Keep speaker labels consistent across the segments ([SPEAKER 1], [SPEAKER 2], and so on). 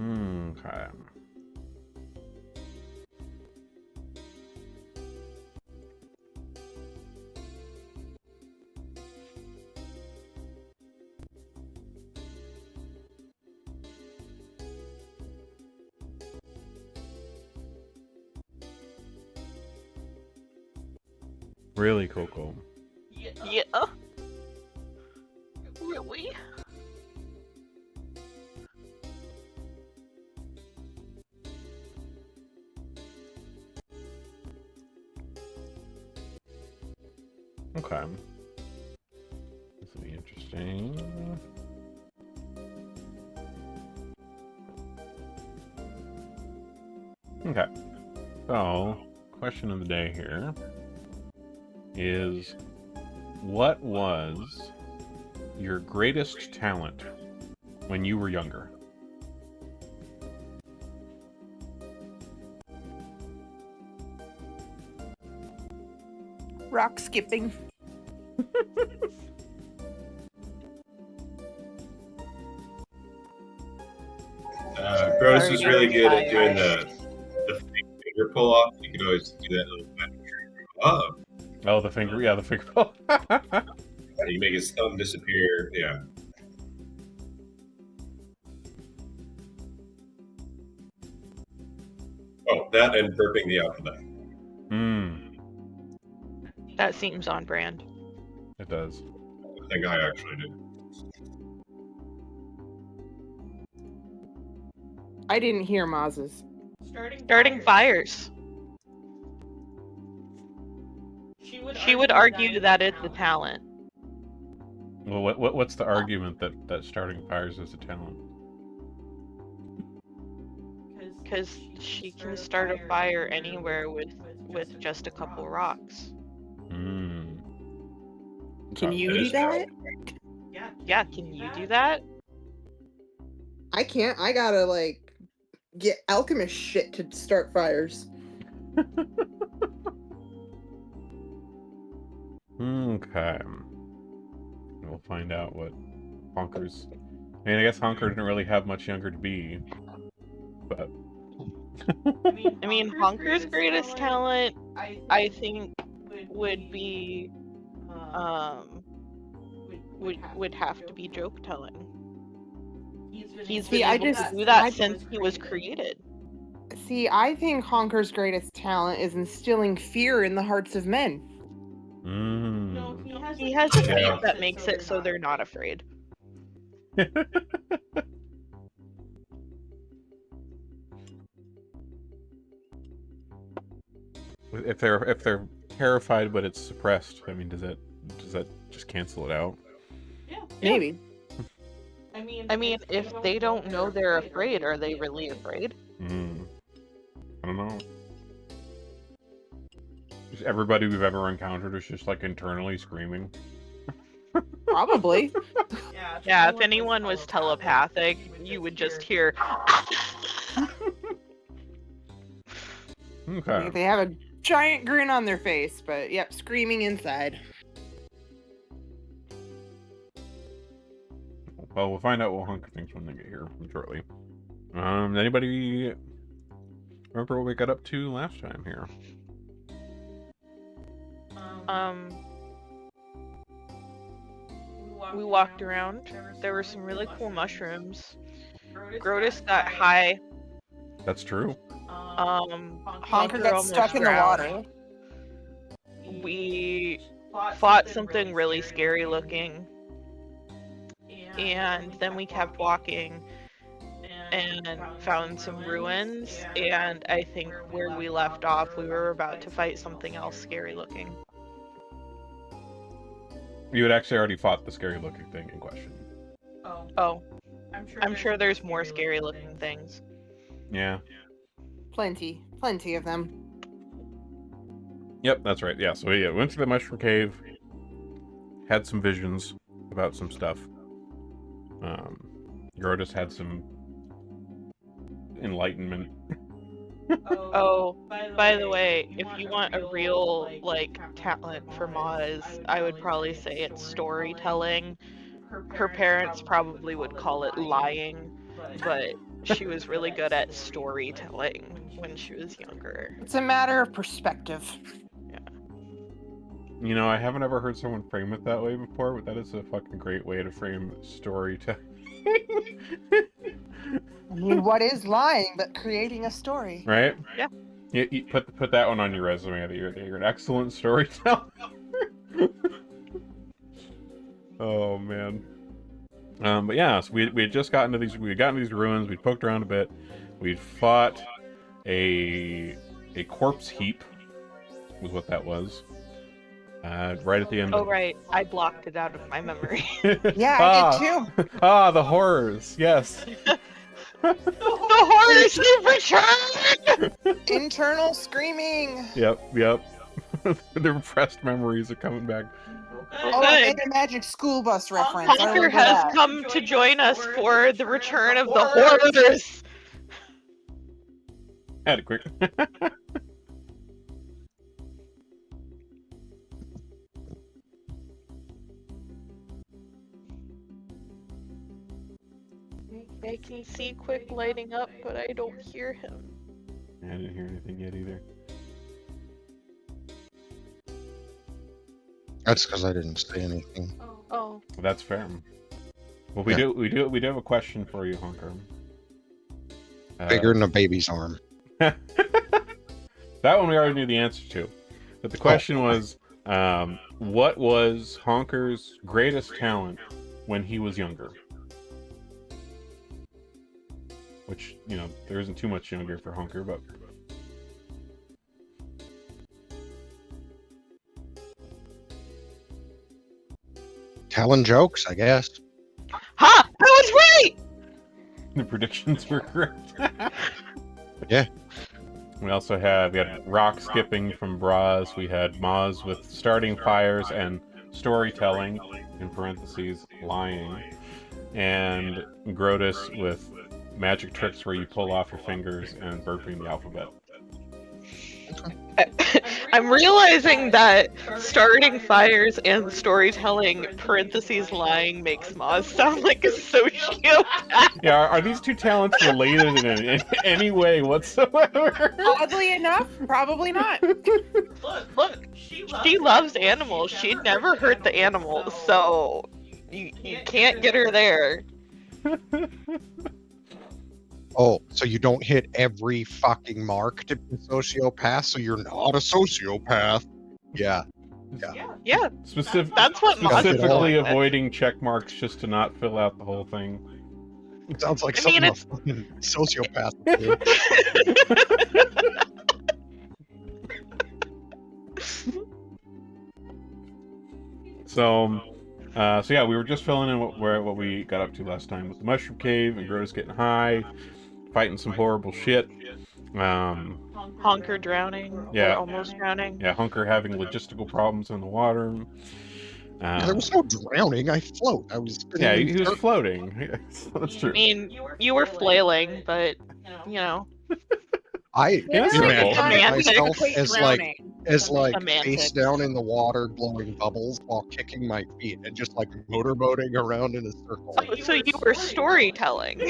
[SPEAKER 1] Okay. Really, Coco?
[SPEAKER 2] Yeah. Really?
[SPEAKER 1] Okay. This will be interesting. Okay. So, question of the day here is, what was your greatest talent when you were younger?
[SPEAKER 3] Rock skipping.
[SPEAKER 4] Gross was really good at doing the finger pull off. You could always do that little magic trick. Oh,
[SPEAKER 1] Oh, the finger. Yeah, the finger.
[SPEAKER 4] you make his thumb disappear. Yeah. Oh, that and burping the alphabet.
[SPEAKER 2] That seems on brand.
[SPEAKER 1] It does.
[SPEAKER 4] I think I actually did.
[SPEAKER 3] I didn't hear Maz's.
[SPEAKER 2] Starting fires. She would argue that it's a talent.
[SPEAKER 1] Well, what's the argument that starting fires is a talent?
[SPEAKER 2] Because she can start a fire anywhere with just a couple rocks.
[SPEAKER 3] Can you do that?
[SPEAKER 2] Yeah, can you do that?
[SPEAKER 3] I can't. I gotta, like, get alchemist shit to start fires.
[SPEAKER 1] Okay. We'll find out what Honker's... I mean, I guess Honker didn't really have much younger to be, but...
[SPEAKER 2] I mean, Honker's greatest talent, I think, would be, would have to be joke telling. He's been able to do that since he was created.
[SPEAKER 3] See, I think Honker's greatest talent is instilling fear in the hearts of men.
[SPEAKER 2] No, he has a feat that makes it so they're not afraid.
[SPEAKER 1] If they're terrified but it's suppressed, I mean, does that just cancel it out?
[SPEAKER 2] Yeah.
[SPEAKER 3] Maybe.
[SPEAKER 2] I mean, if they don't know they're afraid, are they really afraid?
[SPEAKER 1] I don't know. Just everybody we've ever encountered is just like internally screaming.
[SPEAKER 3] Probably.
[SPEAKER 2] Yeah, if anyone was telepathic, you would just hear.
[SPEAKER 1] Okay.
[SPEAKER 3] They have a giant grin on their face, but yep, screaming inside.
[SPEAKER 1] Well, we'll find out what Hunker thinks when they get here shortly. Anybody remember what we got up to last time here?
[SPEAKER 2] We walked around. There were some really cool mushrooms. Grotus got high.
[SPEAKER 1] That's true.
[SPEAKER 3] Honker got stuck in the water.
[SPEAKER 2] We fought something really scary looking. And then we kept walking and found some ruins. And I think where we left off, we were about to fight something else scary looking.
[SPEAKER 1] You had actually already fought the scary looking thing in question.
[SPEAKER 2] Oh. I'm sure there's more scary looking things.
[SPEAKER 1] Yeah.
[SPEAKER 3] Plenty of them.
[SPEAKER 1] Yep, that's right. Yeah, so yeah, went to the mushroom cave, had some visions about some stuff. Grotus had some enlightenment.
[SPEAKER 2] Oh, by the way, if you want a real, like, talent for Maz, I would probably say it's storytelling. Her parents probably would call it lying, but she was really good at storytelling when she was younger.
[SPEAKER 5] It's a matter of perspective.
[SPEAKER 1] You know, I haven't ever heard someone frame it that way before, but that is a fucking great way to frame storytelling.
[SPEAKER 5] I mean, what is lying but creating a story?
[SPEAKER 1] Right?
[SPEAKER 2] Yeah.
[SPEAKER 1] You put that one on your resume that you're an excellent storyteller. Oh man. But yeah, so we had just gotten to these. We had gotten to these ruins. We'd poked around a bit. We'd fought a corpse heap. Was what that was. Right at the end.
[SPEAKER 2] Oh right, I blocked it out of my memory.
[SPEAKER 5] Yeah, I did too.
[SPEAKER 1] The horrors. Yes.
[SPEAKER 2] The horrors have returned!
[SPEAKER 5] Internal screaming.
[SPEAKER 1] Yep. The repressed memories are coming back.
[SPEAKER 5] Oh, I made a Magic School Bus reference. I
[SPEAKER 2] Honker
[SPEAKER 5] remember
[SPEAKER 2] has
[SPEAKER 5] that.
[SPEAKER 2] come to join us for the return of the horrors!
[SPEAKER 1] Had it quick.
[SPEAKER 2] I can see Quick lighting up, but I don't hear him.
[SPEAKER 1] I didn't hear anything yet either.
[SPEAKER 6] That's because I didn't say anything.
[SPEAKER 2] Oh.
[SPEAKER 1] Well, that's fair. Well, we
[SPEAKER 6] Yeah.
[SPEAKER 1] do have a question for you, Honker.
[SPEAKER 6] Bigger than a baby's arm.
[SPEAKER 1] That one we already knew the answer to. But the question was, what was Honker's greatest talent when he was younger? Which, you know, there isn't too much younger for Honker, but...
[SPEAKER 6] Telling jokes, I guess.
[SPEAKER 2] Ha! I was right!
[SPEAKER 1] The predictions were correct.
[SPEAKER 6] Yeah.
[SPEAKER 1] We also had rock skipping from Braz. We had Maz with starting fires and storytelling, in parentheses, lying. And Grotus with magic tricks where you pull off your fingers and burping the alphabet.
[SPEAKER 2] I'm realizing that starting fires and storytelling, parentheses lying, makes Maz sound like a sociopath.
[SPEAKER 1] Yeah, are these two talents related in any way whatsoever?
[SPEAKER 5] Oddly enough, probably not.
[SPEAKER 2] Look, she loves animals. She'd never hurt the animals, so you can't get her there.
[SPEAKER 6] Oh, so you don't hit every fucking mark to be a sociopath, so you're not a sociopath. Yeah.
[SPEAKER 2] Yeah, that's what Maz is
[SPEAKER 1] Specifically
[SPEAKER 2] going with.
[SPEAKER 1] avoiding check marks just to not fill out the whole thing.
[SPEAKER 6] It sounds like
[SPEAKER 2] I mean,
[SPEAKER 6] something a fucking sociopath would do.
[SPEAKER 1] So yeah, we were just filling in what we got up to last time with the Mushroom Cave and Grotus getting high, fighting some horrible shit.
[SPEAKER 2] Honker drowning.
[SPEAKER 1] Yeah.
[SPEAKER 2] Or almost drowning.
[SPEAKER 1] Yeah, Hunker having logistical problems in the water.
[SPEAKER 6] There was no drowning. I float. I was.
[SPEAKER 1] Yeah, he was floating. That's
[SPEAKER 2] I
[SPEAKER 1] true.
[SPEAKER 2] mean, you were flailing, but, you know.
[SPEAKER 6] I
[SPEAKER 1] Yeah, that's
[SPEAKER 6] imagine
[SPEAKER 2] semantics.
[SPEAKER 6] myself as like face
[SPEAKER 2] Semantics.
[SPEAKER 6] down in the water, blowing bubbles while kicking my feet and just like motorboating around in a circle.
[SPEAKER 2] Oh, so you were storytelling.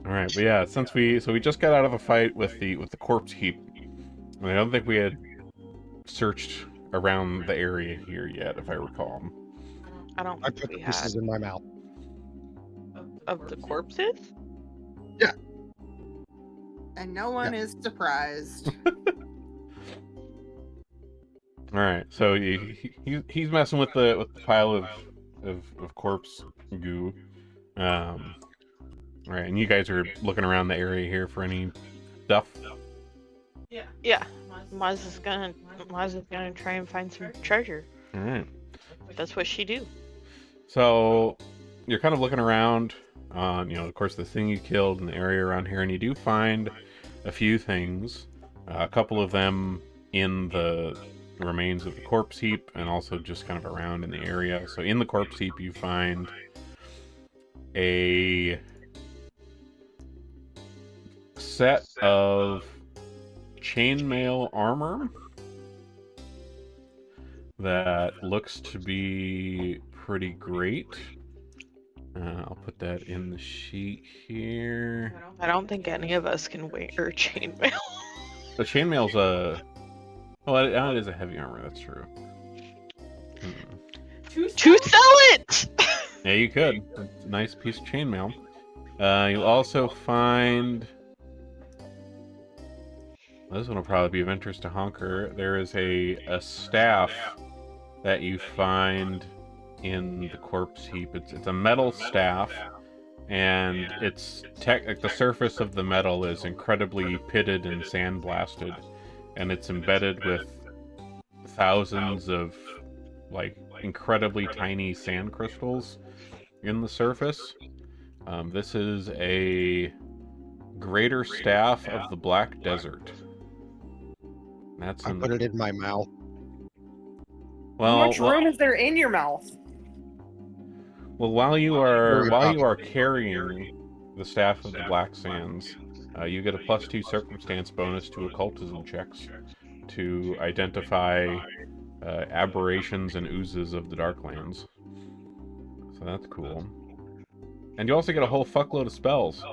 [SPEAKER 1] All right, but yeah, since we just got out of a fight with the corpse heap, and I don't think we had searched around the area here yet, if I recall.
[SPEAKER 2] I don't
[SPEAKER 6] I
[SPEAKER 2] think
[SPEAKER 6] put
[SPEAKER 2] we
[SPEAKER 6] the
[SPEAKER 2] had.
[SPEAKER 6] pieces in my mouth.
[SPEAKER 2] Of the corpses?
[SPEAKER 5] And no one is surprised.
[SPEAKER 1] All right, so he's messing with the pile of corpse goo. All right, and you guys are looking around the area here for any stuff.
[SPEAKER 2] Yeah. Maz is gonna try and find some treasure.
[SPEAKER 1] All right.
[SPEAKER 2] That's what she do.
[SPEAKER 1] So you're kind of looking around on, of course, the thing you killed in the area around here, and you do find a few things. A couple of them in the remains of the corpse heap, and also just kind of around in the area. So in the corpse heap, you find a set of chainmail armor that looks to be pretty great. I'll put that in the sheet here.
[SPEAKER 2] I don't think any of us can wear chainmail.
[SPEAKER 1] The chainmail's a... Well, it is a heavy armor, that's true.
[SPEAKER 2] To sell it!
[SPEAKER 1] Yeah, you could. It's a nice piece of chainmail. You'll also find... This one will probably be of interest to Honker. There is a staff that you find in the corpse heap. It's a metal staff, and it's like the surface of the metal is incredibly pitted and sandblasted, and it's embedded with thousands of like incredibly tiny sand crystals in the surface. This is a greater staff of the Black Desert. That's
[SPEAKER 6] I put it in my mouth.
[SPEAKER 1] Well,
[SPEAKER 5] How much room is there in your mouth?
[SPEAKER 1] well, while you are
[SPEAKER 6] Very
[SPEAKER 1] carrying the staff of the Black Sands, you get a +2 circumstance bonus to occultism checks to identify aberrations and oozes of the Darklands. So that's cool. And you also get a whole fuckload of spells.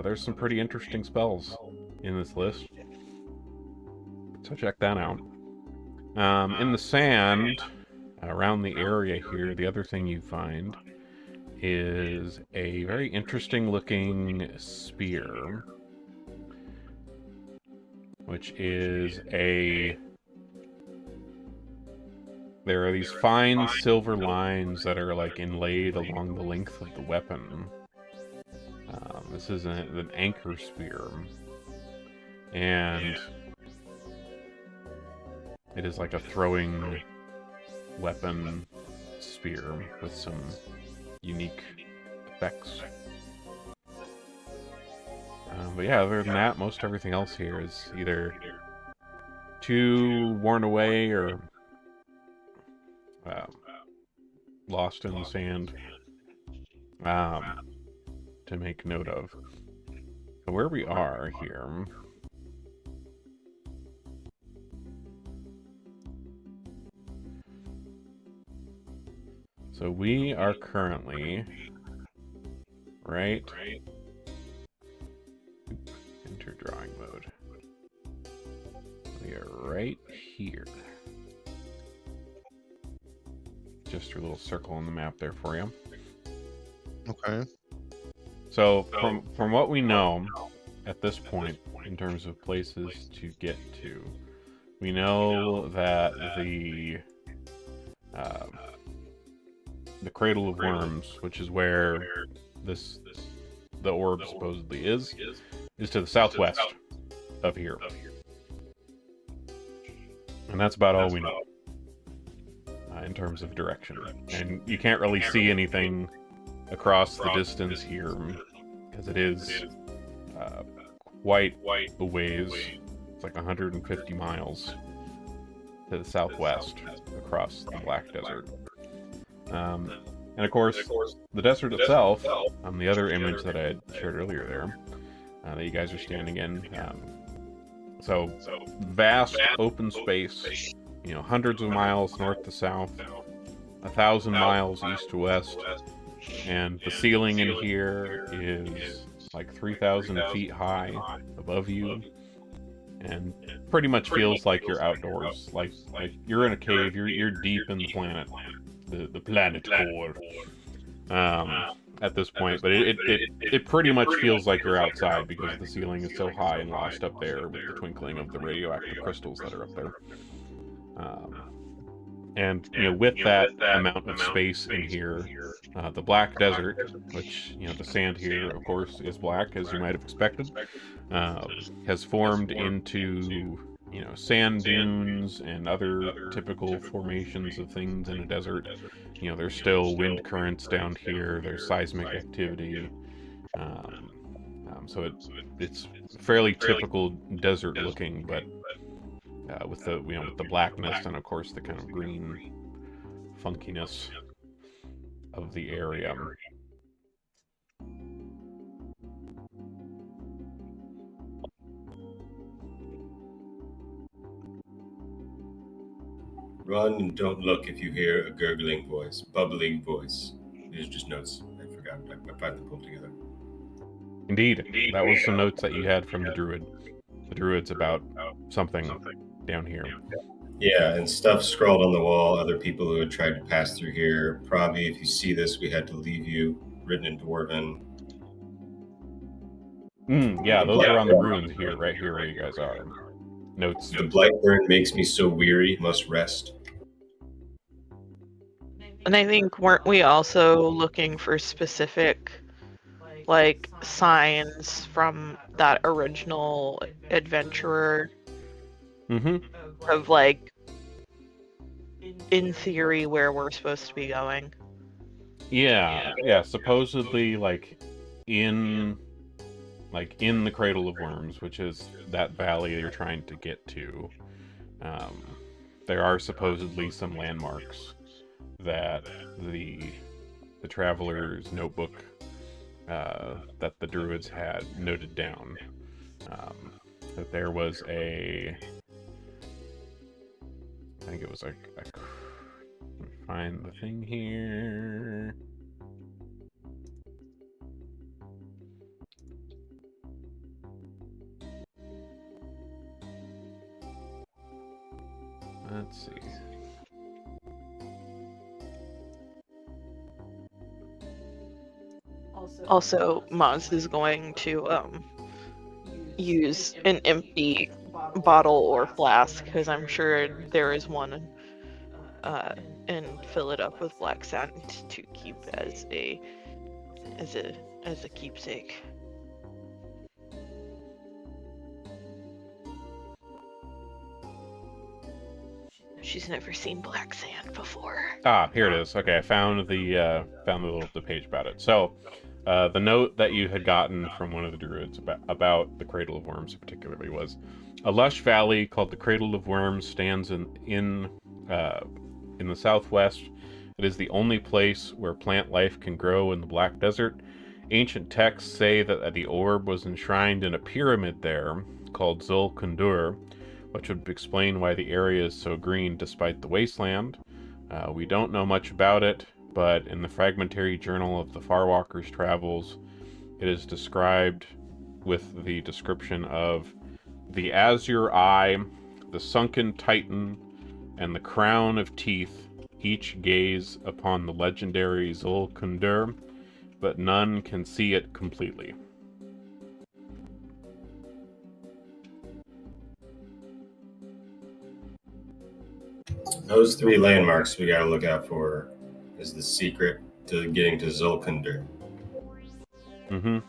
[SPEAKER 1] There's some pretty interesting spells in this list. So check that out. In the sand, around the area here, the other thing you find is a very interesting looking spear. Which is a... There are these fine silver lines that are like inlaid along the length of the weapon. This is an anchor spear. And it is like a throwing weapon spear with some unique effects. But yeah, other than that, most everything else here is either too worn away or lost in the sand to make note of. So where we are here... So we are currently right... Enter drawing mode. We are right here. Just a little circle on the map there for you.
[SPEAKER 6] Okay.
[SPEAKER 1] So from what we know at this point in terms of places to get to, we know that the Cradle of Worms, which is where the orb supposedly is to the southwest of here. And that's about all we know in terms of direction. And you can't really see anything across the distance here because it is quite a ways. It's like 150 miles to the southwest across the Black Desert. And of course, the desert itself, on the other image that I had shared earlier there, that you guys are standing in, so vast open space, you know, hundreds of miles north to south, 1,000 miles east to west, and the ceiling in here is like 3,000 feet high above you, and pretty much feels like you're outdoors, like you're in a cave, you're deep in the planet. The planet core at this point, but it pretty much feels like you're outside because the ceiling is so high and lost up there with the twinkling of the radioactive crystals that are up there. And you know, with that amount of space in here, the Black Desert, which, you know, the sand here, of course, is black as you might have expected, has formed into, you know, sand dunes and other typical formations of things in a desert. You know, there's still wind currents down here. There's seismic activity. So it's fairly typical desert looking, but with the, you know, with the blackness and of course the kind of green funkiness of the area.
[SPEAKER 4] Run and don't look if you hear a gurgling voice, bubbling voice. These are just notes. I forgot. I find them pulled together.
[SPEAKER 1] Indeed, that was some notes that you had from the druid. The druid's about something down here.
[SPEAKER 4] Yeah, and stuff scrawled on the wall. Other people who had tried to pass through here. Probably, if you see this, we had to leave you. Written in Dwarven.
[SPEAKER 1] Yeah, those are on the ruins here, right here where you guys are. Notes.
[SPEAKER 4] The blight burn makes me so weary. Must rest.
[SPEAKER 2] And I think, weren't we also looking for specific, like, signs from that original adventurer
[SPEAKER 1] Mm-hmm.
[SPEAKER 2] of, like, in theory, where we're supposed to be going?
[SPEAKER 1] Yeah. Supposedly, like in the Cradle of Worms, which is that valley you're trying to get to. There are supposedly some landmarks that the traveler's notebook that the druids had noted down. That there was I think it was let me find the thing here. Let's see.
[SPEAKER 2] Also, Maz is going to use an empty bottle or flask, because I'm sure there is one, and fill it up with black sand to keep as a keepsake. She's never seen black sand before.
[SPEAKER 1] Ah, here it is. Okay, I found the page about it. So, the note that you had gotten from one of the druids about the Cradle of Worms particularly was, a lush valley called the Cradle of Worms stands in the southwest. It is the only place where plant life can grow in the Black Desert. Ancient texts say that the orb was enshrined in a pyramid there called Zul Kundur, which would explain why the area is so green despite the wasteland. We don't know much about it, but in the fragmentary journal of the Farwalker's travels, it is described with the description of the azure eye, the sunken titan, and the crown of teeth each gaze upon the legendary Zul Kundur, but none can see it completely.
[SPEAKER 4] Those three landmarks we got to look out for is the secret to getting to Zulkundur.
[SPEAKER 1] Mm-hmm.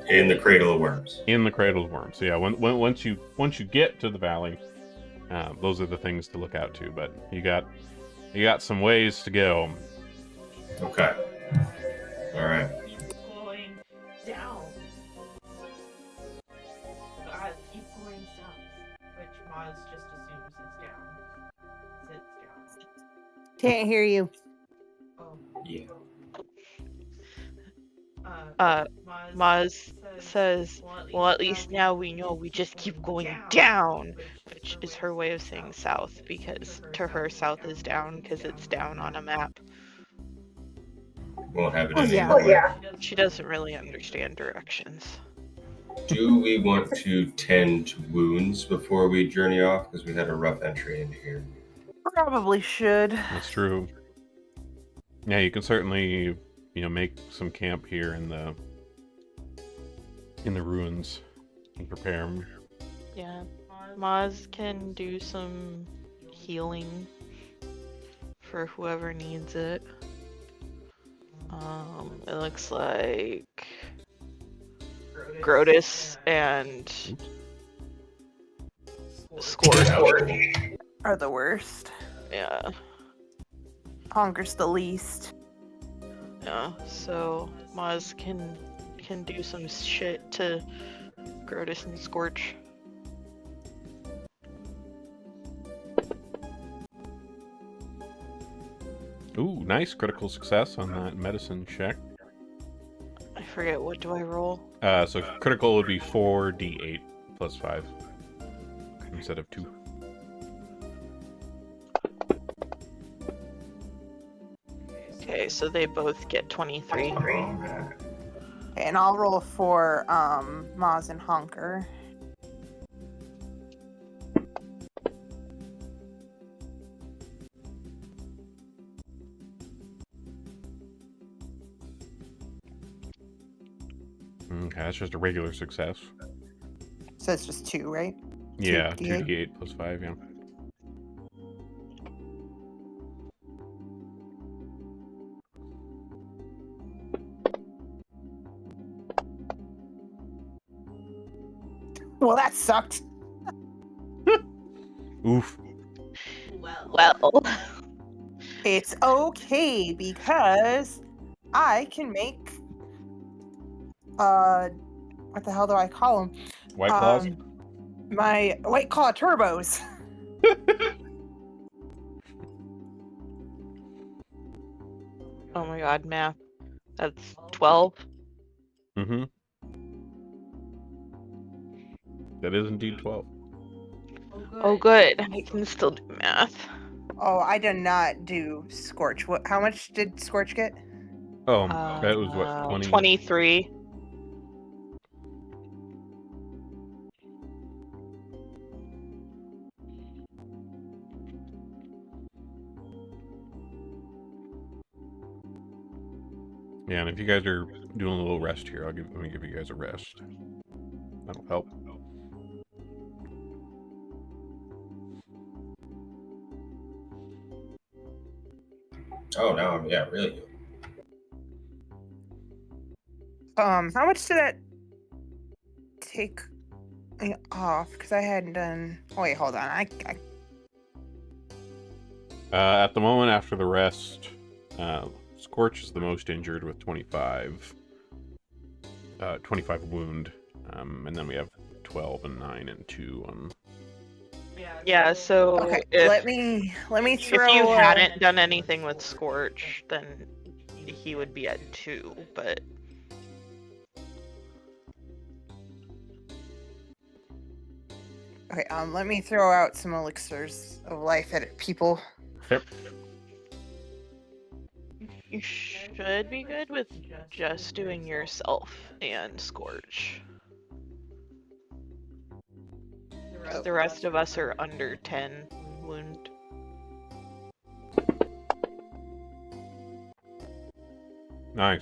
[SPEAKER 4] In the Cradle of Worms.
[SPEAKER 1] In the Cradle of Worms. So yeah, once you get to the valley, those are the things to look out to. But you got some ways to go.
[SPEAKER 4] Okay. All right.
[SPEAKER 7] Going down. Keep going south, which Maz just assumes is down. Sits down.
[SPEAKER 5] Can't hear you.
[SPEAKER 7] Oh.
[SPEAKER 4] Yeah.
[SPEAKER 2] Maz says, well, at least now we know we just keep going down, which is her way of saying south, because to her south is down because it's down on a map.
[SPEAKER 4] Won't have it
[SPEAKER 5] Oh,
[SPEAKER 4] anymore.
[SPEAKER 5] yeah.
[SPEAKER 2] She doesn't really understand directions.
[SPEAKER 4] Do we want to tend to wounds before we journey off? Because we had a rough entry into here.
[SPEAKER 5] Probably should.
[SPEAKER 1] That's true. Yeah, you can certainly, make some camp here in the ruins and prepare them.
[SPEAKER 2] Yeah, Maz can do some healing for whoever needs it. It looks like Grotus and Scorch
[SPEAKER 5] Are the worst.
[SPEAKER 2] Yeah.
[SPEAKER 5] Honger's the least.
[SPEAKER 2] Yeah, so Maz can do some shit to Grotus and Scorch.
[SPEAKER 1] Ooh, nice critical success on that medicine check.
[SPEAKER 2] I forget, what do I roll?
[SPEAKER 1] So critical would be 4d8 plus 5 instead of 2.
[SPEAKER 2] Okay, so they both get 23.
[SPEAKER 5] And I'll roll for Maz and Honker.
[SPEAKER 1] Okay, that's just a regular success.
[SPEAKER 5] So it's just 2, right?
[SPEAKER 1] Yeah,
[SPEAKER 5] 2d8.
[SPEAKER 1] 2d8 plus 5, yeah.
[SPEAKER 5] Well, that sucked.
[SPEAKER 1] Oof.
[SPEAKER 2] Well,
[SPEAKER 5] It's okay because I can make what the hell do I call them?
[SPEAKER 1] White claws?
[SPEAKER 5] My White Claw turbos.
[SPEAKER 2] oh my god, math. That's 12.
[SPEAKER 1] Mm-hmm. That is indeed 12.
[SPEAKER 2] Oh, good. I can still do math.
[SPEAKER 5] Oh, I did not do Scorch. What? How much did Scorch get?
[SPEAKER 1] Oh, that was what, 20?
[SPEAKER 2] 23.
[SPEAKER 1] Yeah, and if you guys are doing a little rest here, let me give you guys a rest. That'll help.
[SPEAKER 4] Oh, now I'm, yeah, really.
[SPEAKER 5] How much did that take me off? Because I hadn't done. Oh, wait, hold on. I
[SPEAKER 1] At the moment, after the rest, Scorch is the most injured with 25. 25 wound. And then we have 12 and 9 and 2 on...
[SPEAKER 2] Yeah, so
[SPEAKER 5] okay.
[SPEAKER 2] if,
[SPEAKER 5] Let me throw.
[SPEAKER 2] if you hadn't done anything with Scorch, then he would be at 2, but...
[SPEAKER 5] Okay. Let me throw out some elixirs of life at people.
[SPEAKER 1] Yep.
[SPEAKER 2] You should be good with just doing yourself and Scorch. The rest of us are under 10 wound.
[SPEAKER 1] Nice.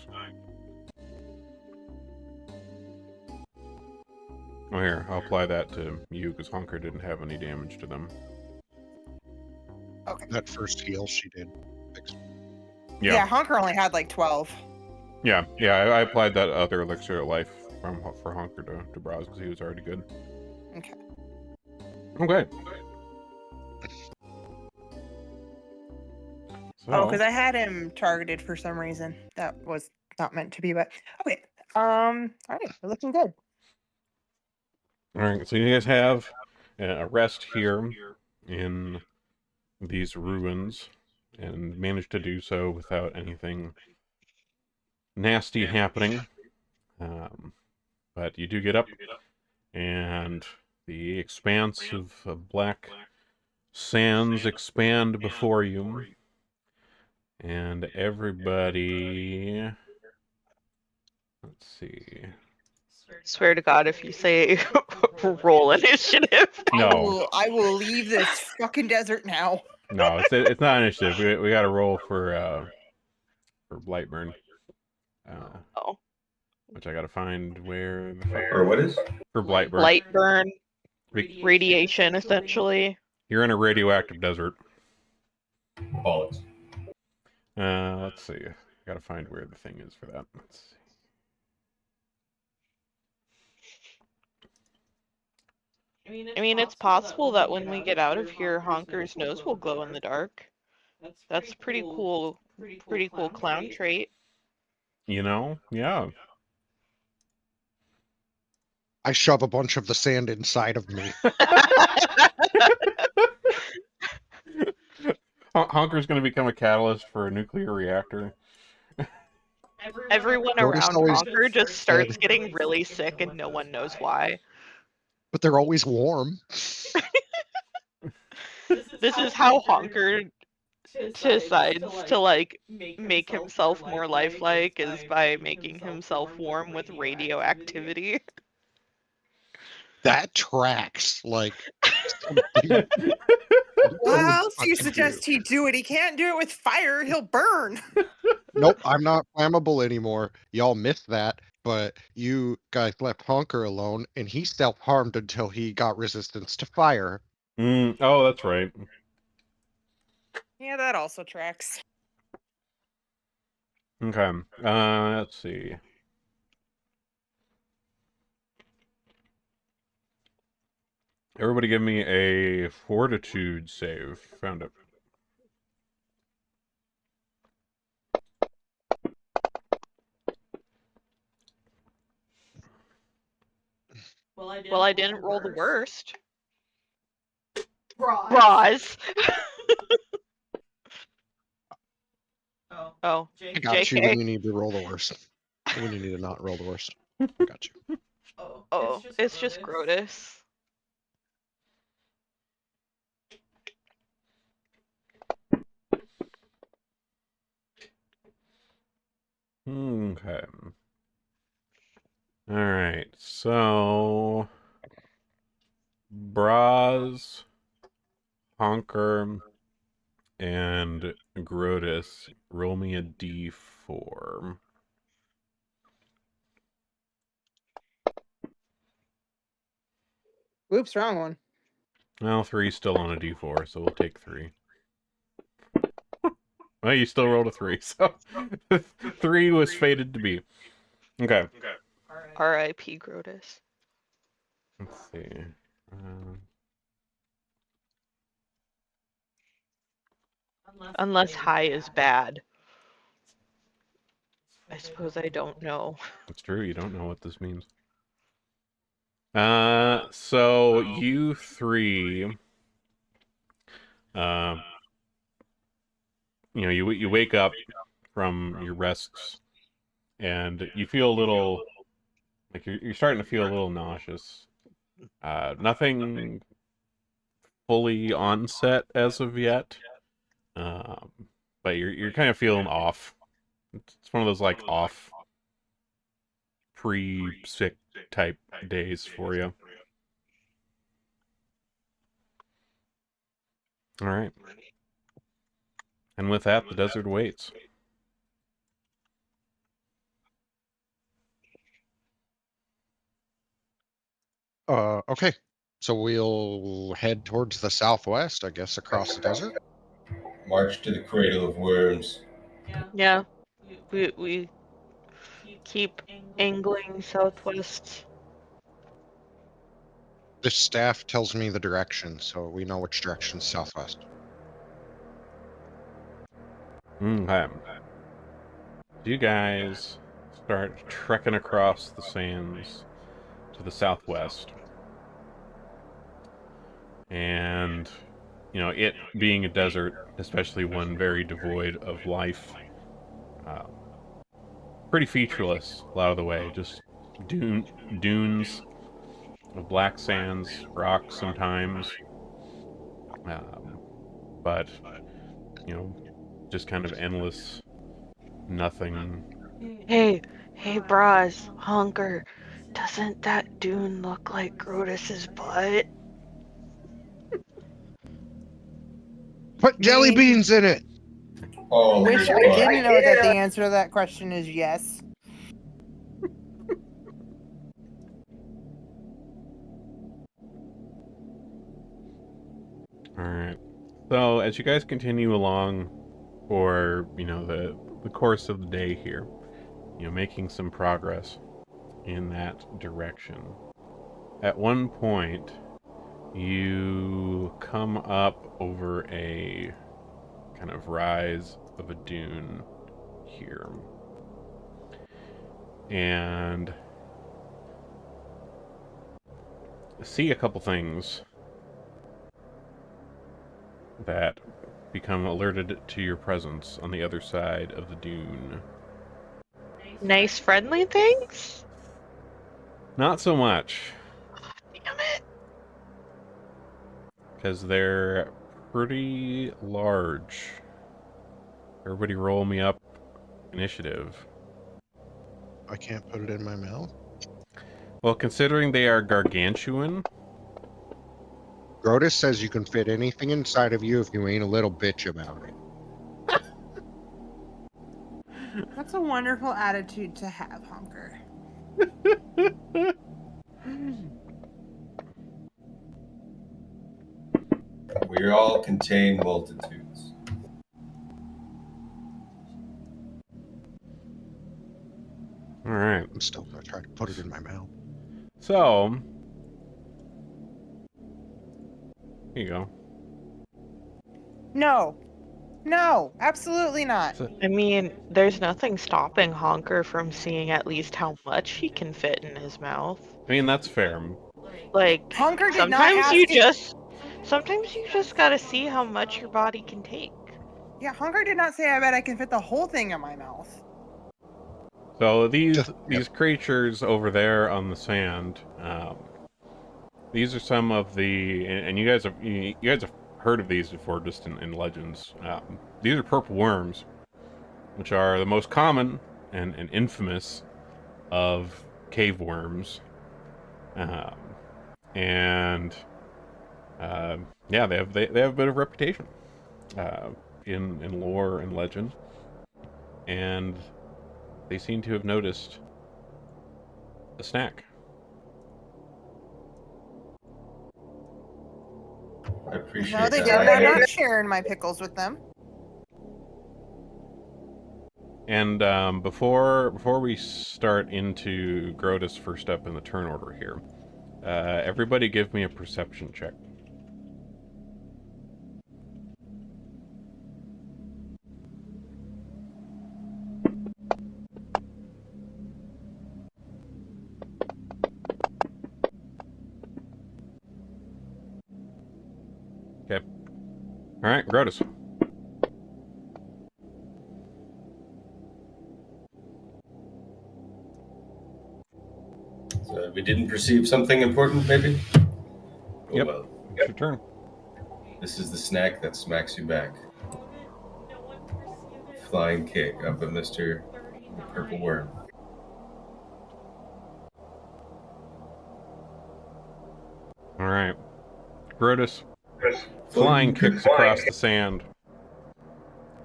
[SPEAKER 1] Oh, here, I'll apply that to you, because Honker didn't have any damage to them.
[SPEAKER 5] Okay.
[SPEAKER 6] That first heal she did.
[SPEAKER 5] Yeah, Honker only had like 12.
[SPEAKER 1] Yeah, I applied that other elixir of life for Honker to Braz, because he was already good.
[SPEAKER 5] Okay.
[SPEAKER 1] Okay. So,
[SPEAKER 5] Oh, because I had him targeted for some reason. That was not meant to be, but okay. All right, we're looking good.
[SPEAKER 1] all right, so you guys have a rest here in these ruins, and managed to do so without anything nasty happening. But you do get up, and the expanse of black sands expand before you, and everybody... Let's see.
[SPEAKER 2] Swear to God, if you say roll initiative.
[SPEAKER 1] No,
[SPEAKER 5] I will leave this fucking desert now.
[SPEAKER 1] no, it's not initiative. We got to roll for Blightburn.
[SPEAKER 2] Oh.
[SPEAKER 1] Which I got to find where the fuck...
[SPEAKER 4] Or what is?
[SPEAKER 1] For Blightburn.
[SPEAKER 2] Light burn, radiation, essentially.
[SPEAKER 1] You're in a radioactive desert.
[SPEAKER 4] Bullets.
[SPEAKER 1] Let's see. I got to find where the thing is for that. Let's see.
[SPEAKER 2] I mean, it's possible that when we get out of here, Honker's nose will glow in the dark. That's pretty cool clown trait.
[SPEAKER 1] You know? Yeah.
[SPEAKER 6] I shove a bunch of the sand inside of me.
[SPEAKER 1] Honker's going to become a catalyst for a nuclear reactor.
[SPEAKER 2] Everyone
[SPEAKER 6] Notice
[SPEAKER 2] around
[SPEAKER 6] always
[SPEAKER 2] Honker just
[SPEAKER 6] said-
[SPEAKER 2] starts getting really sick and no one knows why.
[SPEAKER 6] But they're always warm.
[SPEAKER 2] This is how Honker decides to like make himself more lifelike is by making himself warm with radioactivity.
[SPEAKER 6] That tracks. Like something.
[SPEAKER 5] What else do you suggest he do it? He can't do it with fire. He'll burn.
[SPEAKER 6] Nope, I'm not flammable anymore. Y'all missed that, but you guys left Honker alone, and he self-harmed until he got resistance to fire.
[SPEAKER 1] Oh, that's right.
[SPEAKER 5] Yeah, that also tracks.
[SPEAKER 1] Okay. Let's see. Everybody give me a fortitude save. Found it.
[SPEAKER 2] Well, I didn't roll the worst.
[SPEAKER 7] Bras.
[SPEAKER 2] Bras. Oh,
[SPEAKER 6] I got you
[SPEAKER 2] JK.
[SPEAKER 6] when you need to roll the worst. When you need to not roll the worst. I got you.
[SPEAKER 2] Oh, it's just Grotus.
[SPEAKER 1] Okay. Alright, so... Braz, Honker, and Grotus, roll me a d4.
[SPEAKER 3] Oops, wrong one.
[SPEAKER 1] Well, 3's still on a d4, so we'll take 3. Well, you still rolled a 3, so 3 was fated to be. Okay.
[SPEAKER 2] R.I.P. Grotus.
[SPEAKER 1] Let's see.
[SPEAKER 2] Unless high is bad. I suppose I don't know.
[SPEAKER 1] It's true, you don't know what this means. So you 3, you know, you wake up from your rests, and you feel a little, like you're starting to feel a little nauseous. Nothing fully onset as of yet, but you're kind of feeling off. It's one of those like off pre-sick type days for you. All right. And with that, the desert waits.
[SPEAKER 6] Okay. So we'll head towards the southwest, I guess, across the desert.
[SPEAKER 4] March to the cradle of worms.
[SPEAKER 2] Yeah, we keep angling southwest.
[SPEAKER 6] This staff tells me the direction, so we know which direction's southwest.
[SPEAKER 1] Okay. You guys start trekking across the sands to the southwest. And, you know, it being a desert, especially one very devoid of life, pretty featureless a lot of the way. Just dunes of black sands, rocks sometimes. But, you know, just kind of endless nothing.
[SPEAKER 2] Hey, Braz, Honker, doesn't that dune look like Grotus's butt?
[SPEAKER 6] Put jelly beans in it!
[SPEAKER 4] Oh,
[SPEAKER 5] Wish I didn't know that the answer to that question is yes.
[SPEAKER 1] Alright. So, as you guys continue along for, you know, the course of the day here, you know, making some progress in that direction. At one point, you come up over a kind of rise of a dune here. And see a couple things that become alerted to your presence on the other side of the dune.
[SPEAKER 2] Nice friendly things?
[SPEAKER 1] Not so much,
[SPEAKER 2] Damn it.
[SPEAKER 1] because they're pretty large Everybody roll me up initiative.
[SPEAKER 6] I can't put it in my mouth.
[SPEAKER 1] Well, considering they are gargantuan,
[SPEAKER 6] Grotus says you can fit anything inside of you if you ain't a little bitch about it.
[SPEAKER 5] That's a wonderful attitude to have, Honker.
[SPEAKER 4] We all contain multitudes.
[SPEAKER 1] all right.
[SPEAKER 6] I'm still gonna try to put it in my mouth.
[SPEAKER 1] So, here you go.
[SPEAKER 5] No. No, absolutely not.
[SPEAKER 1] So-
[SPEAKER 2] I mean, there's nothing stopping Honker from seeing at least how much he can fit in his mouth.
[SPEAKER 1] I mean, that's fair.
[SPEAKER 2] Like,
[SPEAKER 5] Honker did not
[SPEAKER 2] sometimes
[SPEAKER 5] ask
[SPEAKER 2] you
[SPEAKER 5] if-
[SPEAKER 2] sometimes you just gotta see how much your body can take.
[SPEAKER 5] Yeah, Honker did not say I bet I can fit the whole thing in my mouth.
[SPEAKER 1] So these
[SPEAKER 6] Just-
[SPEAKER 1] these creatures over there on the sand, these are some of the, and you guys have heard of these before, just in legends. These are purple worms, which are the most common and infamous of cave worms, and yeah, they have a bit of reputation in lore and legend, and they seem to have noticed a snack.
[SPEAKER 4] I appreciate
[SPEAKER 5] No, they
[SPEAKER 4] that.
[SPEAKER 5] didn't. I'm not sharing my pickles with them.
[SPEAKER 1] And before we start into Grotus' first step in the turn order here, everybody give me a perception check. Okay. All right, Grotus.
[SPEAKER 4] So we didn't perceive something important, maybe? Oh
[SPEAKER 1] Yep.
[SPEAKER 4] well.
[SPEAKER 1] It's your turn.
[SPEAKER 4] This is the snack that smacks you back.
[SPEAKER 7] No one perceived it.
[SPEAKER 4] Flying kick up at Mr. Purple Worm.
[SPEAKER 1] All right, Grotus. Flying kicks across the sand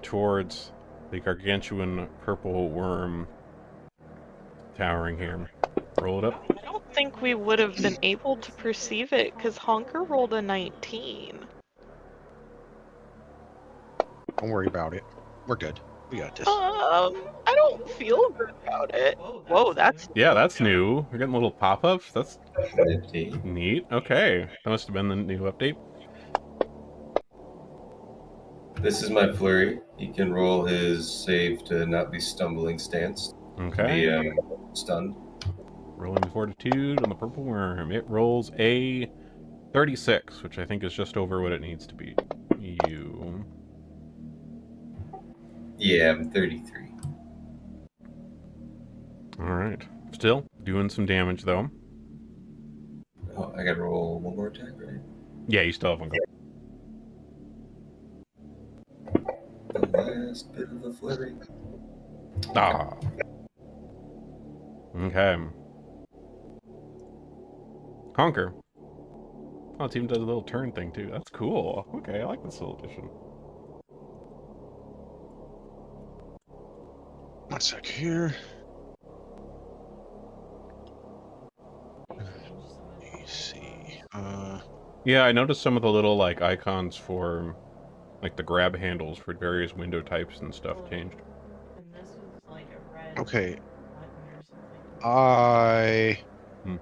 [SPEAKER 1] towards the gargantuan purple worm towering here. Roll it up.
[SPEAKER 2] I don't think we would have been able to perceive it because Honker rolled a 19.
[SPEAKER 6] Don't worry about it. We're good. We got this.
[SPEAKER 2] I don't feel good about it. Whoa, that's
[SPEAKER 1] Yeah, that's new. We're getting little pop-ups. That's
[SPEAKER 4] 50.
[SPEAKER 1] neat. Okay, that must have been the new update.
[SPEAKER 4] This is my flurry. He can roll his save to not be stumbling stance.
[SPEAKER 1] Okay.
[SPEAKER 4] Be stunned.
[SPEAKER 1] Rolling the fortitude on the purple worm. It rolls a 36, which I think is just over what it needs to be. You.
[SPEAKER 4] Yeah, I'm 33.
[SPEAKER 1] Alright. Still doing some damage, though.
[SPEAKER 4] Oh, I gotta roll one more attack, right?
[SPEAKER 1] Yeah, you still have one.
[SPEAKER 4] The last bit of the flurry.
[SPEAKER 1] Ah. Okay. Conquer. Oh, it even does a little turn thing, too. That's cool. Okay, I like this little addition.
[SPEAKER 6] One sec here. Let me see.
[SPEAKER 1] Yeah, I noticed some of the little, like, icons for, like, the grab handles for various window types and stuff changed.
[SPEAKER 7] And this was like a red
[SPEAKER 6] Okay.
[SPEAKER 7] button or something.
[SPEAKER 6] I.
[SPEAKER 1] Hmm.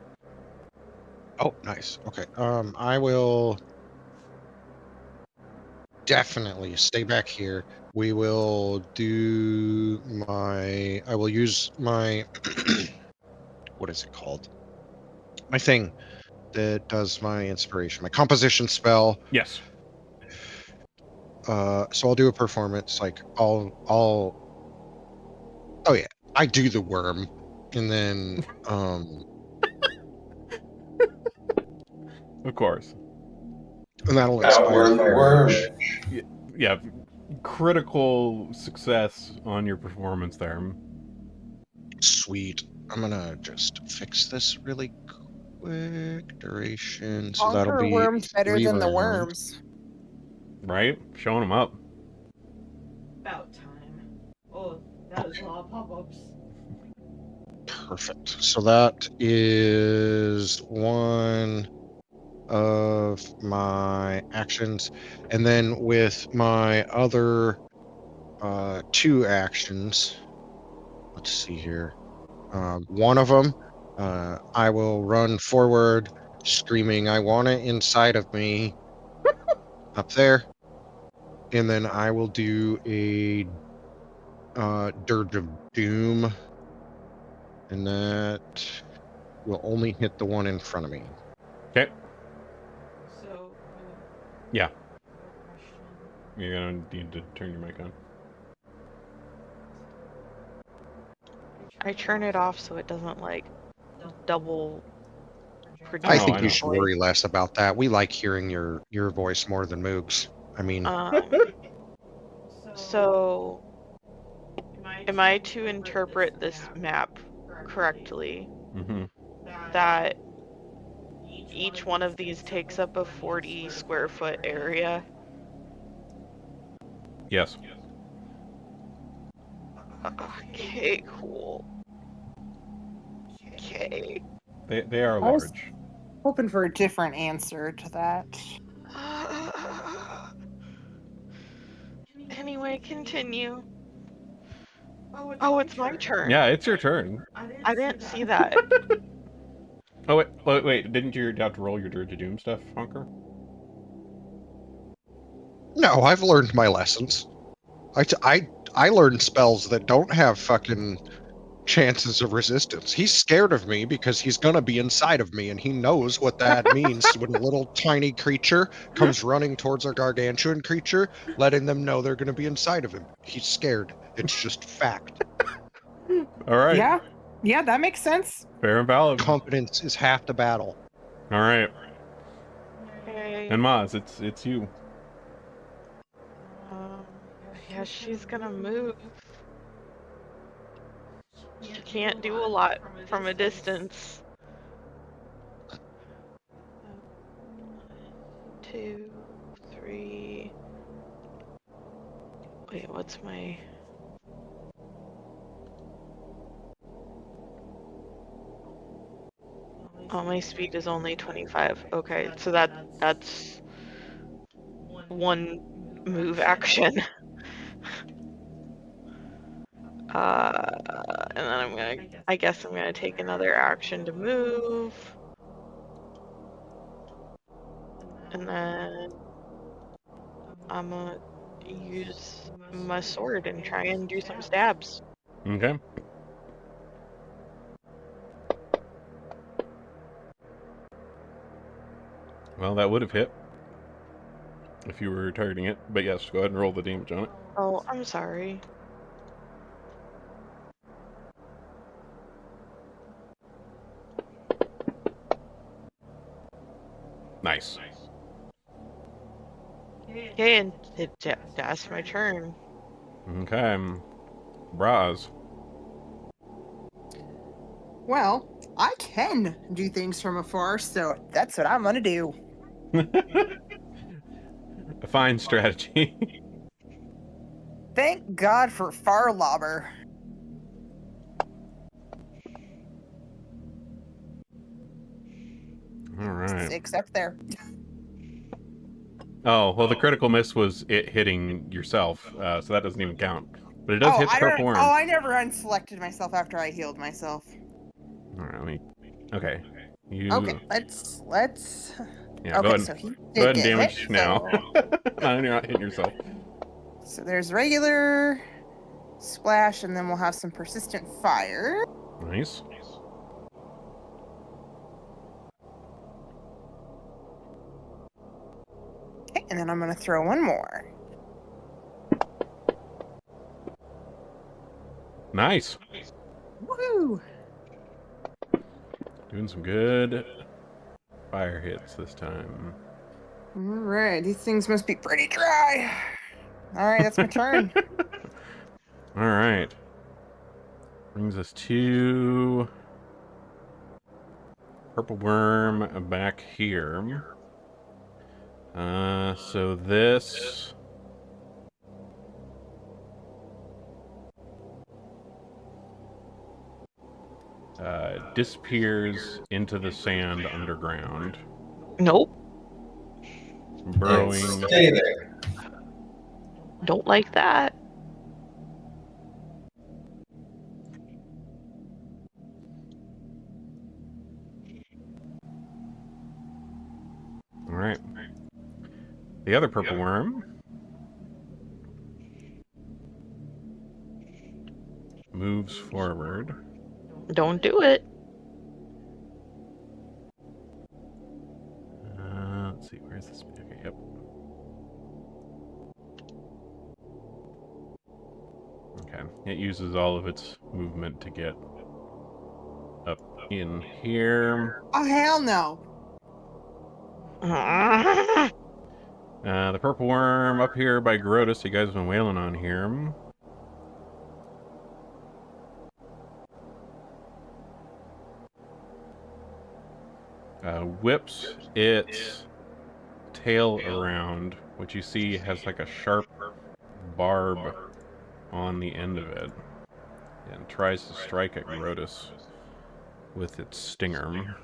[SPEAKER 6] Oh, nice. Okay. I will definitely stay back here. We will do my. I will use my. What is it called? My thing that does my inspiration, my composition spell.
[SPEAKER 1] Yes.
[SPEAKER 6] So I'll do a performance. Like I'll. Oh yeah, I do the worm, and then
[SPEAKER 1] Of course.
[SPEAKER 6] and that'll inspire
[SPEAKER 4] Outworm the
[SPEAKER 6] fire
[SPEAKER 4] worm.
[SPEAKER 6] damage.
[SPEAKER 1] Yeah, critical success on your performance there.
[SPEAKER 6] Sweet. I'm gonna just fix this really quick. Duration. So that'll
[SPEAKER 5] Conquer
[SPEAKER 6] be
[SPEAKER 5] worms better
[SPEAKER 6] 3
[SPEAKER 5] than the
[SPEAKER 6] rounds.
[SPEAKER 5] worms.
[SPEAKER 1] Right? Showing them up.
[SPEAKER 7] About time. Oh, that is a lot of pop-ups.
[SPEAKER 6] Perfect. So that is one of my actions. And then with my other 2 actions, let's see here. One of them, I will run forward screaming, I want it inside of me, up there. And then I will do a Dirge of Doom. And that will only hit the one in front of me.
[SPEAKER 1] Okay.
[SPEAKER 7] So,
[SPEAKER 1] Yeah.
[SPEAKER 7] question.
[SPEAKER 1] You're gonna need to turn your mic on.
[SPEAKER 2] I turn it off so it doesn't like double project.
[SPEAKER 6] I
[SPEAKER 1] Oh,
[SPEAKER 6] think
[SPEAKER 1] I
[SPEAKER 6] you
[SPEAKER 1] know.
[SPEAKER 6] should worry less about that. We like hearing your voice more than Moog's. I mean,
[SPEAKER 2] So am I to interpret this map correctly
[SPEAKER 1] Mm-hmm.
[SPEAKER 2] that each one of these takes up a 40 square foot area?
[SPEAKER 1] Yes.
[SPEAKER 2] Okay, cool. Okay.
[SPEAKER 1] They are
[SPEAKER 5] I was-
[SPEAKER 1] large.
[SPEAKER 5] Hoping for a different answer to that.
[SPEAKER 2] Anyway, continue. Oh, it's my turn.
[SPEAKER 1] Yeah, it's your turn.
[SPEAKER 2] I didn't see that.
[SPEAKER 1] Oh, wait. Didn't you have to roll your Dirge of Doom stuff, Honker?
[SPEAKER 6] no, I've learned my lessons. I learned spells that don't have fucking chances of resistance. He's scared of me because he's gonna be inside of me, and he knows what that means when a little tiny creature comes running towards a gargantuan creature, letting them know they're gonna be inside of him. He's scared. It's just fact.
[SPEAKER 1] All right.
[SPEAKER 5] Yeah, that makes sense.
[SPEAKER 1] Fair and valid.
[SPEAKER 6] Confidence is half the battle.
[SPEAKER 1] All right.
[SPEAKER 2] Okay.
[SPEAKER 1] And Maz, it's you.
[SPEAKER 2] Yeah, she's gonna move. She can't do a lot from a distance. 1, 2, 3. Wait, what's my... Oh, my speed is only 25. Okay, so that's one move action. And then I guess I'm gonna take another action to move. And then I'm gonna use my sword and try and do some stabs.
[SPEAKER 1] Okay. Well, that would have hit if you were targeting it. But yes, go ahead and roll the damage on it.
[SPEAKER 2] Oh, I'm sorry.
[SPEAKER 1] Nice.
[SPEAKER 2] Okay, and that's my turn.
[SPEAKER 1] Okay. Braz.
[SPEAKER 3] Well, I can do things from afar, so
[SPEAKER 5] That's what I'm gonna do.
[SPEAKER 1] A fine strategy.
[SPEAKER 5] Thank God for far lobber.
[SPEAKER 1] All right.
[SPEAKER 5] 6 up there.
[SPEAKER 1] Oh, well, the critical miss was it hitting yourself, so that doesn't even count. But it does hit the purple worm.
[SPEAKER 5] I never unselected myself after I healed myself.
[SPEAKER 1] All right, let me... Okay. You...
[SPEAKER 5] Okay, let's.
[SPEAKER 1] Yeah,
[SPEAKER 5] Okay,
[SPEAKER 1] go ahead,
[SPEAKER 5] so he
[SPEAKER 1] go
[SPEAKER 5] did
[SPEAKER 1] ahead and
[SPEAKER 5] get
[SPEAKER 1] damage
[SPEAKER 5] hit,
[SPEAKER 1] now.
[SPEAKER 5] so-
[SPEAKER 1] No, you're not hitting yourself.
[SPEAKER 5] So there's regular splash, and then we'll have some persistent fire.
[SPEAKER 1] Nice.
[SPEAKER 5] Okay, and then I'm gonna throw one more.
[SPEAKER 1] Nice.
[SPEAKER 5] Woo!
[SPEAKER 1] Doing some good fire hits this time.
[SPEAKER 5] All right, these things must be pretty dry. All right, that's my turn.
[SPEAKER 1] All right. Brings us to purple worm back here. So this disappears into the sand underground,
[SPEAKER 2] Nope.
[SPEAKER 1] burrowing.
[SPEAKER 4] Stay there.
[SPEAKER 2] Don't like that.
[SPEAKER 1] All right. The other purple worm moves forward.
[SPEAKER 2] Don't do it.
[SPEAKER 1] Let's see, where's this? Okay, yep. Okay, it uses all of its movement to get up in here.
[SPEAKER 3] Oh hell no!
[SPEAKER 1] The purple worm up here by Grotus, you guys have been wailing on here. Whips its tail around, which you see has like a sharp barb on the end of it, and tries to strike at Grotus with its stinger.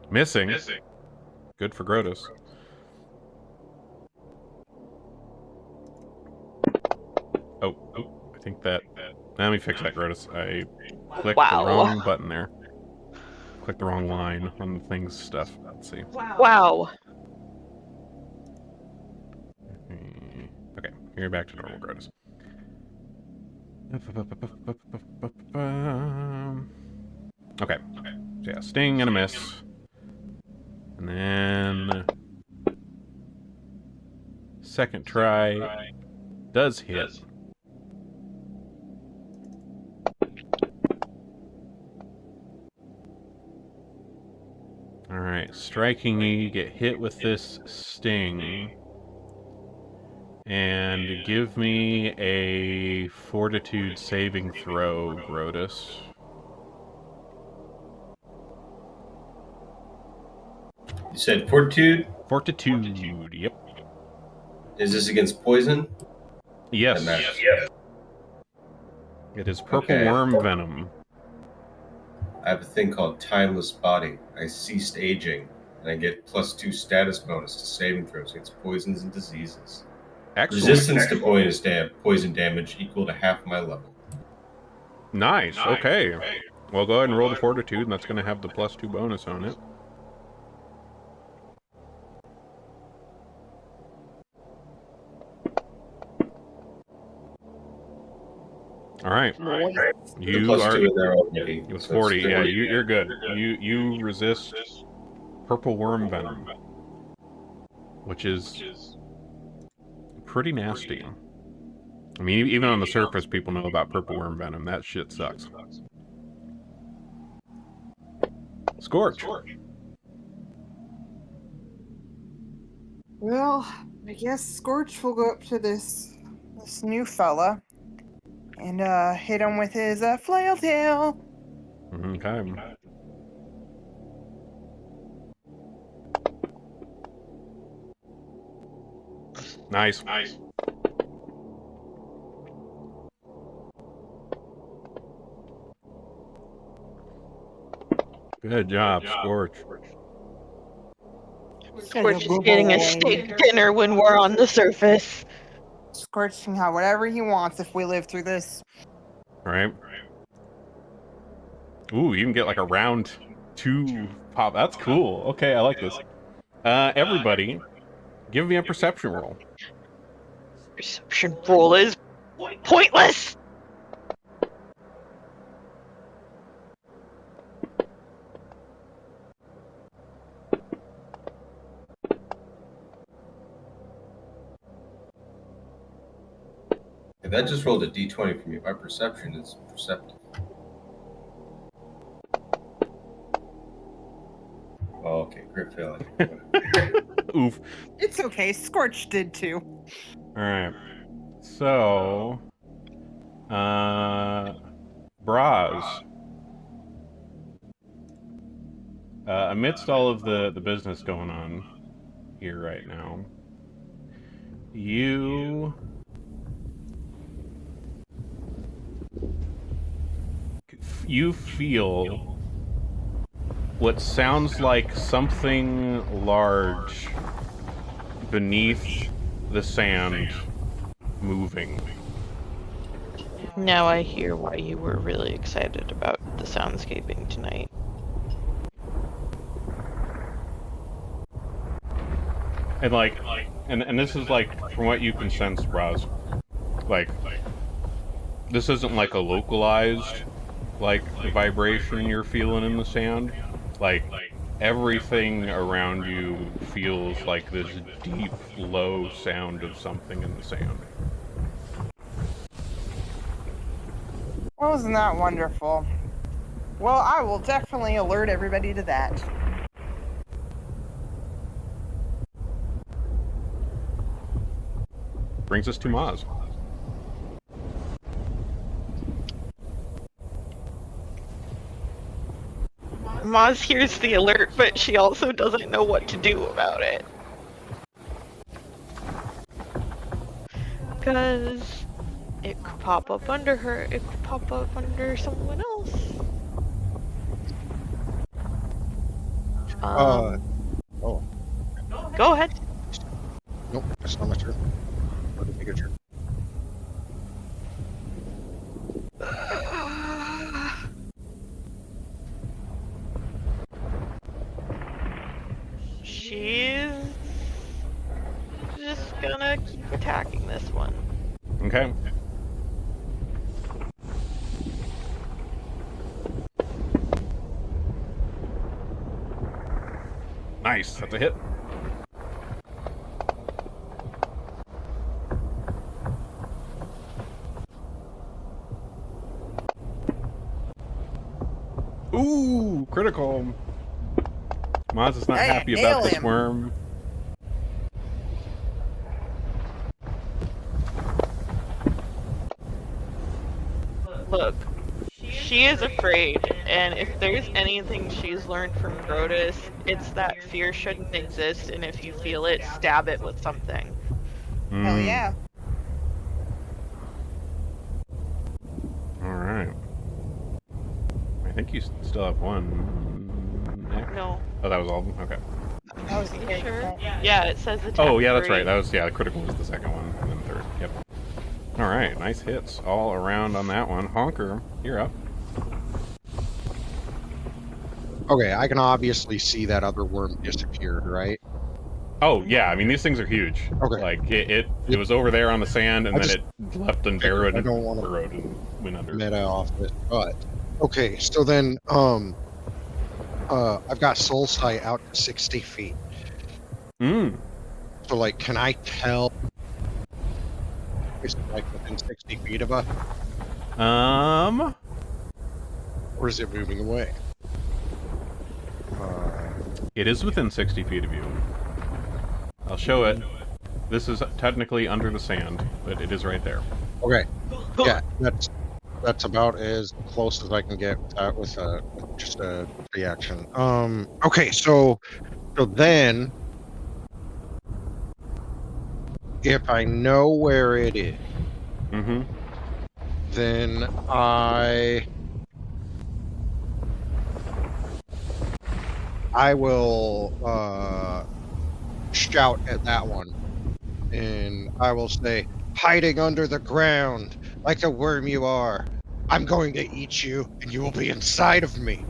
[SPEAKER 1] Missing. Good for Grotus. Oh, I think that... Let me fix that, Grotus. I clicked the wrong button there. Clicked the wrong line on the thing's stuff. Let's see.
[SPEAKER 2] Wow.
[SPEAKER 1] Okay, you're back to normal, Grotus. Okay, so yeah, sting and a miss. And then... second try does hit. Alright, striking you get hit with this sting. And give me a fortitude saving throw, Grotus.
[SPEAKER 4] You said fortitude?
[SPEAKER 1] Fortitude, yep.
[SPEAKER 4] Is this against poison?
[SPEAKER 1] Yes.
[SPEAKER 4] Yes.
[SPEAKER 1] It is purple worm venom.
[SPEAKER 4] I have a thing called Timeless Body. I ceased aging, and I get +2 status bonus to saving throws against poisons and diseases.
[SPEAKER 1] Excellent.
[SPEAKER 4] Resistance to poison damage equal to half my level.
[SPEAKER 1] Nice, okay. Well, go ahead and roll the fortitude, and that's going to have the +2 bonus on it. All right. You are...
[SPEAKER 4] +2 in there already.
[SPEAKER 1] It was
[SPEAKER 4] So it's
[SPEAKER 1] 40. Yeah,
[SPEAKER 4] 30.
[SPEAKER 1] you're good. You resist purple worm venom, which is pretty nasty. I mean, even on the surface, people know about purple worm venom. That shit sucks. Scorch.
[SPEAKER 5] Well, I guess Scorch will go up to this new fella and hit him with his flail tail.
[SPEAKER 1] Okay. Nice. Good job, Scorch.
[SPEAKER 2] Scorch is getting a steak dinner when we're on the surface.
[SPEAKER 5] Scorch can have whatever he wants if we live through this.
[SPEAKER 1] Right. Ooh, you can get like a round 2 pop. That's cool. Okay, I like this. Everybody, give me a perception roll.
[SPEAKER 2] Perception roll is pointless.
[SPEAKER 4] That just rolled a d20 for me. My perception is perceptive. Well, Okay, crit fail.
[SPEAKER 1] Oof.
[SPEAKER 5] It's okay. Scorch did too.
[SPEAKER 1] All right. So, Braz. Amidst all of the business going on here right now, you feel what sounds like something large beneath the sand moving.
[SPEAKER 2] Now I hear why you were really excited about the soundscaping tonight.
[SPEAKER 1] And like, and this is like, from what you can sense, Braz, like, this isn't like a localized, like, vibration you're feeling in the sand. Like, everything around you feels like this deep, low sound of something in the sand.
[SPEAKER 5] Well, isn't that wonderful? Well, I will definitely alert everybody to that.
[SPEAKER 1] Brings us to Maz.
[SPEAKER 2] Maz hears the alert, but she also doesn't know what to do about it. Because it could pop up under her, it could pop up under someone else.
[SPEAKER 6] Oh.
[SPEAKER 2] Go ahead.
[SPEAKER 6] Nope, that's not my turn. Let me take a turn.
[SPEAKER 2] She's just gonna keep attacking this one.
[SPEAKER 1] Okay. Nice, that's a hit. Ooh, critical. Maz is not
[SPEAKER 5] Hey,
[SPEAKER 1] happy
[SPEAKER 5] nail
[SPEAKER 1] about this
[SPEAKER 5] him.
[SPEAKER 1] worm.
[SPEAKER 2] Look, she is afraid, and if there's anything she's learned from Grotus, it's that fear shouldn't exist, and if you feel it, stab it with something.
[SPEAKER 5] Hell
[SPEAKER 1] Mm,
[SPEAKER 5] yeah.
[SPEAKER 1] Alright. I think you still have one. Next.
[SPEAKER 2] No.
[SPEAKER 1] Oh, that was all of them? Okay.
[SPEAKER 5] That was
[SPEAKER 2] Are you
[SPEAKER 5] great.
[SPEAKER 2] sure? Yeah, it says attack.
[SPEAKER 1] Oh, yeah, that's
[SPEAKER 2] 3.
[SPEAKER 1] right. That was, yeah, the critical was the second one, and then third. Yep. Alright, nice hits all around on that one. Honker, you're up.
[SPEAKER 6] Okay, I can obviously see that other worm disappeared, right?
[SPEAKER 1] Oh, yeah, I mean, these things are huge.
[SPEAKER 6] Okay.
[SPEAKER 1] Like, it was over there on the sand, and
[SPEAKER 6] I
[SPEAKER 1] then
[SPEAKER 6] just
[SPEAKER 1] it left and burrowed
[SPEAKER 6] I
[SPEAKER 1] and
[SPEAKER 6] don't want to
[SPEAKER 1] burrowed and went under.
[SPEAKER 6] meta off it, but okay. So then, I've got soul sight out to 60 feet.
[SPEAKER 1] Mm.
[SPEAKER 6] So, like, can I tell? Is it like within 60 feet of us, or is it moving away?
[SPEAKER 1] It is within 60 feet of you. I'll show it. This is technically under the sand, but it is right there.
[SPEAKER 6] Okay. Yeah, that's about as close as I can get with just a reaction. Okay, so then if I know where it is,
[SPEAKER 1] Mm-hmm.
[SPEAKER 6] then I will shout at that one, and I will say, "Hiding under the ground, like the worm you are, I'm going to eat you, and you will be inside of me."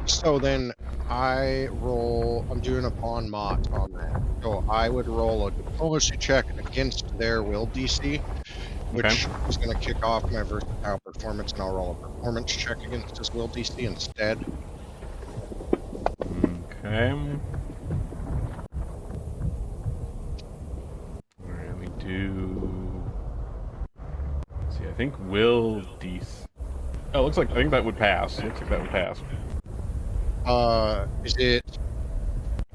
[SPEAKER 6] So then I'm doing a pawn mot on that. So I would roll a diplomacy check against their will DC, which is going to kick off my versatile performance, and I'll roll a performance check against his will DC instead.
[SPEAKER 1] Okay. Alright, let me do... Let's see, I think will DC... Oh, I think that would pass. Looks like that would pass.
[SPEAKER 6] Is it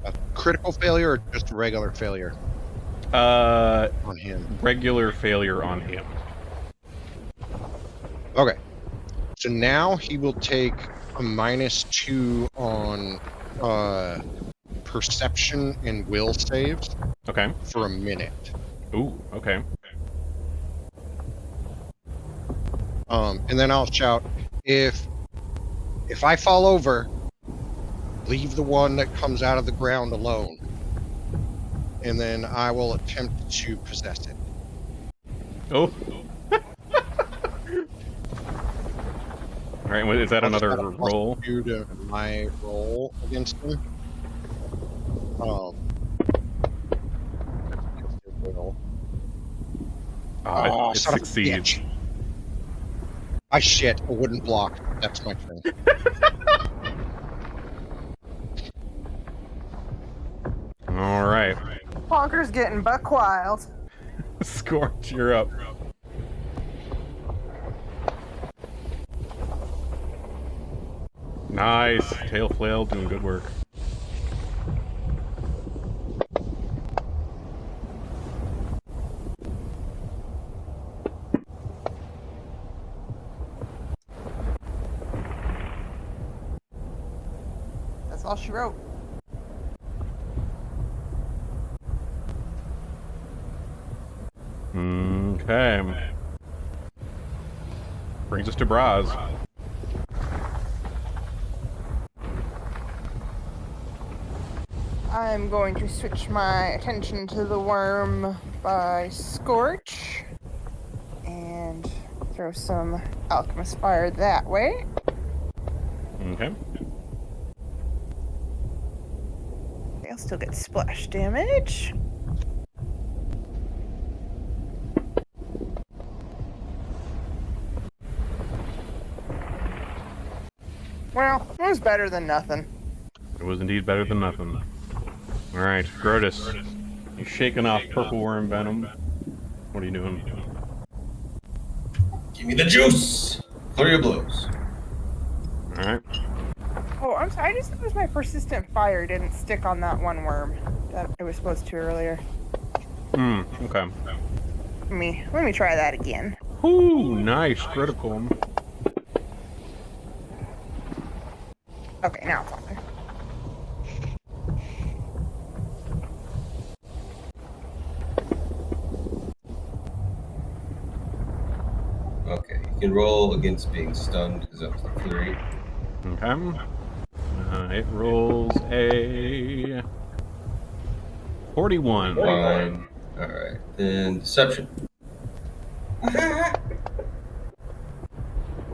[SPEAKER 6] a critical failure or just a regular failure on him?
[SPEAKER 1] Regular failure on him.
[SPEAKER 6] Okay. So now he will take a -2 on perception and will saves
[SPEAKER 1] Okay.
[SPEAKER 6] for a minute.
[SPEAKER 1] Ooh, okay.
[SPEAKER 6] And then I'll shout, if I fall over, leave the one that comes out of the ground alone. And then I will attempt to possess it.
[SPEAKER 1] Oh. All right, is that
[SPEAKER 6] I'll just
[SPEAKER 1] another
[SPEAKER 6] add a +2
[SPEAKER 1] roll?
[SPEAKER 6] to my roll against him. Against the will.
[SPEAKER 1] Oh, it
[SPEAKER 6] son of a
[SPEAKER 1] succeeds.
[SPEAKER 6] bitch. I shit a wooden block. That's my turn.
[SPEAKER 1] All right.
[SPEAKER 5] Honker's getting buck wild.
[SPEAKER 1] Scorch, you're up. Nice. Tail flail doing good work.
[SPEAKER 5] That's all she wrote.
[SPEAKER 1] Okay. Brings us to Braz.
[SPEAKER 5] I'm going to switch my attention to the worm by Scorch and throw some Alchemist Fire that way.
[SPEAKER 1] Okay.
[SPEAKER 5] They'll still get splash damage. Well, it was better than nothing.
[SPEAKER 1] It was indeed better than nothing. All right, Grotus. You're shaking off purple worm venom. What are you doing?
[SPEAKER 4] Give me the juice! Flurry of blows.
[SPEAKER 1] All right.
[SPEAKER 5] Oh, I'm sorry. I just noticed my persistent fire didn't stick on that one worm that it was supposed to earlier.
[SPEAKER 1] Okay.
[SPEAKER 5] Let me try that again.
[SPEAKER 1] Ooh, nice. Critical.
[SPEAKER 5] Okay, now it's on there.
[SPEAKER 4] Okay, you can roll against being stunned because that was the flurry.
[SPEAKER 1] Okay. It rolls a 41.
[SPEAKER 4] Fine. Alright, then deception.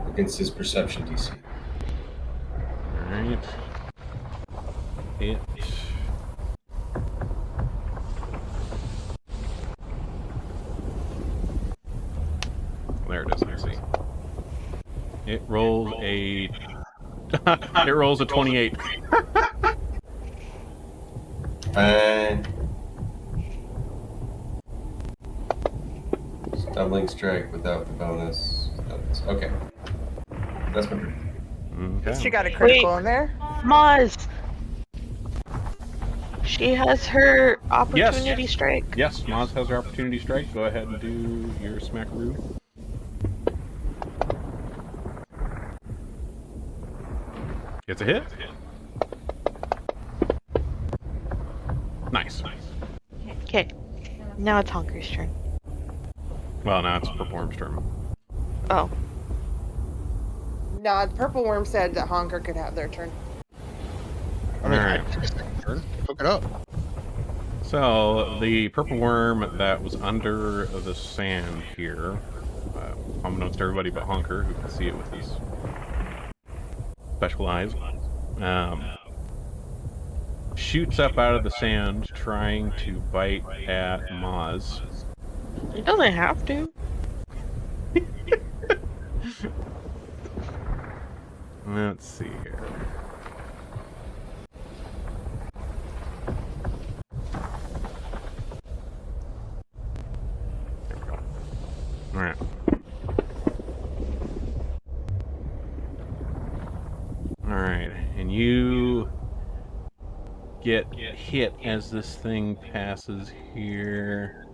[SPEAKER 4] Against his perception DC.
[SPEAKER 1] Alright. It. There it is, let's see. It rolls a... it rolls a 28.
[SPEAKER 4] Fine. Stumbling strike without the bonus. Okay. That's my turn.
[SPEAKER 5] She
[SPEAKER 1] Okay.
[SPEAKER 5] got a critical in there.
[SPEAKER 2] Maz! She has her opportunity strike.
[SPEAKER 1] Yes, Maz has her opportunity strike. Go ahead and do your smackaroo. It's a hit. Nice.
[SPEAKER 2] Okay. Now it's Honker's turn.
[SPEAKER 1] Well, now it's Perform's turn.
[SPEAKER 2] Oh.
[SPEAKER 5] No, the purple worm said that Honker could have their turn.
[SPEAKER 6] I mean,
[SPEAKER 1] Alright.
[SPEAKER 6] I take a second turn. Hook it up.
[SPEAKER 1] So, the purple worm that was under the sand here, unbeknownst to everybody but Honker, who can see it with his special eyes, shoots up out of the sand trying to bite at Maz.
[SPEAKER 2] It doesn't have to.
[SPEAKER 1] Let's see here. There we go. Alright. Alright, and you get hit as this thing passes here.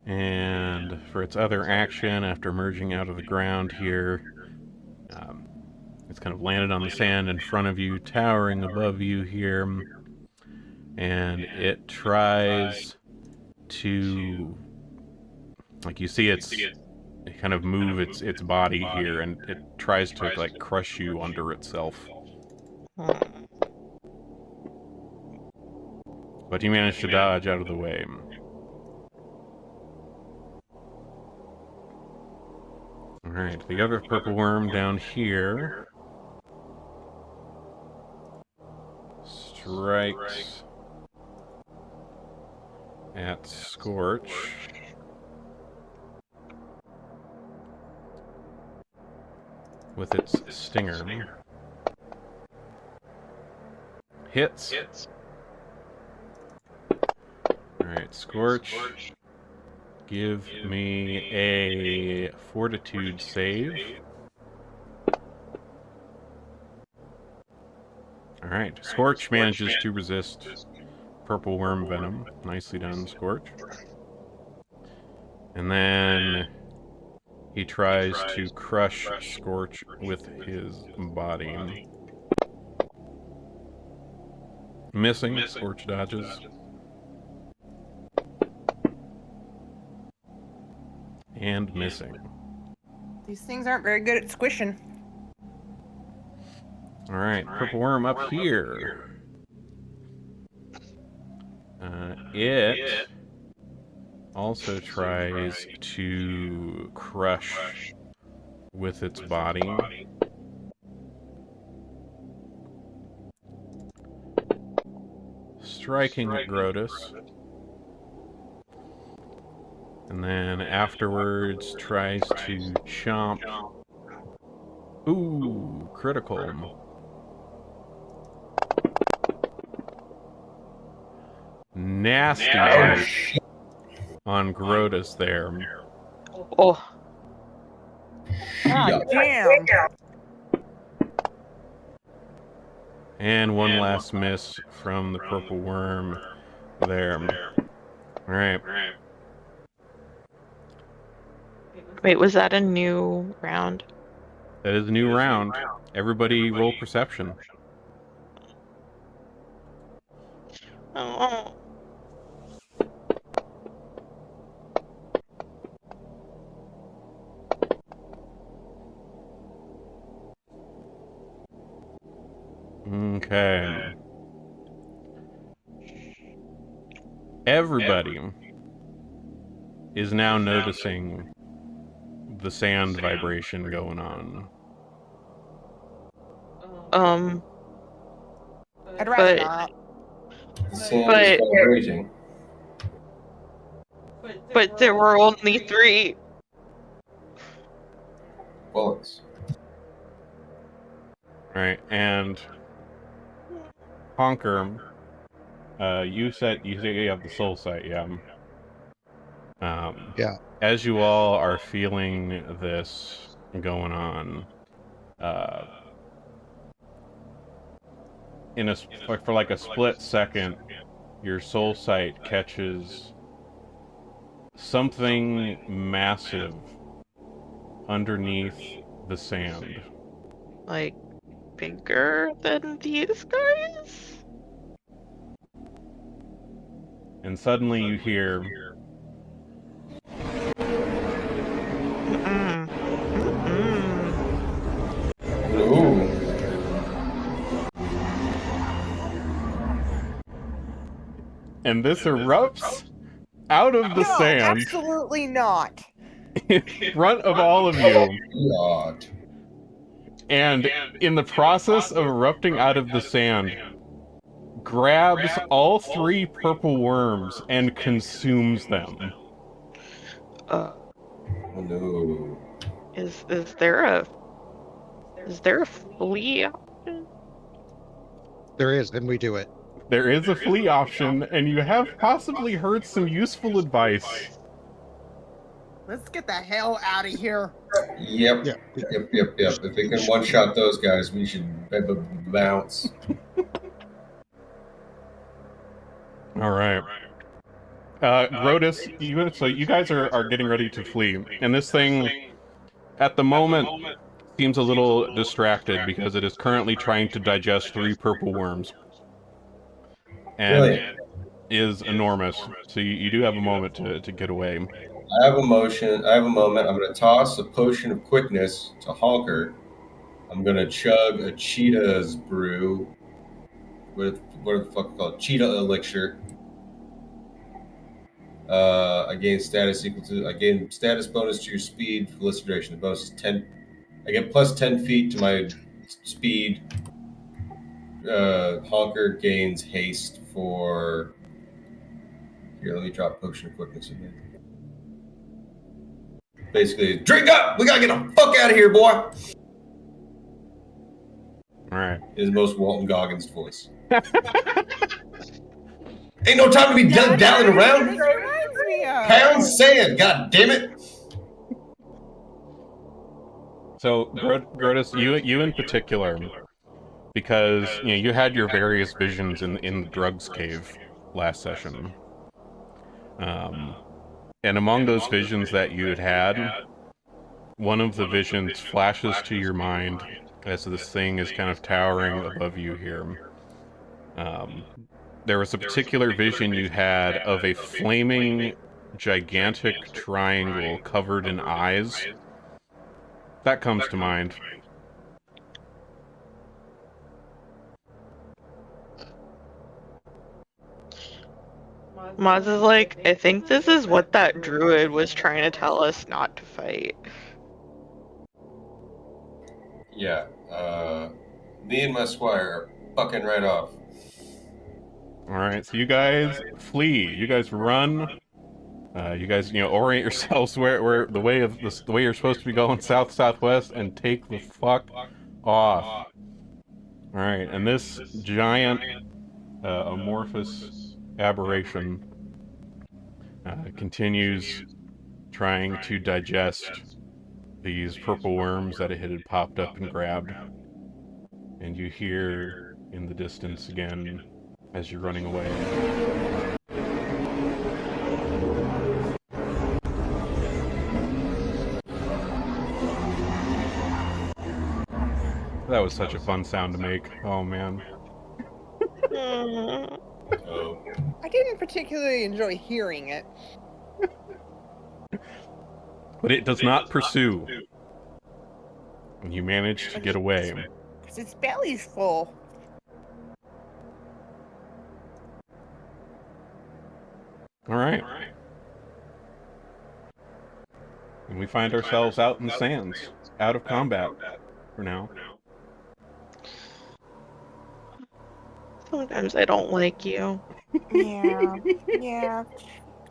[SPEAKER 1] And for its other action, after emerging out of the ground here, it's kind of landed on the sand in front of you, towering above you here. And it tries to, like, you see it kind of move its body here, and it tries to, like, crush you under itself. But you manage to dodge out of the way. Alright, the other purple worm down here strikes at Scorch. With its stinger. Hits. Alright, Scorch. Give me a fortitude save. Alright, Scorch manages to resist purple worm venom. Nicely done, Scorch. And then he tries to crush Scorch with his body. Missing, Scorch dodges. And missing.
[SPEAKER 5] These things aren't very good at squishing.
[SPEAKER 1] Alright, purple worm up here. It also tries to crush with its body. Striking at Grotus. And then afterwards tries to chomp. Ooh, critical. Nasty bite on Grotus there.
[SPEAKER 2] Oh.
[SPEAKER 5] God damn.
[SPEAKER 1] And one last miss from the purple worm there. Alright.
[SPEAKER 2] Wait, was that a new round?
[SPEAKER 1] That is a new round. Everybody roll perception.
[SPEAKER 2] Oh.
[SPEAKER 1] Okay. Everybody is now noticing the sand vibration going on.
[SPEAKER 5] I'd rather
[SPEAKER 2] But-
[SPEAKER 5] not.
[SPEAKER 4] The sand
[SPEAKER 2] But-
[SPEAKER 4] is vibrating.
[SPEAKER 7] But
[SPEAKER 2] There were only 3.
[SPEAKER 4] Bullets.
[SPEAKER 1] Right, and Honker, you said you have the soul sight, yeah.
[SPEAKER 6] Yeah.
[SPEAKER 1] As you all are feeling this going on, for like a split second, your soul sight catches something massive underneath the sand.
[SPEAKER 2] Like, bigger than these guys?
[SPEAKER 1] And suddenly you hear
[SPEAKER 2] Mm-mm. Mm-mm.
[SPEAKER 4] Ooh.
[SPEAKER 1] and this erupts out of the
[SPEAKER 5] No,
[SPEAKER 1] sand
[SPEAKER 5] absolutely not.
[SPEAKER 1] in front of all of you.
[SPEAKER 4] God.
[SPEAKER 1] And in the process of erupting out of the sand, grabs all 3 purple worms and consumes them.
[SPEAKER 4] Oh, no.
[SPEAKER 2] Is there a flea option?
[SPEAKER 6] There is, then we do it.
[SPEAKER 1] There is a flee option, and you have possibly heard some useful advice
[SPEAKER 5] Let's get the hell out of here.
[SPEAKER 4] Yep.
[SPEAKER 6] Yeah.
[SPEAKER 4] Yep. If they can one-shot those guys, we should bounce.
[SPEAKER 1] All right. Grotus, so you guys are getting ready to flee, and this thing, at the moment, seems a little distracted because it is currently trying to digest 3 purple worms. And
[SPEAKER 4] Brilliant.
[SPEAKER 1] is enormous, so you do have a moment to get away.
[SPEAKER 4] I have a moment. I'm going to toss a potion of quickness to Honker. I'm going to chug a cheetah's brew. What the fuck called? Cheetah elixir. I gain status bonus to your speed for list duration. The bonus is 10. I get plus 10 feet to my speed. Honker gains haste for. Here, let me drop potion of quickness again. Basically, drink up! We gotta get the fuck out of here, boy!
[SPEAKER 1] All right.
[SPEAKER 4] His most Walton Goggins voice. Ain't no time to be dallying around.
[SPEAKER 5] This reminds me of.
[SPEAKER 4] Pound sand, god damn it!
[SPEAKER 1] So, Grotus, you in particular, because you had your various visions in the drugs cave last session, and among those visions that you had, one of the visions flashes to your mind as this thing is kind of towering above you here. There was a particular vision you had of a flaming, gigantic triangle covered in eyes. That comes to mind.
[SPEAKER 2] Maz is like, I think this is what that druid was trying to tell us not to fight.
[SPEAKER 4] Yeah, me and my squire are fucking right off.
[SPEAKER 1] Alright, so you guys flee. You guys run. You guys, orient yourselves where the way you're supposed to be going, south-southwest, and take the fuck off. Alright, and this giant amorphous aberration continues trying to digest these purple worms that it had popped up and grabbed. And you hear in the distance again as you're running away. That was such a fun sound to make. Oh man.
[SPEAKER 4] Oh.
[SPEAKER 5] I didn't particularly enjoy hearing it.
[SPEAKER 1] But it does not pursue. And you manage to get away.
[SPEAKER 5] Because its belly's full.
[SPEAKER 1] Alright. And we find ourselves out in the sands, out of combat for now.
[SPEAKER 2] Sometimes I don't like you.
[SPEAKER 5] Yeah.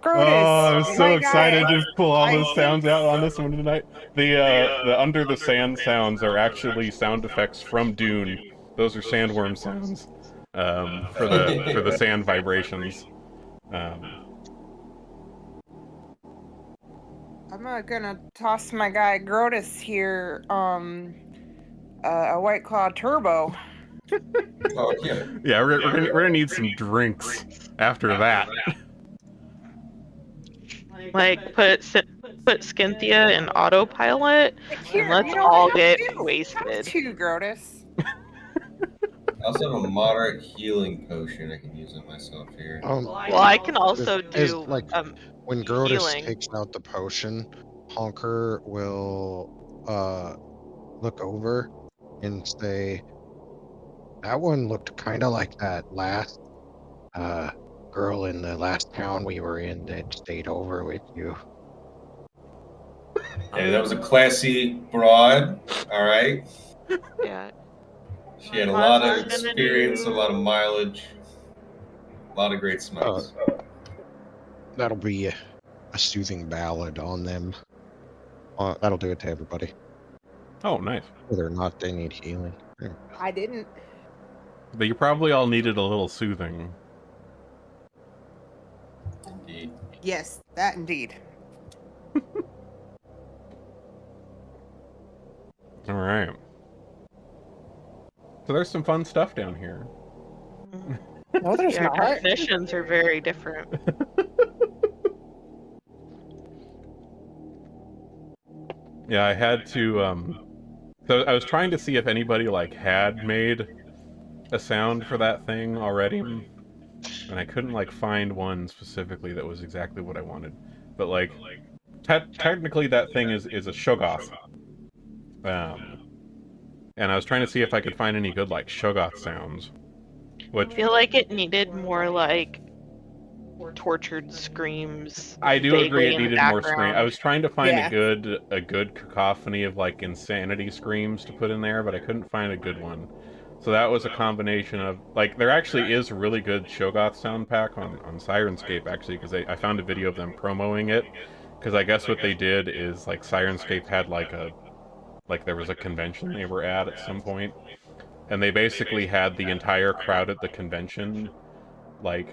[SPEAKER 1] Oh, I was so
[SPEAKER 5] my
[SPEAKER 1] excited
[SPEAKER 5] guy,
[SPEAKER 1] to pull all
[SPEAKER 5] I
[SPEAKER 1] those sounds
[SPEAKER 5] think
[SPEAKER 1] out on this one tonight. The under the sand sounds are actually sound effects from Dune. Those are sandworm sounds for the sand vibrations.
[SPEAKER 5] I'm gonna toss my guy Grotus here a White Claw Turbo.
[SPEAKER 4] Oh, yeah.
[SPEAKER 1] Yeah, we're gonna need some drinks after that.
[SPEAKER 2] Like, put Skinthia in autopilot,
[SPEAKER 5] Here,
[SPEAKER 2] and let's
[SPEAKER 5] you know
[SPEAKER 2] all
[SPEAKER 5] what?
[SPEAKER 2] get
[SPEAKER 5] Have
[SPEAKER 2] wasted.
[SPEAKER 5] two, Grotus.
[SPEAKER 4] I also have a moderate healing potion I can use on myself here.
[SPEAKER 2] Well, I can also
[SPEAKER 6] Is,
[SPEAKER 2] do
[SPEAKER 6] like, when Grotus
[SPEAKER 2] healing.
[SPEAKER 6] takes out the potion, Honker will look over and say, "That one looked kind of like that last girl in the last town we were in that stayed over with you."
[SPEAKER 4] Hey, that was a classy broad, alright?
[SPEAKER 2] Yeah.
[SPEAKER 4] She had a
[SPEAKER 2] Maz
[SPEAKER 4] lot
[SPEAKER 2] is
[SPEAKER 4] of
[SPEAKER 2] gonna
[SPEAKER 4] experience, a
[SPEAKER 2] do-
[SPEAKER 4] lot of mileage, a lot of great smokes.
[SPEAKER 6] That'll be a soothing ballad on them. That'll do it to everybody,
[SPEAKER 1] Oh, nice.
[SPEAKER 6] whether or not they need healing.
[SPEAKER 5] I didn't.
[SPEAKER 1] But you probably all needed a little soothing.
[SPEAKER 4] Indeed.
[SPEAKER 5] Yes, that indeed.
[SPEAKER 1] All right. So there's some fun stuff down here.
[SPEAKER 5] No, there's
[SPEAKER 2] Yeah, our
[SPEAKER 5] not.
[SPEAKER 2] definitions are very different.
[SPEAKER 1] Yeah, I had to. So I was trying to see if anybody like had made a sound for that thing already, and I couldn't like find one specifically that was exactly what I wanted. But like, technically, that thing is a Shoggoth. And I was trying to see if I could find any good like Shoggoth sounds.
[SPEAKER 2] I feel like it needed more like tortured screams.
[SPEAKER 1] I do
[SPEAKER 2] vaguely
[SPEAKER 1] agree it
[SPEAKER 2] in the
[SPEAKER 1] needed more scream. I
[SPEAKER 2] background.
[SPEAKER 1] was trying to find
[SPEAKER 5] Yeah.
[SPEAKER 1] a good cacophony of like insanity screams to put in there, but I couldn't find a good one. So that was a combination of like there actually is a really good Shoggoth sound pack on Sirenscape actually because I found a video of them promoting it because I guess what they did is like Sirenscape had like there was a convention they were at some point, and they basically had the entire crowd at the convention like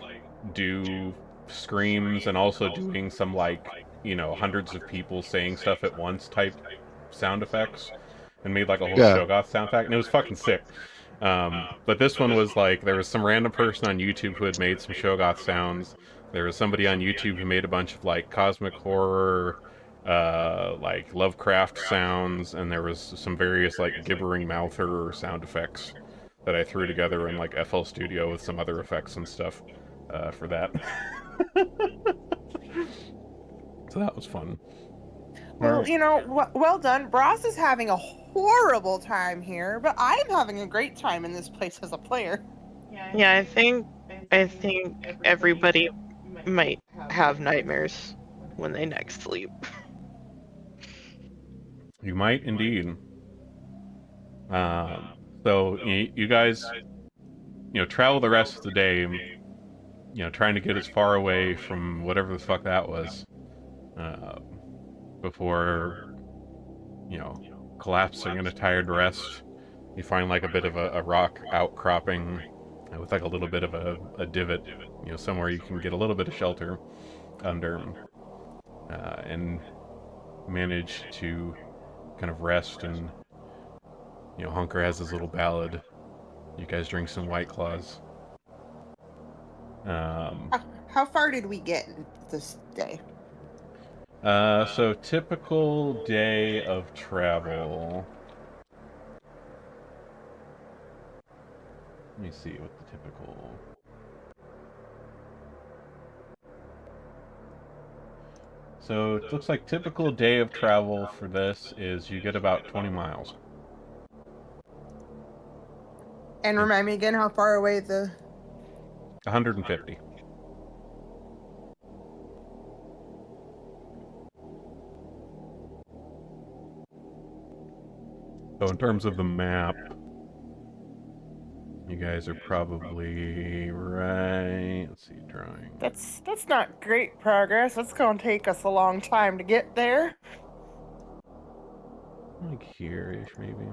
[SPEAKER 1] do screams and also doing some like hundreds of people saying stuff at once type sound effects and made like a whole
[SPEAKER 6] Yeah.
[SPEAKER 1] Shoggoth sound effect, and it was fucking sick. But this one was like there was some random person on YouTube who had made some Shoggoth sounds. There was somebody on YouTube who made a bunch of like cosmic horror like Lovecraft sounds, and there was some various like gibbering mouther sound effects that I threw together in like FL Studio with some other effects and stuff for that. So that was fun.
[SPEAKER 5] Well,
[SPEAKER 1] Alright.
[SPEAKER 5] well done. Bros is having a horrible time here, but I'm having a great time in this place as a player.
[SPEAKER 2] Yeah, I think everybody might have nightmares when they next sleep.
[SPEAKER 1] You might indeed. So you guys, travel the rest of the day, trying to get as far away from whatever the fuck that was, before, collapsing in a tired rest. You find like a bit of a rock outcropping with like a little bit of a divot, somewhere you can get a little bit of shelter under, and manage to kind of rest. And Hunker has his little ballad. You guys drink some White Claws.
[SPEAKER 5] How far did we get this day?
[SPEAKER 1] So typical day of travel. Let me see what the typical. So it looks like typical day of travel for this is you get about 20 miles.
[SPEAKER 5] And remind me again how far away the...
[SPEAKER 1] 150. So in terms of the map, you guys are probably right. Let's see, drawing.
[SPEAKER 5] That's not great progress. That's going to take us a long time to get there.
[SPEAKER 1] Like here-ish, maybe.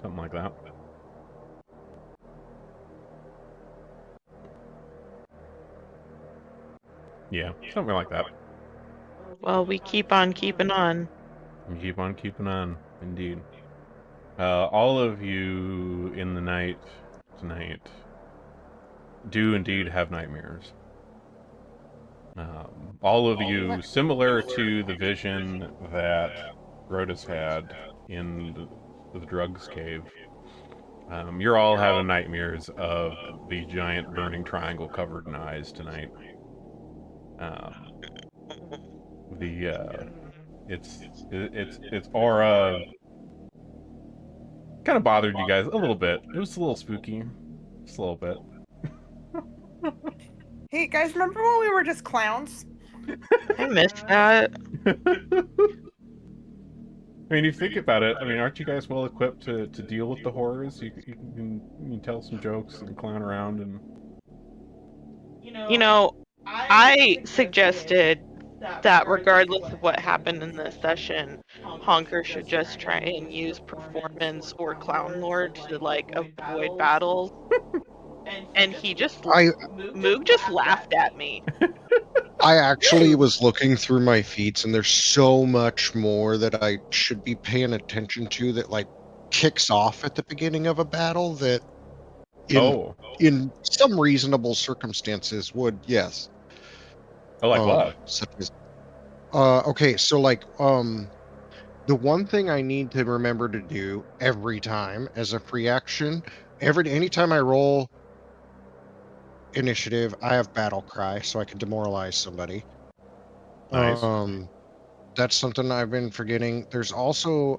[SPEAKER 1] Something like that. Yeah, something like that.
[SPEAKER 2] Well, we keep on keeping on.
[SPEAKER 1] You keep on keeping on, indeed. All of you in the night tonight do indeed have nightmares. All of you, similar to the vision that Rhodas had in the drugs cave, you're all having nightmares of the giant burning triangle covered in eyes tonight. Its aura kind of bothered you guys a little bit. It was a little spooky, just a little bit.
[SPEAKER 5] Hey, guys, remember when we were just clowns?
[SPEAKER 2] I missed that.
[SPEAKER 1] I mean, if you think about it, I mean, aren't you guys well equipped to deal with the horrors? You can tell some jokes and clown around and...
[SPEAKER 2] I suggested that regardless of what happened in this session, Honker should just try and use performance or clown lore to like avoid battles. And he just Moog just laughed at me.
[SPEAKER 6] I actually was looking through my feats, and there's so much more that I should be paying attention to that like kicks off at the beginning of a battle that in
[SPEAKER 1] Oh,
[SPEAKER 6] in some reasonable circumstances would, yes.
[SPEAKER 1] like what?
[SPEAKER 6] Such as okay, so like the one thing I need to remember to do every time as a free action, anytime I roll initiative, I have battle cry, so I can demoralize somebody.
[SPEAKER 1] Nice.
[SPEAKER 6] That's something I've been forgetting. There's also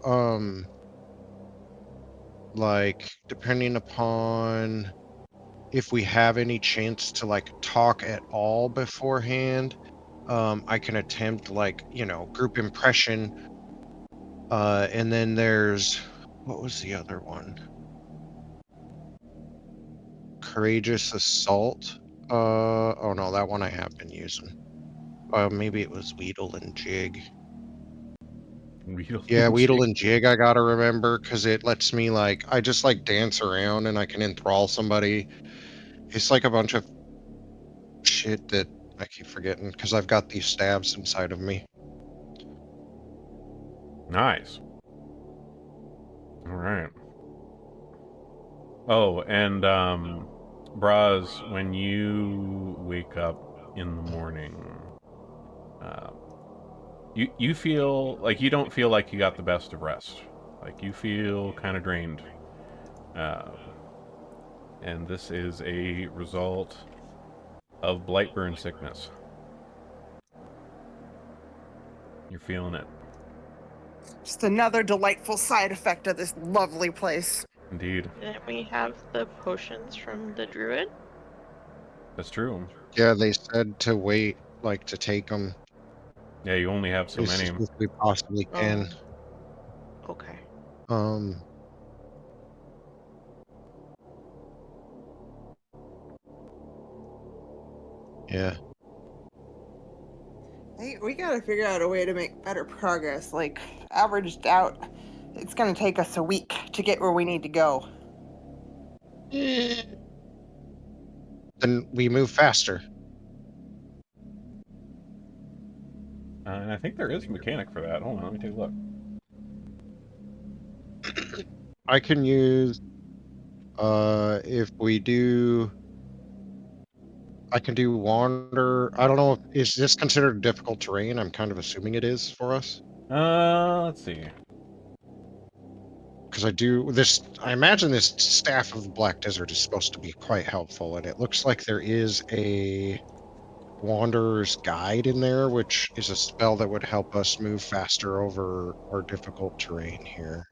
[SPEAKER 6] like depending upon if we have any chance to like talk at all beforehand, I can attempt like, group impression. And then there's what was the other one? Courageous assault. Oh no, that one I have been using. Maybe it was Weedle and Jig.
[SPEAKER 1] Weedle
[SPEAKER 6] Yeah,
[SPEAKER 1] and
[SPEAKER 6] Weedle
[SPEAKER 1] Jig.
[SPEAKER 6] and Jig I gotta remember because it lets me like I just like dance around and I can enthrall somebody. It's like a bunch of shit that I keep forgetting because I've got these stabs inside of me.
[SPEAKER 1] Nice. All right. Oh, and Braz, when you wake up in the morning, uh, you feel like you don't feel like you got the best of rest. Like you feel kind of drained. Uh, and this is a result of Blightburn sickness. You're feeling it.
[SPEAKER 5] Just another delightful side effect of this lovely place.
[SPEAKER 1] Indeed.
[SPEAKER 2] Didn't we have the potions from the druid?
[SPEAKER 1] That's true.
[SPEAKER 6] Yeah, they said to wait, like to take them
[SPEAKER 1] Yeah, you only have so
[SPEAKER 6] as
[SPEAKER 1] many.
[SPEAKER 6] soon as we possibly can.
[SPEAKER 2] Okay.
[SPEAKER 6] Um, yeah.
[SPEAKER 5] We gotta figure out a way to make better progress. Like, averaged out, it's gonna take us a week to get where we need to go.
[SPEAKER 6] Then we move faster.
[SPEAKER 1] And I think there is a mechanic for that. Hold on, let me take a look.
[SPEAKER 6] I can use if we do I can do wander. I don't know if is this considered difficult terrain? I'm kind of assuming it is for us.
[SPEAKER 1] Let's see.
[SPEAKER 6] Because I imagine this staff of the Black Desert is supposed to be quite helpful, and it looks like there is a Wanderer's Guide in there, which is a spell that would help us move faster over our difficult terrain here.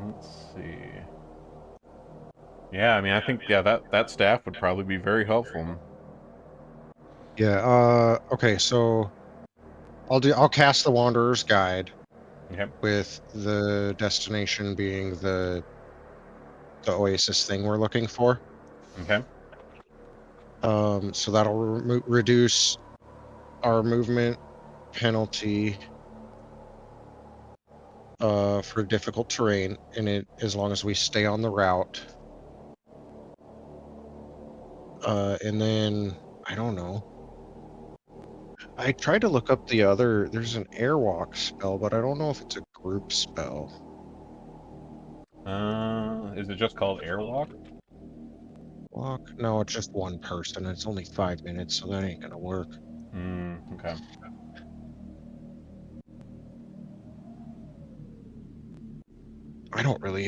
[SPEAKER 1] Let's see. Yeah, I mean, I think that staff would probably be very helpful.
[SPEAKER 6] Yeah. Okay. So I'll cast the Wanderer's Guide
[SPEAKER 1] Okay.
[SPEAKER 6] with the destination being the oasis thing we're looking for.
[SPEAKER 1] Okay.
[SPEAKER 6] So that'll reduce our movement penalty for difficult terrain, and as long as we stay on the route. And then I don't know. I tried to look up there's an airwalk spell, but I don't know if it's a group spell.
[SPEAKER 1] Is it just called Airwalk?
[SPEAKER 6] Walk? No, it's just one person. It's only 5 minutes, so that ain't gonna work.
[SPEAKER 1] Okay.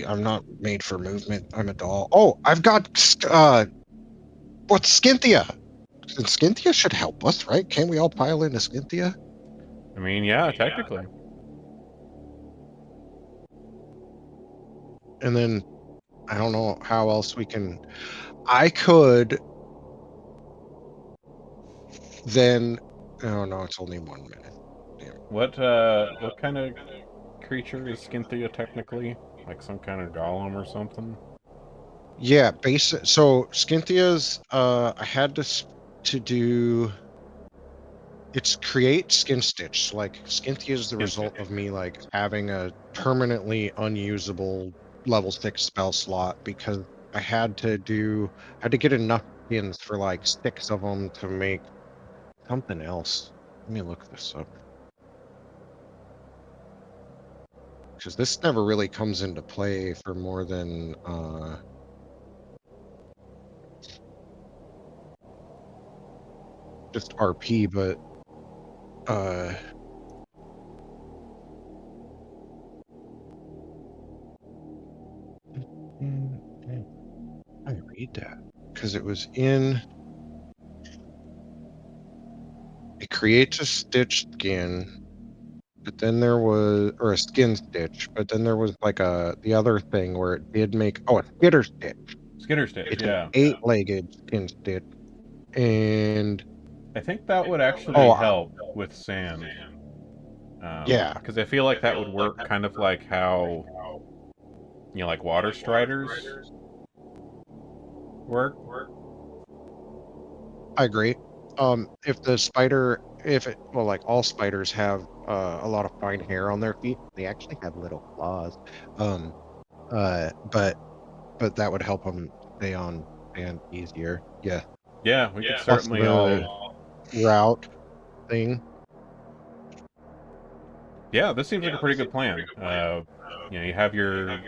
[SPEAKER 6] I'm not made for movement. I'm a doll. Oh, I've got what's Skinthia? Skinthia should help us, right? Can't we all pile into Skinthia?
[SPEAKER 1] I mean, yeah, technically.
[SPEAKER 6] And then I don't know how else we can. I could then. Oh no, it's only 1 minute. Damn.
[SPEAKER 1] What kind of creature is Skinthia technically? Like some kind of golem or something?
[SPEAKER 6] Yeah, so Skinthia's I had to do it's create skin stitch. So, like Skinthia is the
[SPEAKER 1] Skin
[SPEAKER 6] result
[SPEAKER 1] stitch.
[SPEAKER 6] of me like having a permanently unusable level 6 spell slot because I had to get enough skins for like 6 of them to make something else. Let me look this up. Because this never really comes into play for more than just RP, but I read that because it was in. It creates a stitch skin, but then there was, or a skin stitch, but then there was like the other thing where it did make, a skitter stitch.
[SPEAKER 1] Skitter stitch,
[SPEAKER 6] It's
[SPEAKER 1] yeah.
[SPEAKER 6] an 8-legged skin stitch, and
[SPEAKER 1] I think that would actually
[SPEAKER 6] Oh,
[SPEAKER 1] help with sand.
[SPEAKER 6] Yeah.
[SPEAKER 1] Because I feel like that would work kind of like how, like water striders work.
[SPEAKER 6] I agree. If the spider, like all spiders have a lot of fine hair on their feet, they actually have little claws. But that would help them stay on sand easier. Yeah.
[SPEAKER 1] Yeah, we could
[SPEAKER 6] Plus
[SPEAKER 1] certainly
[SPEAKER 6] the
[SPEAKER 1] all...
[SPEAKER 6] route thing.
[SPEAKER 1] Yeah, this seems like a pretty good plan. You have your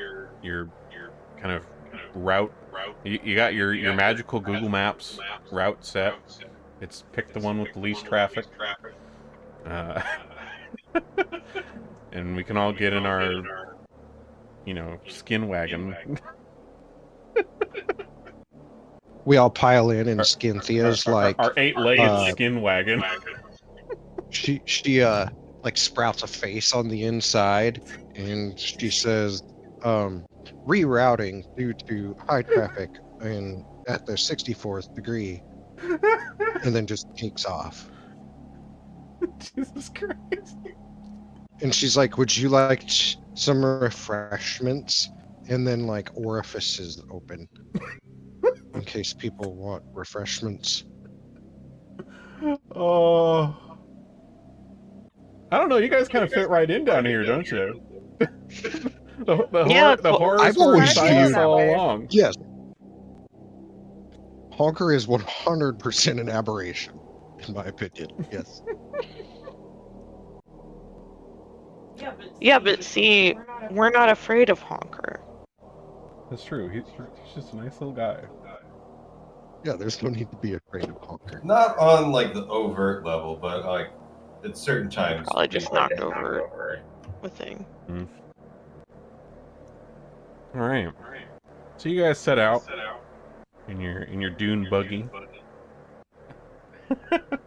[SPEAKER 1] kind of route. You got your magical Google Maps route set. It's pick the one with the least traffic. And we can all get in our, skin wagon.
[SPEAKER 6] We all pile in, and Skinthea's like
[SPEAKER 1] our 8-legged skin wagon.
[SPEAKER 6] she like sprouts a face on the inside, and she says, rerouting due to high traffic and at the 64th degree, and then just takes off.
[SPEAKER 1] Jesus Christ.
[SPEAKER 6] And she's like, would you like some refreshments? And then like orifices open in case people want refreshments.
[SPEAKER 1] Oh, I don't know. You guys kind of fit right in down here, don't you? the horror
[SPEAKER 6] I've always
[SPEAKER 1] viewed all along.
[SPEAKER 6] Yes. Honker is 100% an aberration, in my opinion. Yes.
[SPEAKER 2] Yeah, but see, we're not afraid of Honker.
[SPEAKER 1] That's true. He's just a nice little guy.
[SPEAKER 6] Yeah, there's no need to be afraid of Honker.
[SPEAKER 4] Not on like the overt level, but like at certain times.
[SPEAKER 2] Probably just knocked over a thing.
[SPEAKER 1] All right. So you guys set out in your dune buggy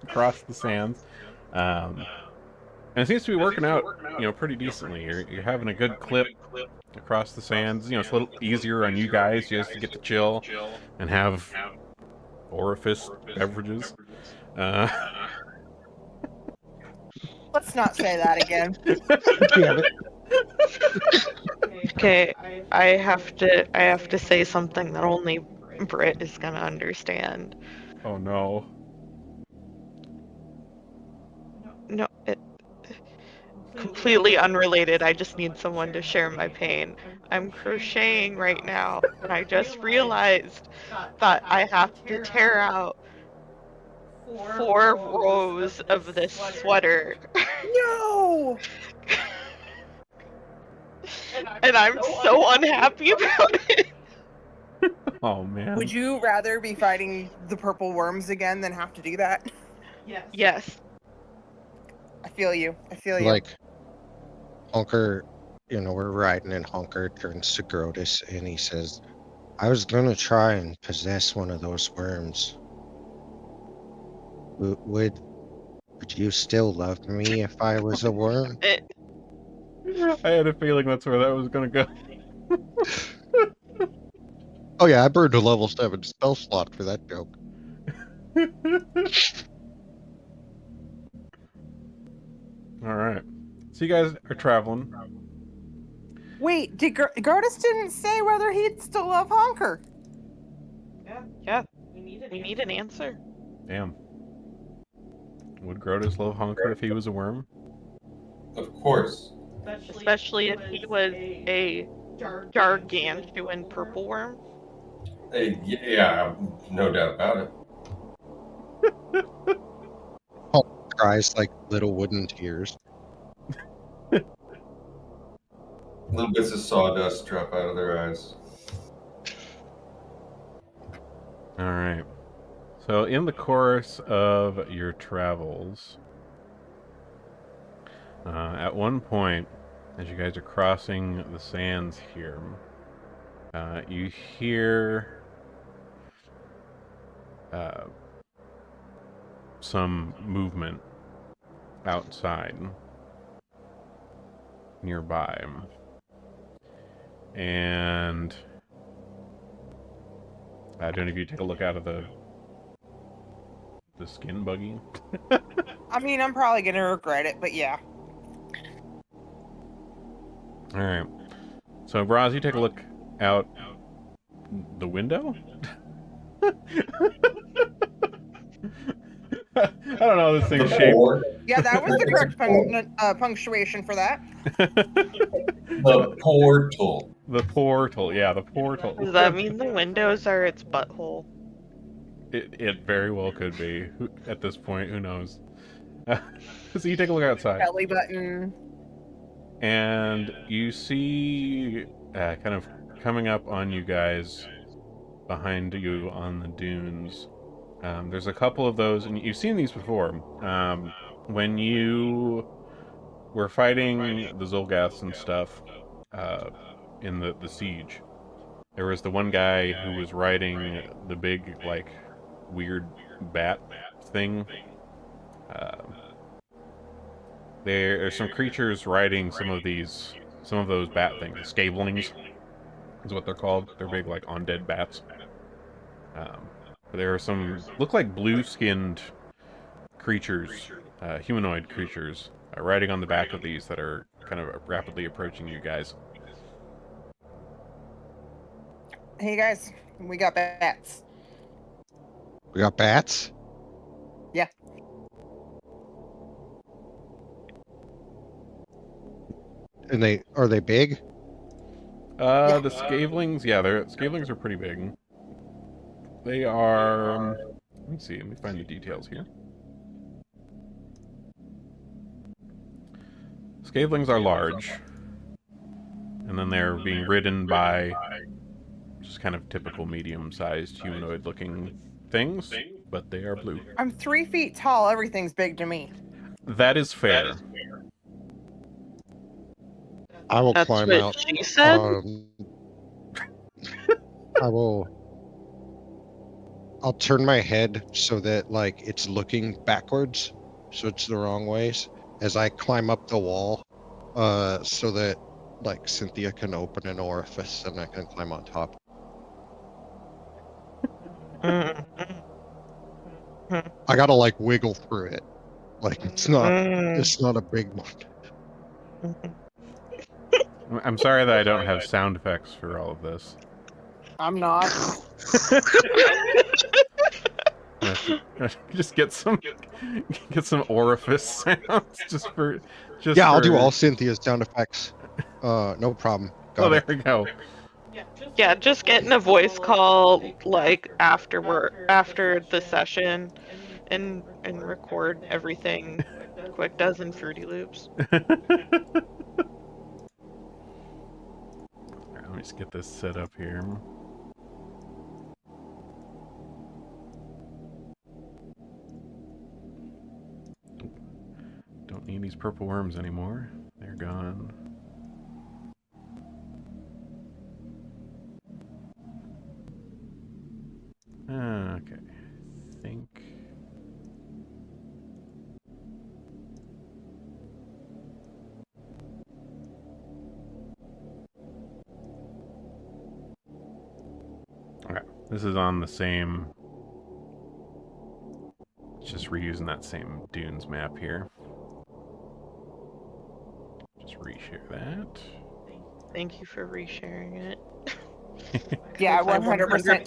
[SPEAKER 1] across the sands, and it seems to be working out, pretty decently. You're having a good clip across the sands. It's a little easier on you guys just to get to chill and have orifice beverages.
[SPEAKER 5] Let's not say that again.
[SPEAKER 6] Damn it.
[SPEAKER 2] Okay, I have to say something that only Britt is gonna understand.
[SPEAKER 1] Oh no.
[SPEAKER 2] No, it completely unrelated. I just need someone to share my pain. I'm crocheting right now, and I just realized that I have to tear out 4 rows of this sweater.
[SPEAKER 5] No!
[SPEAKER 2] And I'm so unhappy about it.
[SPEAKER 1] Oh man.
[SPEAKER 5] Would you rather be fighting the purple worms again than have to do that?
[SPEAKER 2] Yes.
[SPEAKER 5] I feel you.
[SPEAKER 6] Like, Honker, we're riding, and Honker turns to Grotus and he says, I was gonna try and possess one of those worms. Would you still love me if I was a worm?
[SPEAKER 1] I had a feeling that's where that was gonna go.
[SPEAKER 6] Oh yeah, I burned a level 7 spell slot for that joke.
[SPEAKER 1] All right. So you guys are traveling.
[SPEAKER 5] Wait, Gardas didn't say whether he'd still love Honker.
[SPEAKER 2] Yeah. We need an answer.
[SPEAKER 1] Damn. Would Grotus love Honker if he was a worm?
[SPEAKER 4] Of course.
[SPEAKER 2] Especially if he was a gargantuan purple worm.
[SPEAKER 4] Yeah, no doubt about it.
[SPEAKER 6] Cries like little wooden tears.
[SPEAKER 4] Little bits of sawdust drop out of their eyes.
[SPEAKER 1] All right. So, in the course of your travels, at one point, as you guys are crossing the sands here, you hear some movement outside nearby. And I don't know if you take a look out of the skin buggy.
[SPEAKER 5] I mean, I'm probably gonna regret it, but yeah.
[SPEAKER 1] All right. So, Braz, you take a look out the window. I don't know this thing's shape.
[SPEAKER 5] Yeah, that was the correct punctuation for that.
[SPEAKER 4] The portal.
[SPEAKER 1] The portal, yeah, the portal.
[SPEAKER 2] Does that mean the windows are its butthole?
[SPEAKER 1] It very well could be. At this point, who knows? So you take a look outside.
[SPEAKER 5] Belly button.
[SPEAKER 1] And you see kind of coming up on you guys behind you on the dunes. There's a couple of those, and you've seen these before. When you were fighting the Zolgaths and stuff in the siege, there was the one guy who was riding the big, like, weird bat thing. There are some creatures riding some of those bat things. Scavelings is what they're called. They're big, like, undead bats. There are some, look like blue-skinned creatures, humanoid creatures, riding on the back of these that are kind of rapidly approaching you guys.
[SPEAKER 5] Hey guys, we got bats.
[SPEAKER 6] We got bats?
[SPEAKER 5] Yeah.
[SPEAKER 6] And are they big?
[SPEAKER 1] The scavelings, yeah, scavelings are pretty big. They are, let me see, let me find the details here. Scavelings are large, and then they're being ridden by just kind of typical medium-sized humanoid-looking things, but they are blue.
[SPEAKER 5] I'm 3 feet tall. Everything's big to me.
[SPEAKER 1] That is fair.
[SPEAKER 6] I will
[SPEAKER 2] That's
[SPEAKER 6] climb
[SPEAKER 2] what
[SPEAKER 6] out.
[SPEAKER 2] she said?
[SPEAKER 6] I'll turn my head so that, like, it's looking backwards, so it's the wrong ways, as I climb up the wall, so that, like, Cynthia can open an orifice and I can climb on top. I gotta, like, wiggle through it. Like, it's not a big one.
[SPEAKER 1] I'm sorry that I don't have sound effects for all of this.
[SPEAKER 5] I'm not.
[SPEAKER 1] Just get some orifice sounds
[SPEAKER 6] I'll do all Cynthia's sound effects. No problem. Got
[SPEAKER 1] there we go.
[SPEAKER 2] Yeah, just getting a voice call like after the session and record everything Quick does in Fruity Loops.
[SPEAKER 1] Let me just get this set up here. Don't need these purple worms anymore. They're gone. Okay. I think... Okay. This is on the same... Just reusing that same Dunes map here. Just reshare that.
[SPEAKER 2] Thank you for resharing it.
[SPEAKER 5] Yeah, 100%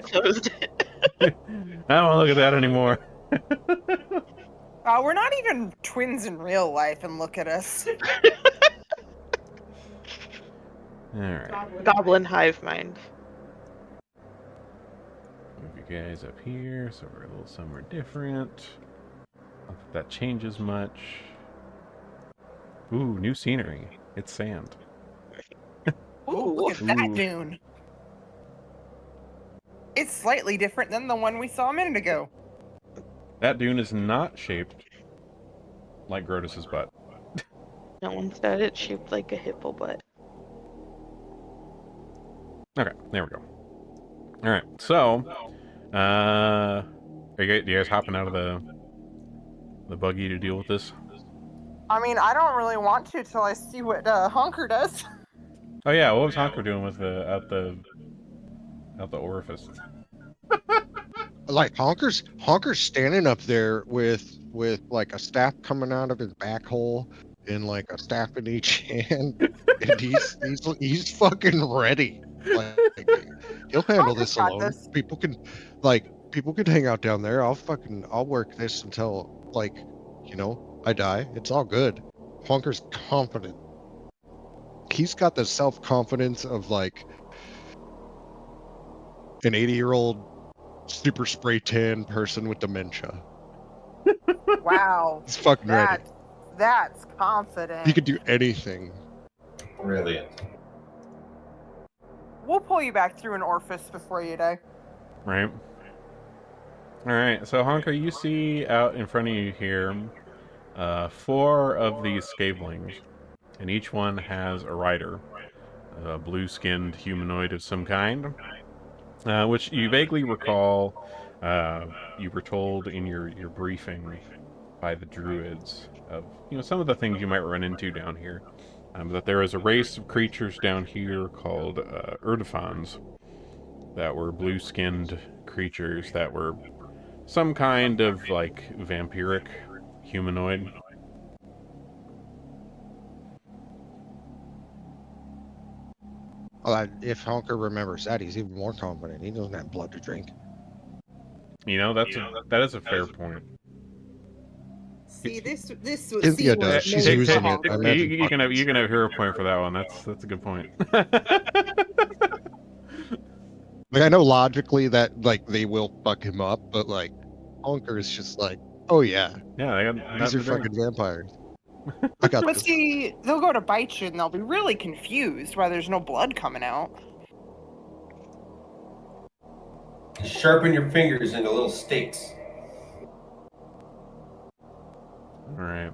[SPEAKER 5] closed it.
[SPEAKER 1] I don't want to look at that anymore.
[SPEAKER 5] We're not even twins in real life, and look at us.
[SPEAKER 1] Alright.
[SPEAKER 2] Goblin hive mind.
[SPEAKER 1] Move you guys up here, so we're a little somewhere different. Not that that changes much. Ooh, new scenery. It's sand.
[SPEAKER 5] Ooh, look at that
[SPEAKER 1] Ooh.
[SPEAKER 5] dune. It's slightly different than the one we saw a minute ago.
[SPEAKER 1] That dune is not shaped like Grotus's butt.
[SPEAKER 2] No, instead it's shaped like a hippo butt.
[SPEAKER 1] Okay, there we go. All right, so, are you guys hopping out of the buggy to deal with this?
[SPEAKER 5] I mean, I don't really want to till I see what Honker does.
[SPEAKER 1] Oh yeah, what was Honker doing with out the orifice?
[SPEAKER 6] Like Honker's standing up there with like a staff coming out of his back hole and like a staff in each hand, and he's fucking ready. Like he'll handle
[SPEAKER 5] Honker's
[SPEAKER 6] this
[SPEAKER 5] got
[SPEAKER 6] alone.
[SPEAKER 5] this.
[SPEAKER 6] People can hang out down there. I'll work this until I die. It's all good. Honker's confident. He's got the self-confidence of like an 80-year-old super spray tan person with dementia.
[SPEAKER 5] Wow.
[SPEAKER 6] He's fucking ready.
[SPEAKER 5] That's confident.
[SPEAKER 6] He could do anything.
[SPEAKER 4] Brilliant.
[SPEAKER 5] We'll pull you back through an orifice before you die.
[SPEAKER 1] Right. All right, so Honker, you see out in front of you here 4 of these scavelings, and each one has a rider, a blue-skinned humanoid of some kind, which you vaguely recall you were told in your briefing by the druids of some of the things you might run into down here. That there is a race of creatures down here called Urdefons that were blue-skinned creatures that were some kind of like vampiric humanoid.
[SPEAKER 6] Well, if Honker remembers that, he's even more confident. He doesn't have blood to drink.
[SPEAKER 1] That is a fair point.
[SPEAKER 3] See, this
[SPEAKER 6] Cynthia
[SPEAKER 3] scene was
[SPEAKER 6] does. She's
[SPEAKER 3] made
[SPEAKER 6] using
[SPEAKER 3] for
[SPEAKER 6] it. I
[SPEAKER 3] Honker.
[SPEAKER 6] imagine
[SPEAKER 1] You can have a hero point for that one. That's a good point.
[SPEAKER 6] Like I know logically that like they will fuck him up, but like Honker is just like, oh yeah,
[SPEAKER 1] Yeah, they got
[SPEAKER 6] these
[SPEAKER 1] nothing
[SPEAKER 6] are
[SPEAKER 1] to drink.
[SPEAKER 6] fucking vampires. I got
[SPEAKER 5] But
[SPEAKER 6] this.
[SPEAKER 5] see, they'll go to bite you and they'll be really confused why there's no blood coming out.
[SPEAKER 4] Sharpen your fingers into little stakes.
[SPEAKER 1] All right.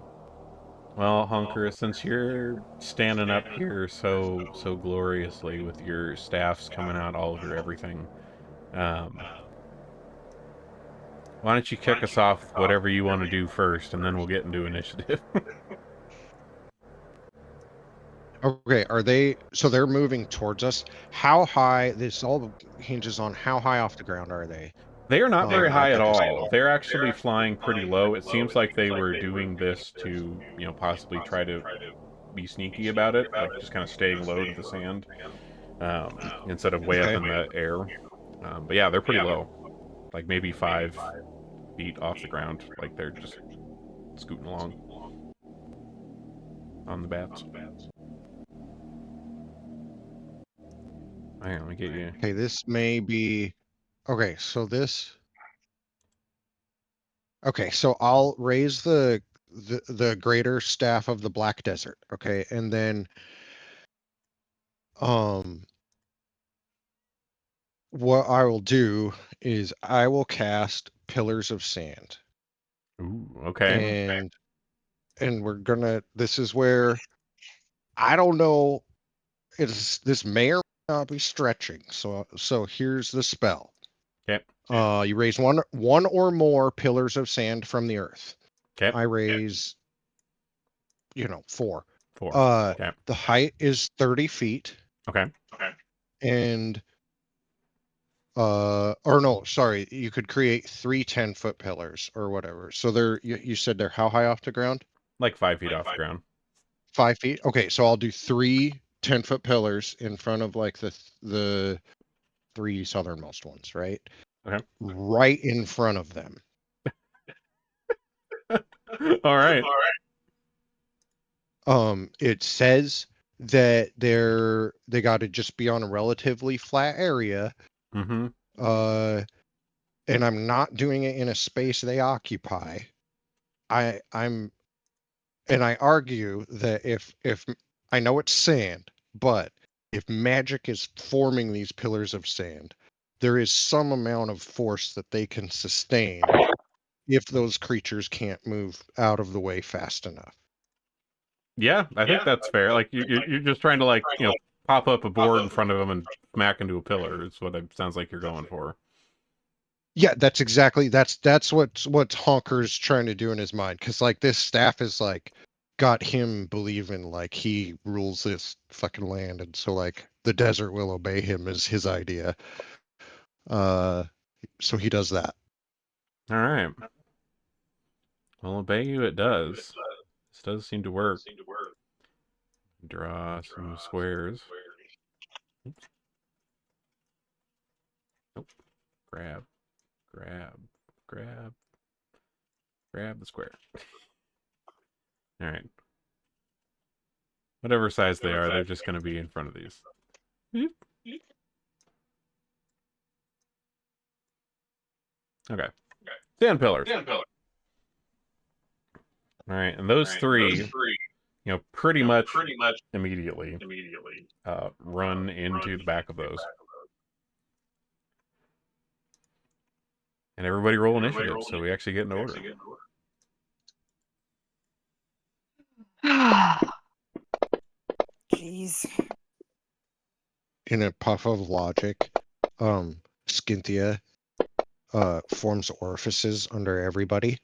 [SPEAKER 1] Well, Honker, since you're standing up here so gloriously with your staffs coming out all over everything, why don't you kick us off with whatever you want to do first, and then we'll get into initiative.
[SPEAKER 6] Okay, are they? So they're moving towards us. How high? This all hinges on how high off the ground are they?
[SPEAKER 1] They are not very high at
[SPEAKER 6] at this
[SPEAKER 1] all. They're actually flying pretty low. It seems like they were doing this to, possibly try to be sneaky about it, like just kind of staying low to the sand, instead of way up in the air. But yeah, they're pretty low, like maybe 5 feet off the ground. Like they're just scooting along on the bats. Hang on, let me get you.
[SPEAKER 6] Okay, this may be. Okay, so this. Okay, so I'll raise the greater staff of the Black Desert. Okay, and then what I will do is I will cast Pillars of Sand.
[SPEAKER 1] Ooh, okay.
[SPEAKER 6] And we're gonna. This is where I don't know. This may or may not be stretching. So here's the spell.
[SPEAKER 1] Okay.
[SPEAKER 6] You raise one or more pillars of sand from the earth.
[SPEAKER 1] Okay.
[SPEAKER 6] I raise 4.
[SPEAKER 1] 4. Okay.
[SPEAKER 6] The height is 30 feet.
[SPEAKER 1] Okay.
[SPEAKER 6] And or no, sorry, you could create 3 10-foot pillars or whatever. So you said they're how high off the ground?
[SPEAKER 1] Like 5 feet off the ground.
[SPEAKER 6] 5 feet. Okay, so I'll do 3 10-foot pillars in front of like the 3 southernmost ones, right?
[SPEAKER 1] Okay.
[SPEAKER 6] Right in front of them.
[SPEAKER 1] All right.
[SPEAKER 6] It says that they got to just be on a relatively flat area.
[SPEAKER 1] Mm-hmm.
[SPEAKER 6] and I'm not doing it in a space they occupy, I'm and I argue that if I know it's sand, but if magic is forming these pillars of sand, there is some amount of force that they can sustain if those creatures can't move out of the way fast enough.
[SPEAKER 1] Yeah, I think that's fair. Like you're just trying to like pop up a board in front of them and smack into a pillar. Is what it sounds like you're going for.
[SPEAKER 6] Yeah, that's exactly that's what Honker's trying to do in his mind, because like this staff is like got him believing like he rules this fucking land, and so like the desert will obey him is his idea. So he does that.
[SPEAKER 1] All right. Well, obey you it does. This does seem to work. Draw some squares. Oops. Nope. Grab the square. All right. Whatever size they are, they're just going to be in front of these. Okay. Sand pillars. All right, and those three, pretty much immediately run into the back of those. And everybody roll initiative, so we actually get in order.
[SPEAKER 5] Jeez.
[SPEAKER 6] In a puff of logic, Skinthia forms orifices under everybody.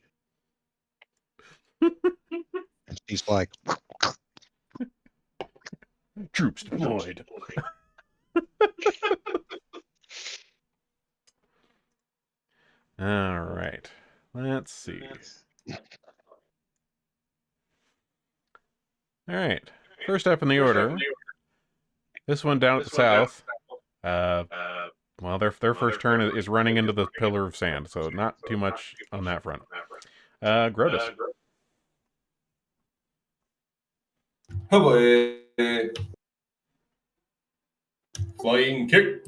[SPEAKER 6] And she's like,
[SPEAKER 1] Troops deployed. All right. Let's see. All right. First up in the order. This one down at the south. Well, their first turn is running into the pillar of sand, so not too much on that front. Grotus.
[SPEAKER 4] Oh boy. Flying kick.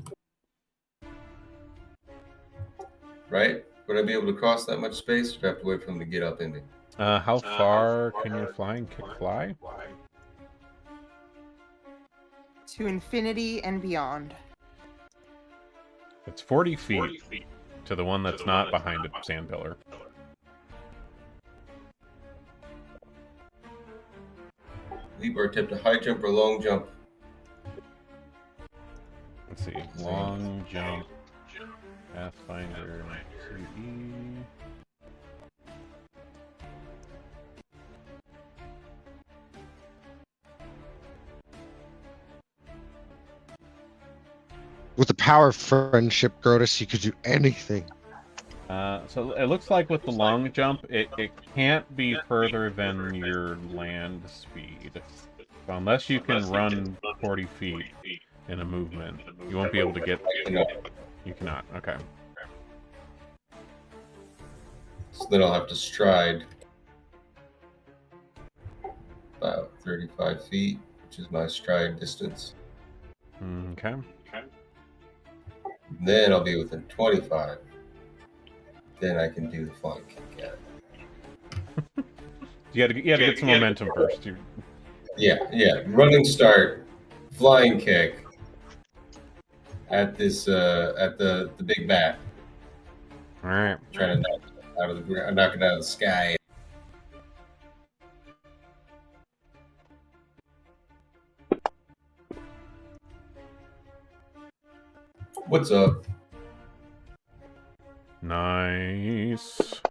[SPEAKER 4] Right? Would I be able to cross that much space, or do I have to wait for him to get up in me?
[SPEAKER 1] How far can your flying kick fly?
[SPEAKER 5] To infinity and beyond.
[SPEAKER 1] It's 40 feet to the one that's not behind a sand pillar.
[SPEAKER 4] Leap or attempt a high jump or long jump.
[SPEAKER 1] Let's see. Long jump. Pathfinder. CE.
[SPEAKER 6] with the power of friendship, Grotus, you could do anything.
[SPEAKER 1] So it looks like with the long jump, it can't be further than your land speed. So unless you can run 40 feet in a movement, you won't be able to get... You cannot. Okay.
[SPEAKER 4] So then I'll have to stride about 35 feet, which is my stride distance.
[SPEAKER 1] Okay.
[SPEAKER 4] Then I'll be within 25. Then I can do the flying kick at it.
[SPEAKER 1] You gotta get some momentum first.
[SPEAKER 4] Yeah. Running start, flying kick at this at the big bat.
[SPEAKER 1] All right.
[SPEAKER 4] Trying to knock it out of the ground, knock it out of the sky. What's up?
[SPEAKER 1] Nice.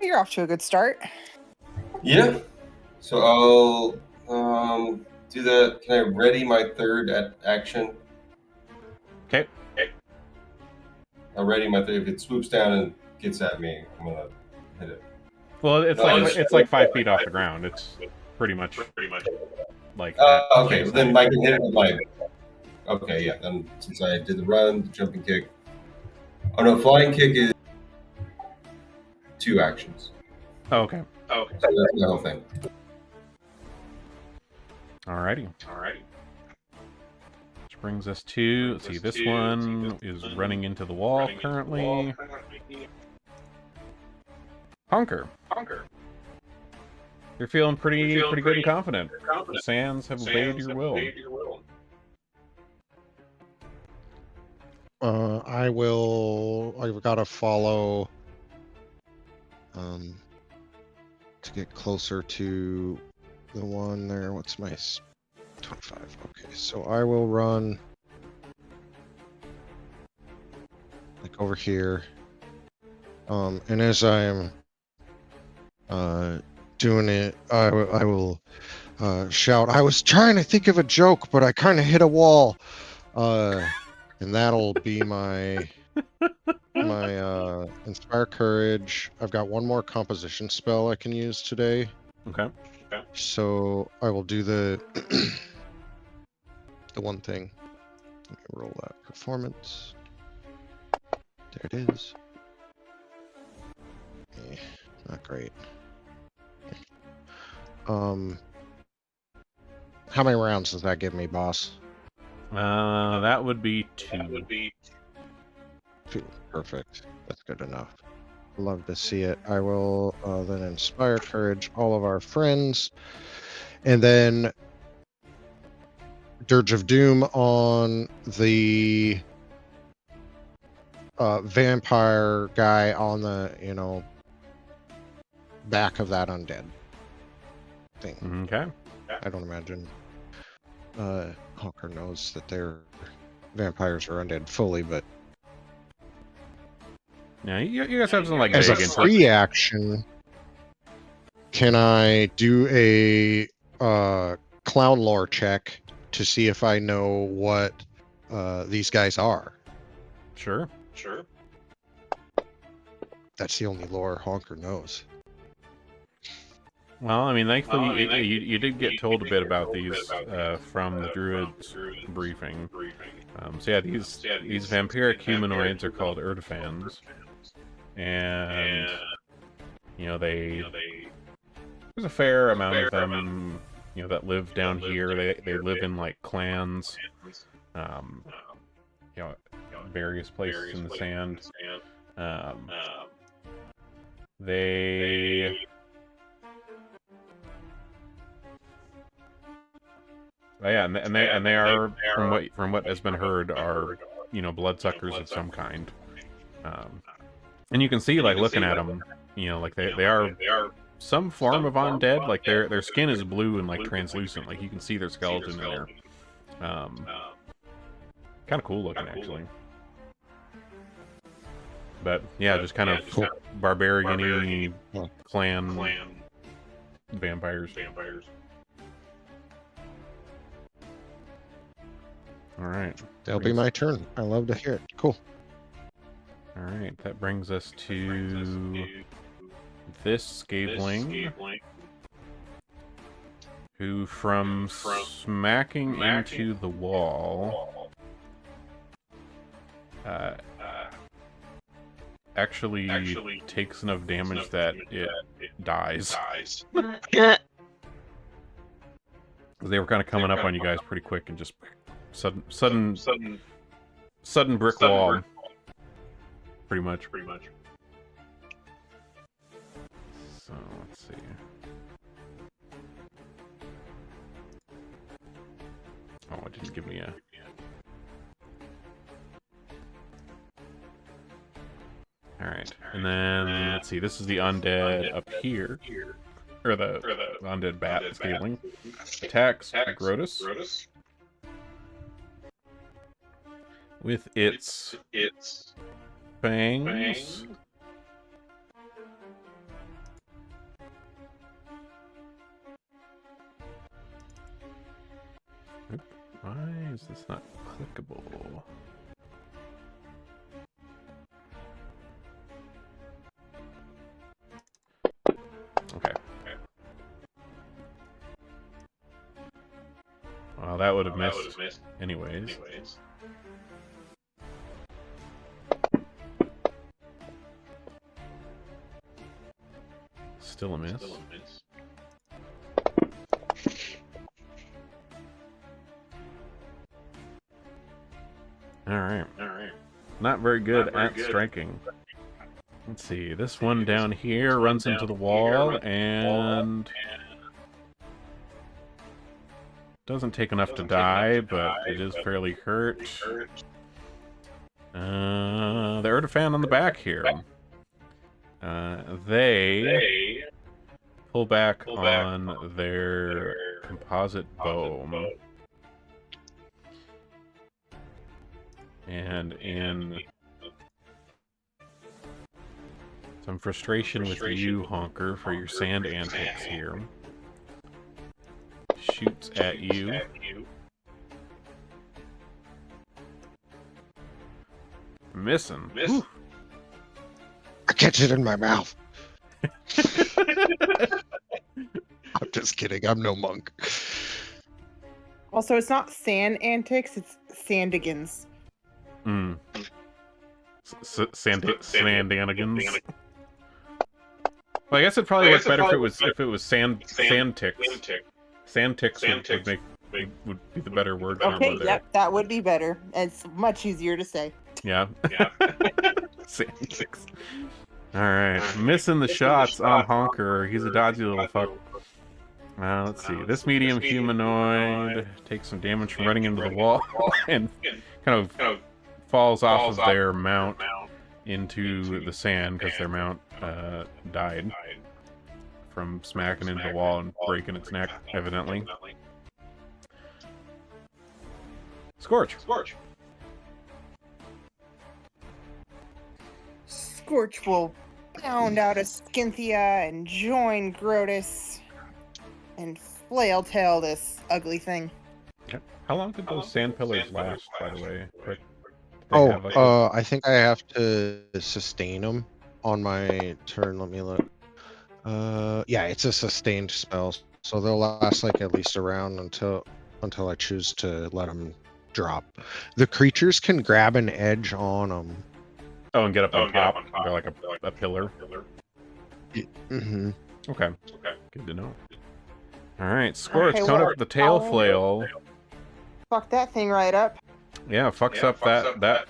[SPEAKER 5] You're off to a good start.
[SPEAKER 4] Yeah. So I'll do that. Can I ready my third action?
[SPEAKER 1] Okay.
[SPEAKER 4] I'll ready my third. If it swoops down and gets at me, I'm gonna hit it.
[SPEAKER 1] Well, it's like 5 feet off the ground. It's pretty much like.
[SPEAKER 4] Okay, well, then I can hit it with my. Okay, yeah. Then since I did the run, the jumping kick. Oh no, flying kick is 2 actions.
[SPEAKER 1] Oh, okay.
[SPEAKER 4] So that's the whole thing.
[SPEAKER 1] Alrighty. brings us to, let's see, this one is running into the wall currently. Honker. You're feeling pretty good and confident. The sands have obeyed your will.
[SPEAKER 6] I've got to follow to get closer to the one there. What's my 25? Okay, so I will run like over here. And as I am doing it, I will shout, I was trying to think of a joke, but I kind of hit a wall. And that'll be my Inspire Courage. I've got one more composition spell I can use today.
[SPEAKER 1] Okay.
[SPEAKER 6] So I will do the the one thing. Let me roll that performance. There it is. Not great. How many rounds does that give me, boss?
[SPEAKER 1] That would be 2.
[SPEAKER 6] 2. Perfect. That's good enough. Love to see it. I will then Inspire Courage all of our friends. And then Dirge of Doom on the vampire guy on the, back of that undead thing.
[SPEAKER 1] Okay.
[SPEAKER 6] I don't imagine Hawker knows that their vampires are undead fully, but
[SPEAKER 1] Yeah, you guys have some like
[SPEAKER 6] as a
[SPEAKER 1] big
[SPEAKER 6] free action, can I do a clown lore check to see if I know what these guys are?
[SPEAKER 1] Sure.
[SPEAKER 6] That's the only lore Honker knows.
[SPEAKER 1] Well, I mean, thankfully, you did get told a bit about these from the druid's briefing. So yeah, these vampiric humanoids are called Erdefans, and there's a fair amount of them, that live down here. They live in like clans, various places in the sand. They yeah, and they are from what has been heard are bloodsuckers of some kind, and you can see like looking at them, like they are some form of undead. Like their skin is blue and like translucent, like you can see their skeleton in there. Kind of cool looking actually. But yeah, just kind of barbarian-y clan vampires. All right.
[SPEAKER 6] That'll be my turn. I love to hear it. Cool.
[SPEAKER 1] All right. That brings us to this Skaveling, who from smacking into the wall actually takes enough damage that it dies. They were kind of coming up on you guys pretty quick and just sudden brick wall. Pretty much. So let's see. Oh, it didn't give me a. All right, and then let's see. This is the undead up here, or the undead bat scaling. Attacks Grotus with its fangs. Oop, why is this not clickable? Okay. Well, that would have missed anyways. Still a miss. All right. Not very good at striking. Let's see. This one down here runs into the wall and doesn't take enough to die, but it is fairly hurt. The Erdefan on the back here. They pull back on their composite bow. And in some frustration with you, Honker, for your sand antics here, shoots at you. Missing. Whew.
[SPEAKER 6] I catch it in my mouth. I'm just kidding. I'm no monk.
[SPEAKER 5] Also, it's not sand antics, it's sandigans.
[SPEAKER 1] Sandanigans. Well, I guess it'd probably work better if it was sand ticks. Sand ticks would be the better word for
[SPEAKER 5] Okay,
[SPEAKER 1] there.
[SPEAKER 5] yep, that would be better. It's much easier to say.
[SPEAKER 1] Yeah. Sand ticks. Alright, missing the shots on Honker. He's a dodgy little fuck. Let's see. This medium humanoid takes some damage from running into the wall and kind of falls off of their mount into the sand because their mount died from smacking into the wall and breaking its neck, evidently. Scorch.
[SPEAKER 5] Scorch will bound out of Skinthia and join Grotus and flail tail this ugly thing.
[SPEAKER 1] Yep. How long did those sand pillars last, by the way?
[SPEAKER 6] I think I have to sustain them on my turn. Let me look. Yeah, it's a sustained spell, so they'll last like at least a round until I choose to let them drop. The creatures can grab an edge on them.
[SPEAKER 1] Oh, and get up on top. They're like a pillar.
[SPEAKER 6] Mm-hmm.
[SPEAKER 1] Okay. Good to know. All right, Scorch,
[SPEAKER 5] Okay,
[SPEAKER 1] coming up
[SPEAKER 5] well,
[SPEAKER 1] with the tail flail.
[SPEAKER 5] Fuck that thing right up.
[SPEAKER 1] Yeah, fucks up that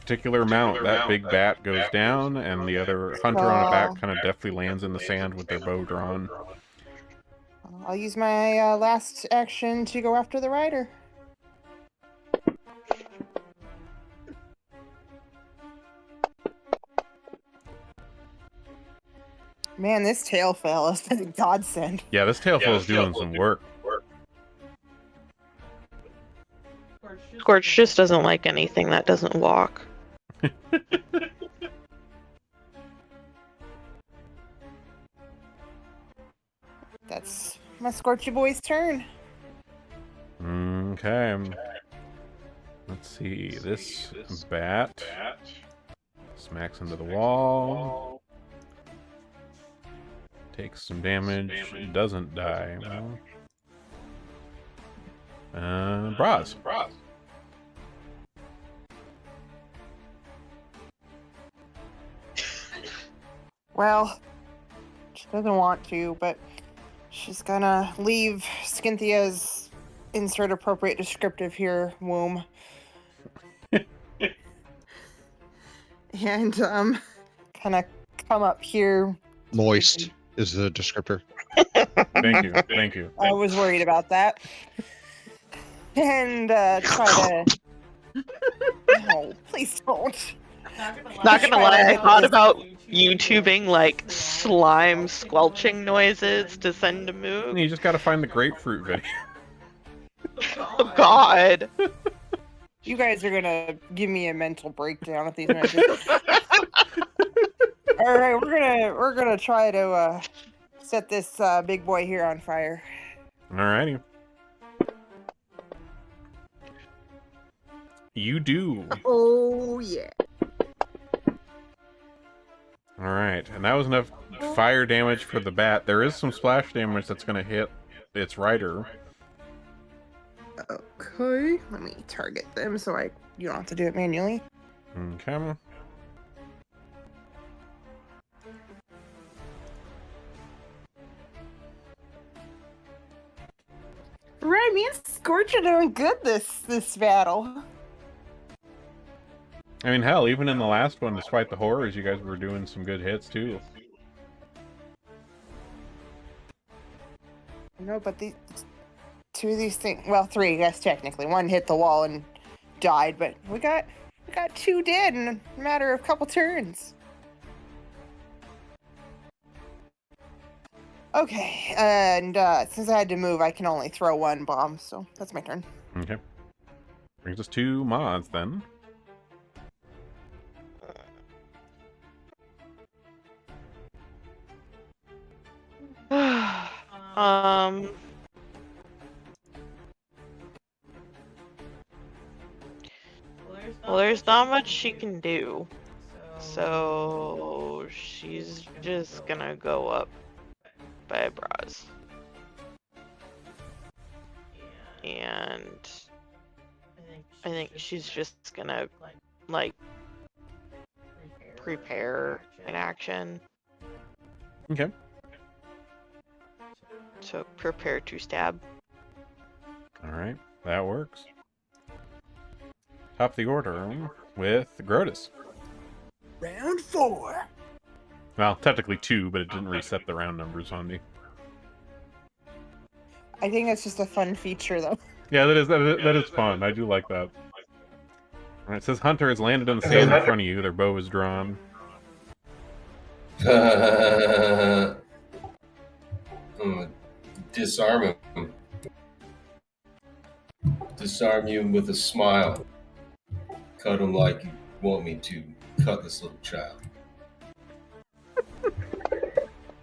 [SPEAKER 1] particular mount. That big bat goes down, and the other hunter on the back kind of deftly lands in the sand with their bow drawn.
[SPEAKER 5] I'll use my last action to go after the rider. Man, this tail fell has been a godsend.
[SPEAKER 1] Yeah, this tail flail is doing some work.
[SPEAKER 2] Scorch just doesn't like anything that doesn't walk.
[SPEAKER 5] That's my Scorchy boy's turn.
[SPEAKER 1] Okay. Let's see. This bat smacks into the wall. Takes some damage. Doesn't die. Braz.
[SPEAKER 5] Well, she doesn't want to, but she's gonna leave Skinthia's insert appropriate descriptive here womb. And kind of come up here.
[SPEAKER 6] Moist is the descriptor.
[SPEAKER 1] Thank you.
[SPEAKER 5] I was worried about that. And try to. No, please don't.
[SPEAKER 2] Not gonna lie, I thought about YouTubing like slime squelching noises to send a move.
[SPEAKER 1] You just gotta find the grapefruit video.
[SPEAKER 2] Oh God.
[SPEAKER 5] You guys are gonna give me a mental breakdown at these measures. All right, we're gonna try to set this big boy here on fire.
[SPEAKER 1] Alrighty. You do.
[SPEAKER 3] Oh yeah.
[SPEAKER 1] Alright, and that was enough fire damage for the bat. There is some splash damage that's going to hit its rider.
[SPEAKER 5] Okay, let me target them so you don't have to do it manually.
[SPEAKER 1] Okay.
[SPEAKER 5] Right, me and Scorch are doing good this battle.
[SPEAKER 1] I mean, hell, even in the last one, despite the horrors, you guys were doing some good hits, too.
[SPEAKER 5] No, but the two of these things, well, three, I guess, technically. One hit the wall and died, but we got two dead in a matter of a couple turns. Okay, and since I had to move, I can only throw one bomb, so that's my turn.
[SPEAKER 1] Okay. Brings us to mods, then.
[SPEAKER 2] um. Well, there's not much she can do. So she's just gonna go up by Braz. And I think she's just gonna, like, prepare an action.
[SPEAKER 1] Okay.
[SPEAKER 2] So prepare to stab.
[SPEAKER 1] Alright, that works. Top of the order with Grotus.
[SPEAKER 5] Round 4.
[SPEAKER 1] Well, technically 2, but it didn't reset the round numbers on me.
[SPEAKER 5] I think that's just a fun feature, though.
[SPEAKER 1] Yeah, that is fun. I do like that. Alright, it says Hunter has landed on the sand in front of you. Their bow is drawn.
[SPEAKER 4] I'm gonna disarm him. Disarm you with a smile. Cut him like you want me to cut this little child.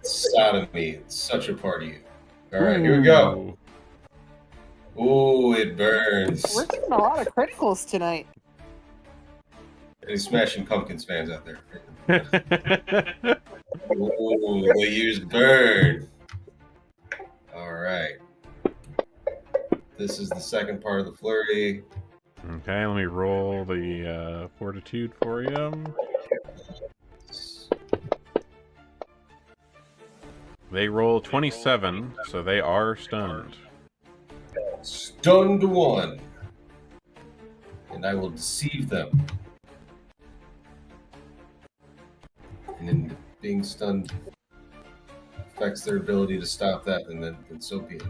[SPEAKER 4] Sodomy, it's such a part of you. Alright, here we go. Ooh, it burns.
[SPEAKER 5] We're getting a lot of criticals tonight.
[SPEAKER 4] Any Smashing Pumpkins fans out there? Ooh, they use burn. Alright. This is the second part of the flurry.
[SPEAKER 1] Okay, let me roll the fortitude for you. They roll 27, so they are stunned.
[SPEAKER 4] Stunned one. And I will deceive them. And then being stunned affects their ability to stop that, and then so be it.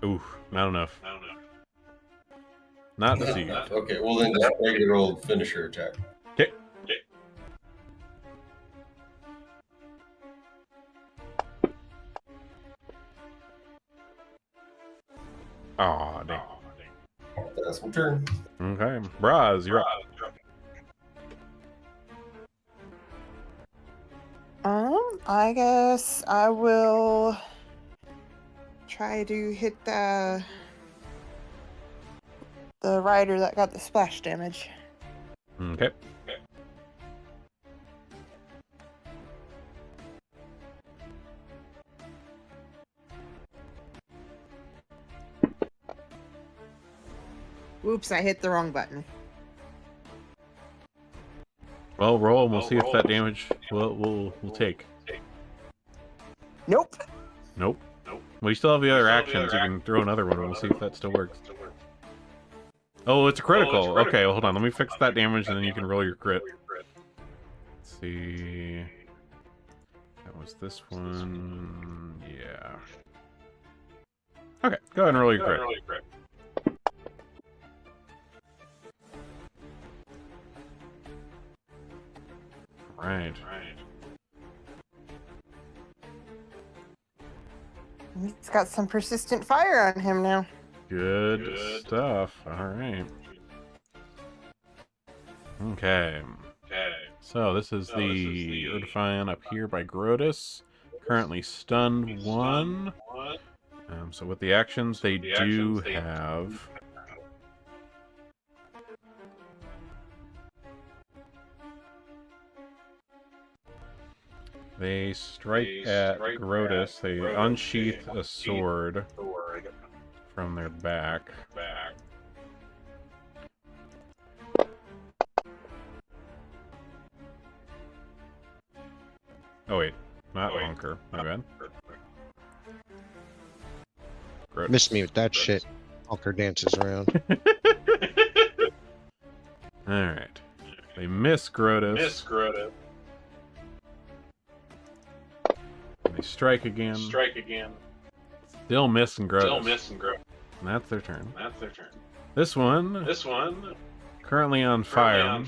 [SPEAKER 1] Ooh, not enough. Not deceived.
[SPEAKER 4] Okay, well then just regular old finisher attack.
[SPEAKER 1] Okay. Aw, dang.
[SPEAKER 4] That's my turn.
[SPEAKER 1] Okay, Braz, you're up.
[SPEAKER 5] I guess I will try to hit the rider that got the splash damage.
[SPEAKER 1] Okay.
[SPEAKER 3] Oops, I hit the wrong button.
[SPEAKER 1] Well, roll and we'll see if that damage we'll take.
[SPEAKER 5] Nope.
[SPEAKER 1] Nope. Well, you still have the other actions. You can throw another one and we'll see if that still works. Oh, it's a critical. Okay, well, hold on. Let me fix that damage and then you can roll your crit. Let's see. That was this one. Yeah. Okay, go ahead and roll your crit. Right.
[SPEAKER 5] He's got some persistent fire on him now.
[SPEAKER 1] Good stuff. All right. Okay. So this is the Erdefine up here by Grotus. Currently stunned 1. So with the actions they do have... They strike at Grotus. They unsheath a sword from their back. Oh wait, not Honker. My bad. Grotus.
[SPEAKER 6] Missed me with that shit. Honker dances around.
[SPEAKER 1] Alright. They miss Grotus. And they strike again. Still missing Grotus. And that's their turn. This one, currently on fire.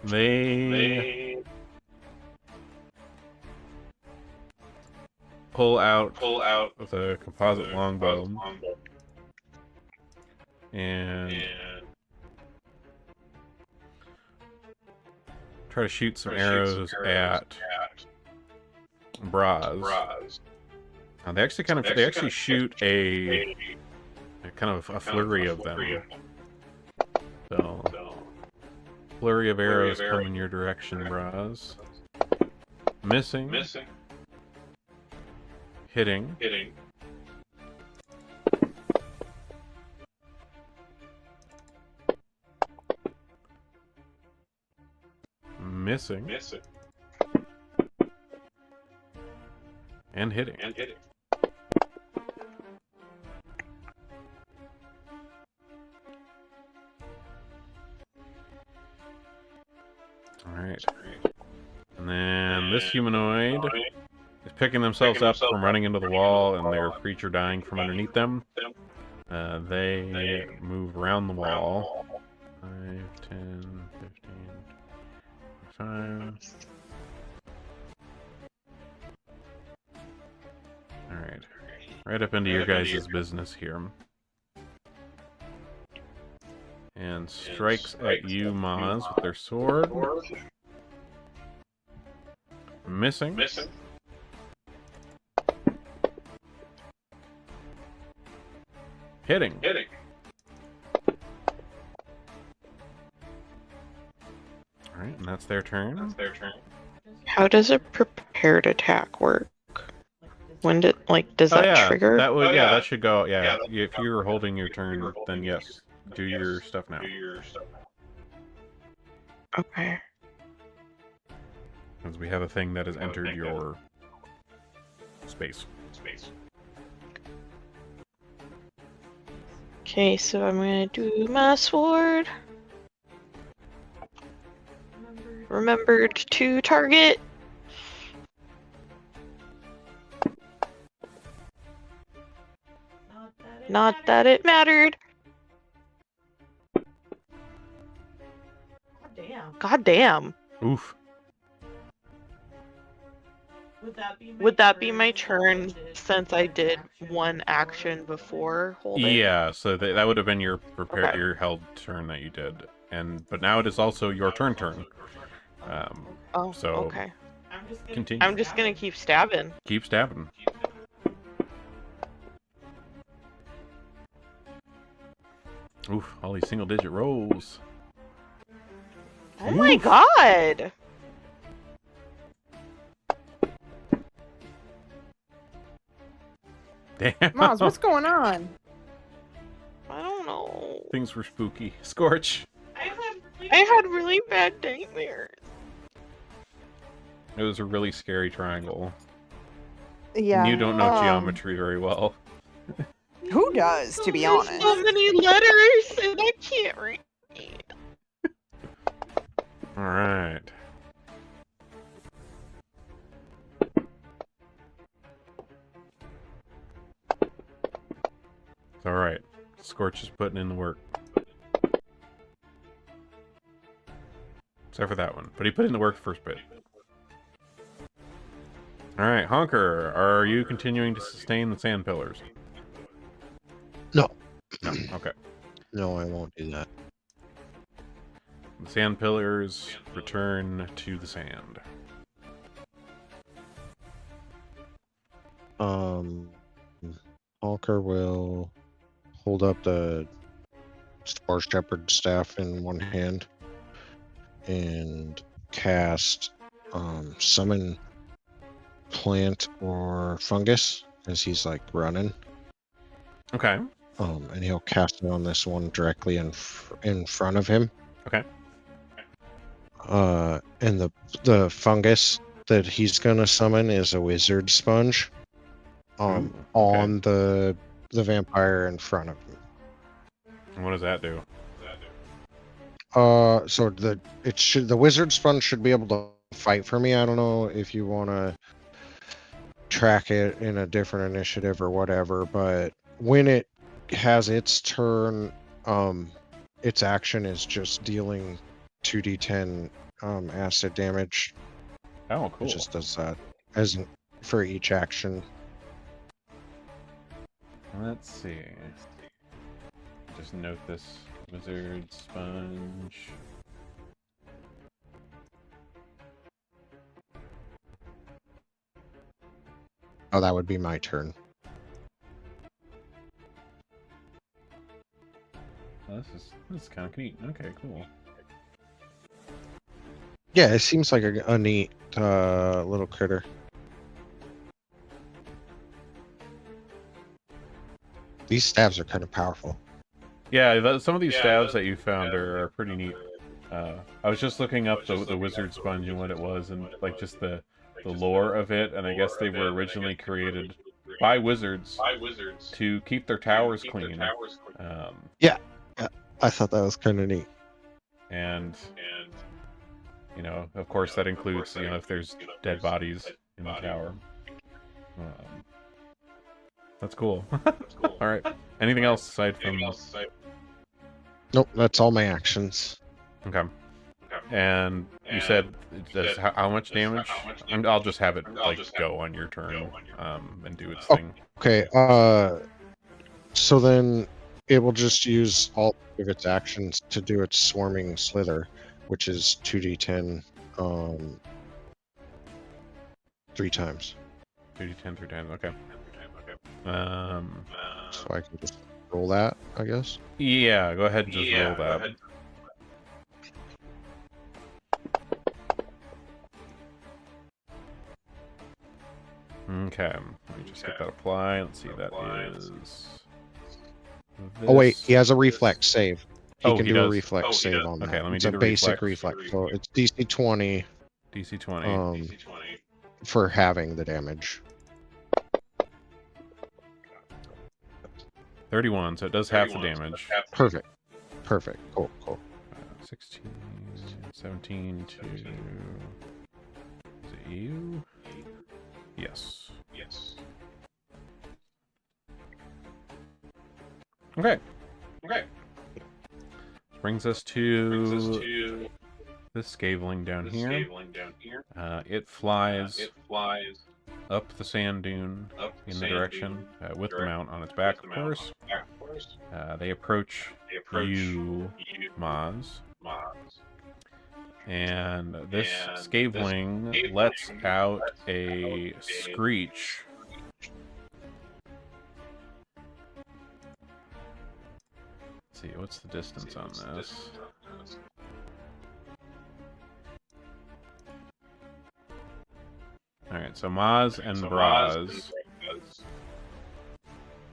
[SPEAKER 1] They pull out with a composite longbow and try to shoot some arrows at Braz. Now they actually shoot a kind of a flurry of them. So flurry of arrows come in your direction, Braz. Missing. Hitting. Missing. And hitting. Alright. And then this humanoid is picking themselves up from running into the wall and their creature dying from underneath them. They move around the wall. 5, 10, 15, 5. Alright. Right up into your guys' business here. And strikes at you, Maz, with their sword. Missing. Hitting. Alright, and that's their turn.
[SPEAKER 2] How does a prepared attack work? When did does that trigger?
[SPEAKER 1] That would that should go. Yeah, if you were holding your turn, then yes, do your stuff now.
[SPEAKER 2] Okay.
[SPEAKER 1] Because we have a thing that has entered your space.
[SPEAKER 2] Okay, so I'm gonna do my sword. Remembered to target. Not that it mattered. God damn.
[SPEAKER 1] Oof.
[SPEAKER 2] Would that be my turn since I did one action before holding?
[SPEAKER 1] Yeah, so that would have been your your held turn that you did, but now it is also your turn. So
[SPEAKER 2] okay.
[SPEAKER 1] Continue.
[SPEAKER 2] I'm just gonna keep stabbing.
[SPEAKER 1] Keep stabbing. Oof! All these single-digit rolls.
[SPEAKER 2] Oh my god!
[SPEAKER 1] Damn.
[SPEAKER 5] Maz, what's going on?
[SPEAKER 2] I don't know.
[SPEAKER 1] Things were spooky. Scorch.
[SPEAKER 2] I had really bad nightmares.
[SPEAKER 1] It was a really scary triangle.
[SPEAKER 5] Yeah.
[SPEAKER 1] You don't know geometry very well.
[SPEAKER 5] Who does, to be honest?
[SPEAKER 2] So many letters and I can't read.
[SPEAKER 1] All right. It's all right. Scorch is putting in the work. Except for that one. But he put in the work first bit. Alright, Honker, are you continuing to sustain the sand pillars?
[SPEAKER 6] No.
[SPEAKER 1] No, okay.
[SPEAKER 6] No, I won't do that.
[SPEAKER 1] The sand pillars return to the sand.
[SPEAKER 6] Honker will hold up the Star Shepherd staff in one hand and cast summon plant or fungus as he's like running.
[SPEAKER 1] Okay.
[SPEAKER 6] And he'll cast it on this one directly in front of him.
[SPEAKER 1] Okay.
[SPEAKER 6] And the fungus that he's gonna summon is a wizard sponge.
[SPEAKER 1] Okay.
[SPEAKER 6] On the the vampire in front of him.
[SPEAKER 1] And what does that do?
[SPEAKER 6] So the wizard sponge should be able to fight for me. I don't know if you want to track it in a different initiative or whatever, but when it has its turn, its action is just dealing 2d10 acid damage.
[SPEAKER 1] Oh, cool.
[SPEAKER 6] It just does that as for each action.
[SPEAKER 1] Let's see. Just note this wizard sponge.
[SPEAKER 6] Oh, that would be my turn.
[SPEAKER 1] Oh, this is kind of neat. Okay, cool.
[SPEAKER 6] Yeah, it seems like a neat little critter. These stabs are kind of powerful.
[SPEAKER 1] Yeah, some of these stabs that you found are pretty neat. I was just looking up the wizard sponge and what it was, and like just the lore of it, and I guess they were originally created by wizards to keep their towers clean.
[SPEAKER 6] Yeah, I thought that was kind of neat.
[SPEAKER 1] And you know, of course, that includes if there's dead bodies in the tower. That's cool. All right. Anything else aside from?
[SPEAKER 6] Nope, that's all my actions.
[SPEAKER 1] Okay. And you said it does how much damage? I'll just have it like go on your turn, and do its thing.
[SPEAKER 6] Okay. So then it will just use all of its actions to do its swarming slither, which is 2d10, 3 times.
[SPEAKER 1] 2d10 through 10. Okay.
[SPEAKER 6] So I can just roll that, I guess.
[SPEAKER 1] Yeah, go ahead and just roll that. Okay, let me just get that apply. Let's see, that is.
[SPEAKER 6] Oh wait,
[SPEAKER 1] this.
[SPEAKER 6] he has a reflex save. He can
[SPEAKER 1] he
[SPEAKER 6] do a
[SPEAKER 1] does?
[SPEAKER 6] reflex save on that.
[SPEAKER 1] Okay, let me
[SPEAKER 6] it's
[SPEAKER 1] do
[SPEAKER 6] a
[SPEAKER 1] the
[SPEAKER 6] basic
[SPEAKER 1] reflex.
[SPEAKER 6] reflex. So it's DC 20
[SPEAKER 1] DC 20.
[SPEAKER 6] for having the damage.
[SPEAKER 1] 31, so it does half the damage.
[SPEAKER 6] Perfect. Cool.
[SPEAKER 1] 16, 17 to... Is it you? Yes. Okay. Brings us to this scaveling down here. It flies up the sand dune in the direction with the mount on its back, of course. They approach you, Maz. And this scaveling lets out a screech. Let's see, what's the distance on this? Alright, so Maz and Braz,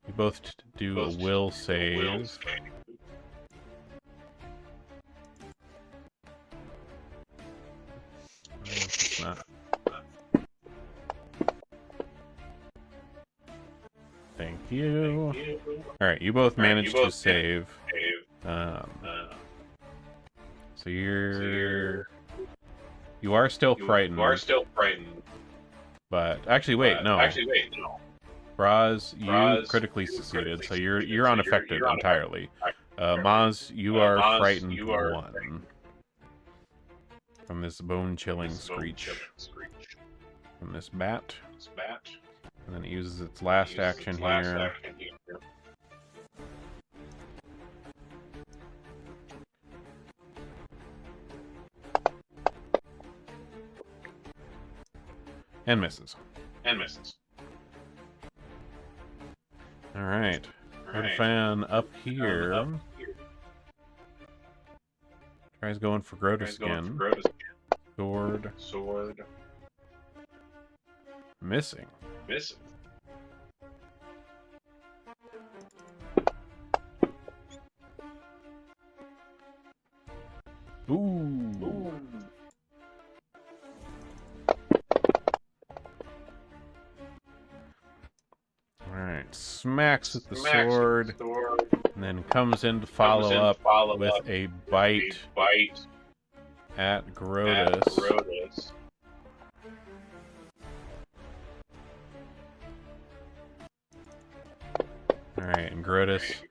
[SPEAKER 1] you both do a will save. It's not. Thank you. Alright, you both managed to save. So you are still frightened. But actually, wait, no. Braz, you critically succeeded, so you're unaffected entirely. Maz, you are frightened 1 from this bone-chilling screech from this bat. And then it uses its last action here. And misses. Alright. Fan up here. Tries going for Grotus again. Sword. Missing. Ooh. Alright, smacks with the sword, and then comes in to follow up with a bite at Grotus. Alright, and Grotus,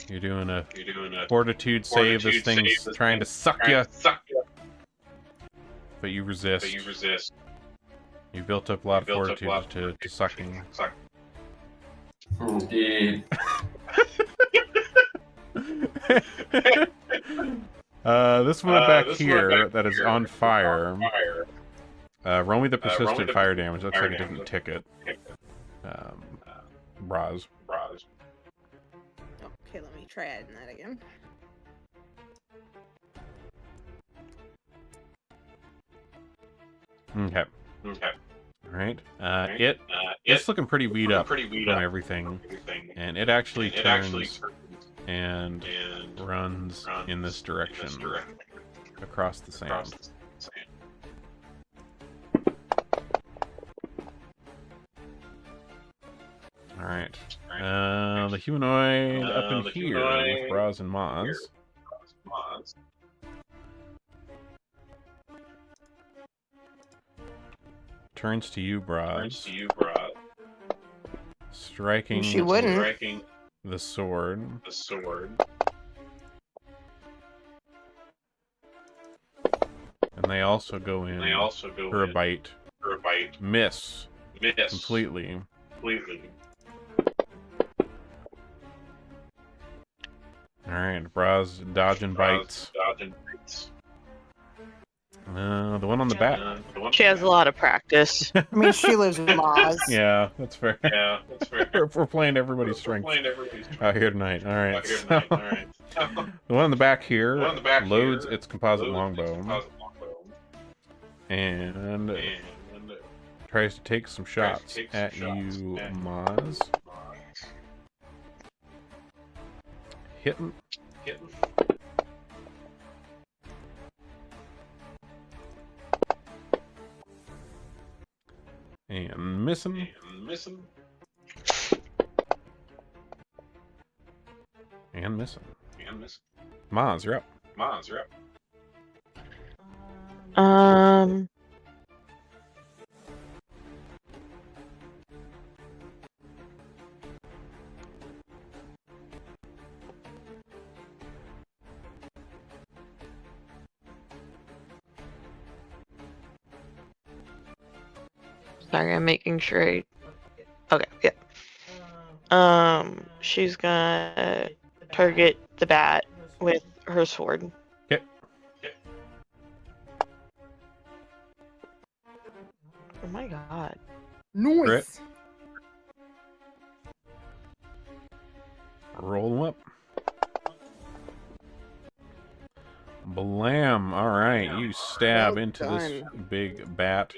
[SPEAKER 1] you're doing a fortitude save. This thing's trying to suck you, but you resist. You built up a lot of fortitude to sucking.
[SPEAKER 4] Indeed.
[SPEAKER 1] This one back here that is on fire. Roll me the persistent fire damage. Looks like it didn't ticket. Braz.
[SPEAKER 3] Okay, let me try adding that again.
[SPEAKER 1] Okay. Alright. It's looking pretty beat up on everything. And it actually turns and runs in this direction across the sand. Alright. The humanoid up in here with Braz and Maz. Turns to you, Braz. Striking
[SPEAKER 5] She wouldn't.
[SPEAKER 1] the sword. And they also go in for a bite. Miss. Completely. Alright, Braz dodging bites. The one on the back.
[SPEAKER 2] She has a lot of practice.
[SPEAKER 5] I mean, she lives with Maz.
[SPEAKER 1] Yeah, that's fair. We're playing everybody's strengths out here tonight. Alright, so the one on the back here loads its composite longbow and tries to take some shots at you, Maz. Hitting. And missing. And missing. Maz, you're up.
[SPEAKER 2] Sorry, I'm making sure I... Okay, yeah. She's gonna target the bat with her sword.
[SPEAKER 1] Okay.
[SPEAKER 2] Oh my god.
[SPEAKER 3] Nice.
[SPEAKER 1] Crit. Roll them up. Blam! Alright, you stab
[SPEAKER 3] Well
[SPEAKER 1] into this big bat.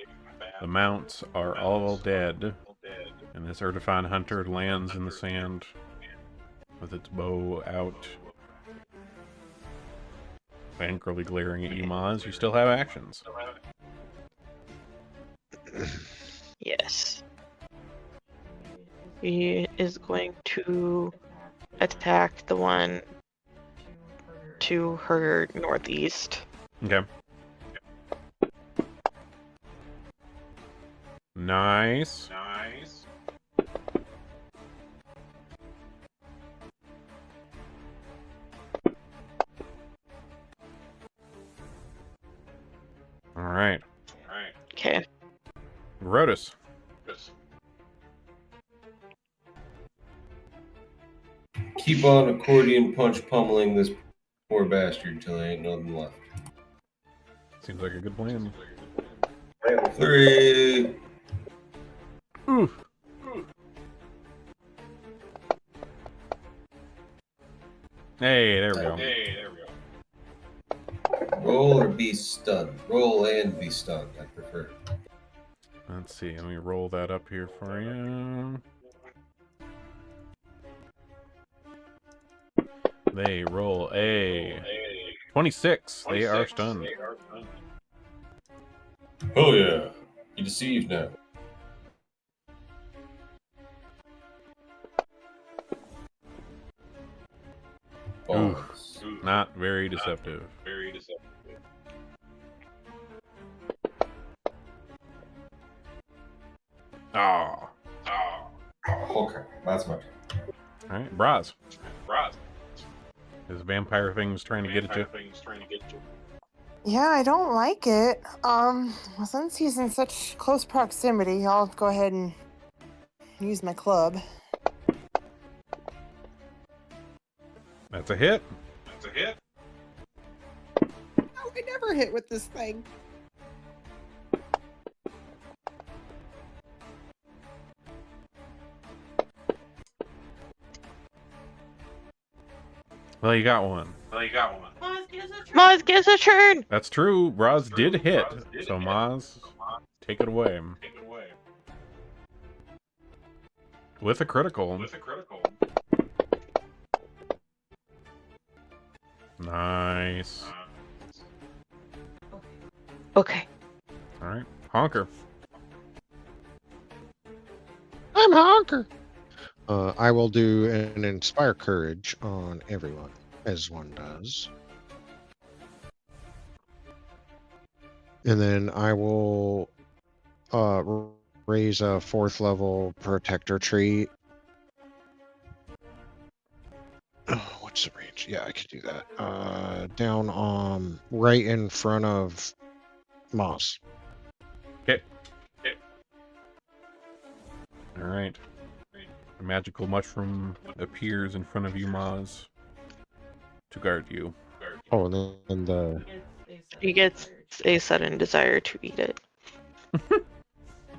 [SPEAKER 1] The mounts are all dead. And this Erdefan hunter lands in the sand with its bow out. Angrily glaring at you, Maz. You still have actions.
[SPEAKER 2] Yes. He is going to attack the one to her northeast.
[SPEAKER 1] Okay. Nice. Alright.
[SPEAKER 2] Okay.
[SPEAKER 1] Grotus.
[SPEAKER 4] Keep on accordion punch pummeling this poor bastard till there ain't nothing left.
[SPEAKER 1] Seems like a good plan.
[SPEAKER 4] 3.
[SPEAKER 1] Ooh. Hey, there we go.
[SPEAKER 4] Roll or be stunned. Roll and be stunned, I prefer.
[SPEAKER 1] Let's see. Let me roll that up here for you. They roll a 26. They are stunned.
[SPEAKER 4] Oh yeah. You deceived now. balls.
[SPEAKER 1] Not very deceptive. Oh.
[SPEAKER 4] Okay, that's my turn.
[SPEAKER 1] All right, Braz. His vampire thing's trying to get at you.
[SPEAKER 5] Yeah, I don't like it. Since he's in such close proximity, I'll go ahead and use my club.
[SPEAKER 1] That's a hit.
[SPEAKER 3] No, I never hit with this thing.
[SPEAKER 1] Well, you got one.
[SPEAKER 2] Maz gets a turn.
[SPEAKER 1] That's true. Braz did hit. So Maz, take it away. With a critical. Nice.
[SPEAKER 2] Okay.
[SPEAKER 1] All right, Honker.
[SPEAKER 6] I'm Honker. I will do an Inspire Courage on everyone, as one does. And then I will raise a 4th level Protector Tree. Oh, what's the range? Yeah, I could do that. Down right in front of Moss.
[SPEAKER 1] Okay. All right. A magical mushroom appears in front of you, Maz, to guard you.
[SPEAKER 6] Oh, and then the...
[SPEAKER 2] He gets a sudden desire to eat it.
[SPEAKER 6] And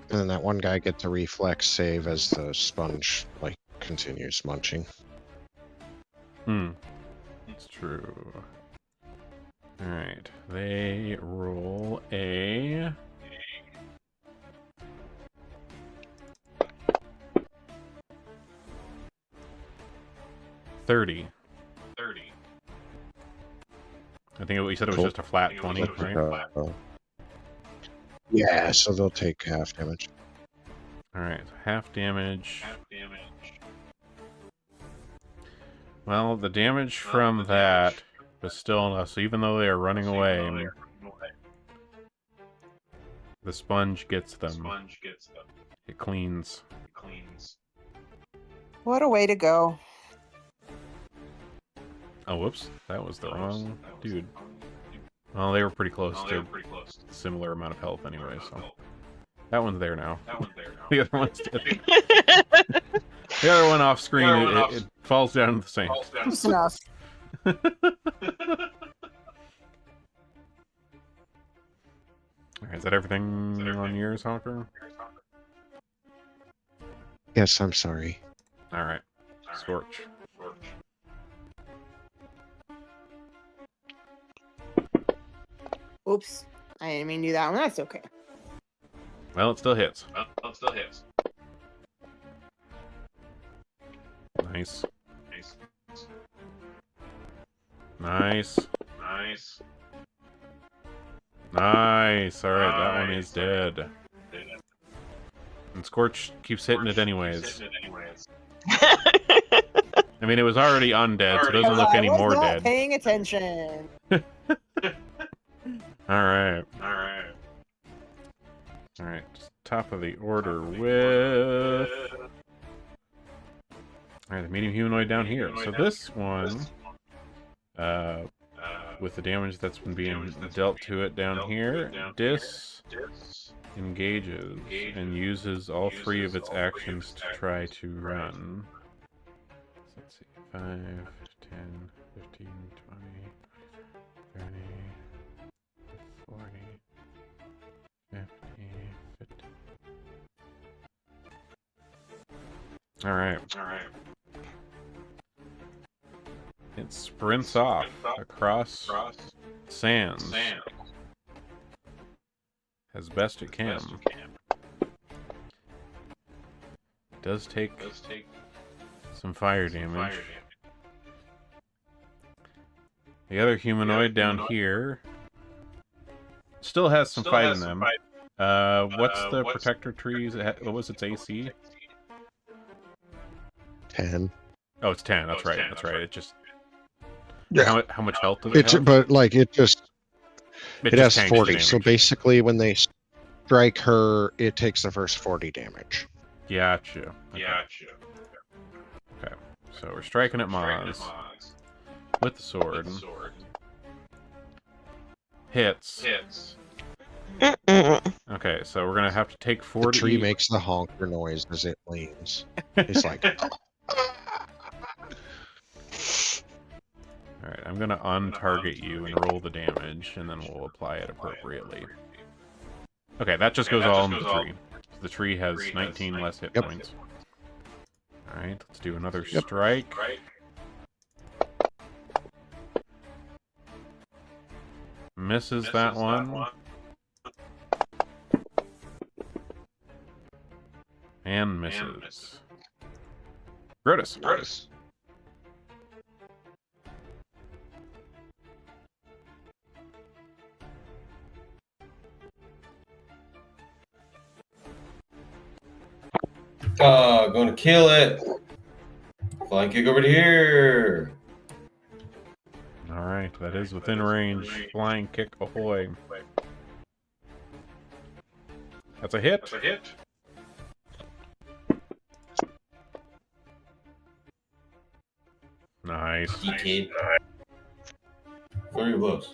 [SPEAKER 6] then that one guy gets a reflex save as the sponge continues munching.
[SPEAKER 1] It's true. All right. They roll a 30. I think what you said it was just a flat 20, right?
[SPEAKER 6] Yeah, so they'll take half damage.
[SPEAKER 1] Alright, so half damage. Well, the damage from that was still enough, so even though they are running away, the sponge gets them. It cleans.
[SPEAKER 5] What a way to go.
[SPEAKER 1] Oh, whoops. That was the wrong dude. Well, they were pretty close to a similar amount of health anyway, so... That one's there now. The other one's dead. The other one off screen, it falls down the same.
[SPEAKER 5] Close enough.
[SPEAKER 1] Alright, is that everything on yours, Honker?
[SPEAKER 6] Yes, I'm sorry.
[SPEAKER 1] Alright. Scorch.
[SPEAKER 3] Oops. I didn't mean to do that one. That's okay.
[SPEAKER 1] Well, it still hits. Nice. Nice. Alright, that one is dead. And Scorch keeps hitting it anyways. I mean, it was already undead, so it doesn't look any more
[SPEAKER 3] I was not
[SPEAKER 1] dead.
[SPEAKER 3] paying attention.
[SPEAKER 1] Alright. Alright, top of the order with... Alright, the medium humanoid down here. So this one, with the damage that's been being dealt to it down here, engages and uses all 3 of its actions to try to run. So let's see, 5, 10, 15, 20, 30, 40, 50, 50. Alright. It sprints off across sands as best it can. It does take some fire damage. The other humanoid down here still has some fight in them. What's the protector trees? What was its AC?
[SPEAKER 6] 10.
[SPEAKER 1] Oh, it's 10. That's right. It just
[SPEAKER 6] Yeah.
[SPEAKER 1] How much health does it
[SPEAKER 6] It's
[SPEAKER 1] have?
[SPEAKER 6] but like it
[SPEAKER 1] It
[SPEAKER 6] has
[SPEAKER 1] changed the
[SPEAKER 6] 40. So
[SPEAKER 1] damage.
[SPEAKER 6] basically, when they strike her, it takes the first 40 damage.
[SPEAKER 1] Gotcha. Okay. Okay. So we're striking at Maz with the sword. Hits.
[SPEAKER 2] Mm-mm.
[SPEAKER 1] Okay, so we're gonna have to take
[SPEAKER 6] The
[SPEAKER 1] 40.
[SPEAKER 6] tree makes the honker noise as it leans. It's like.
[SPEAKER 1] Alright, I'm gonna untarget you and roll the damage, and then we'll apply it appropriately. Okay, that just goes all into the tree. So the tree has 19 less hit points. Alright, let's do another strike. Misses that one. And misses. Grotus.
[SPEAKER 6] Nice.
[SPEAKER 4] Going to kill it. Flying kick over to here.
[SPEAKER 1] Alright, that is within range. Flying kick ahoy. That's a hit. Nice.
[SPEAKER 4] DK. Flurry blows.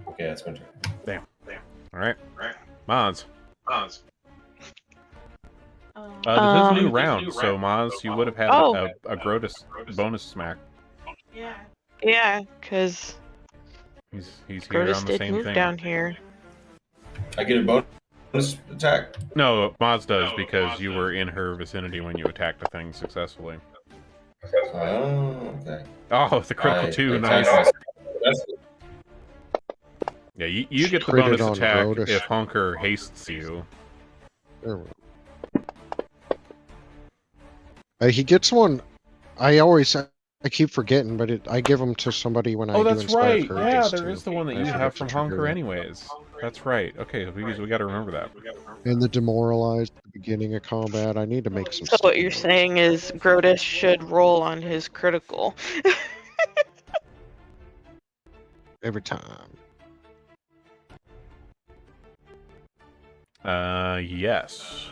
[SPEAKER 4] Okay, that's my turn.
[SPEAKER 1] Damn. Alright. Maz. This is a new round, so Maz, you would have had a Grotus bonus smack.
[SPEAKER 2] Yeah, because
[SPEAKER 1] He's here
[SPEAKER 2] Grotus
[SPEAKER 1] on the
[SPEAKER 2] did
[SPEAKER 1] same
[SPEAKER 2] move
[SPEAKER 1] thing.
[SPEAKER 2] down here.
[SPEAKER 4] I get a bonus attack.
[SPEAKER 1] No, Maz does because you were in her vicinity when you attacked the thing successfully.
[SPEAKER 4] Oh, okay.
[SPEAKER 1] Oh, the critical 2, nice. Yeah, you get the
[SPEAKER 6] Critted
[SPEAKER 1] bonus
[SPEAKER 6] on
[SPEAKER 1] attack
[SPEAKER 6] Grotus.
[SPEAKER 1] if Honker hastes you.
[SPEAKER 6] He gets one. I keep forgetting, but I give them to somebody when I
[SPEAKER 1] Oh,
[SPEAKER 6] do
[SPEAKER 1] that's
[SPEAKER 6] Inspire
[SPEAKER 1] right.
[SPEAKER 6] Courage.
[SPEAKER 1] Yeah, there is the one that
[SPEAKER 6] I
[SPEAKER 1] you
[SPEAKER 6] forget
[SPEAKER 1] have
[SPEAKER 6] to
[SPEAKER 1] from
[SPEAKER 6] trigger
[SPEAKER 1] Honker
[SPEAKER 6] it.
[SPEAKER 1] anyways. That's right. Okay, we got to remember that.
[SPEAKER 6] And the demoralized at the beginning of combat. I need to make some.
[SPEAKER 2] So what
[SPEAKER 6] sticky
[SPEAKER 2] you're
[SPEAKER 6] notes.
[SPEAKER 2] saying is Grotus should roll on his critical.
[SPEAKER 6] Every time.
[SPEAKER 1] Yes.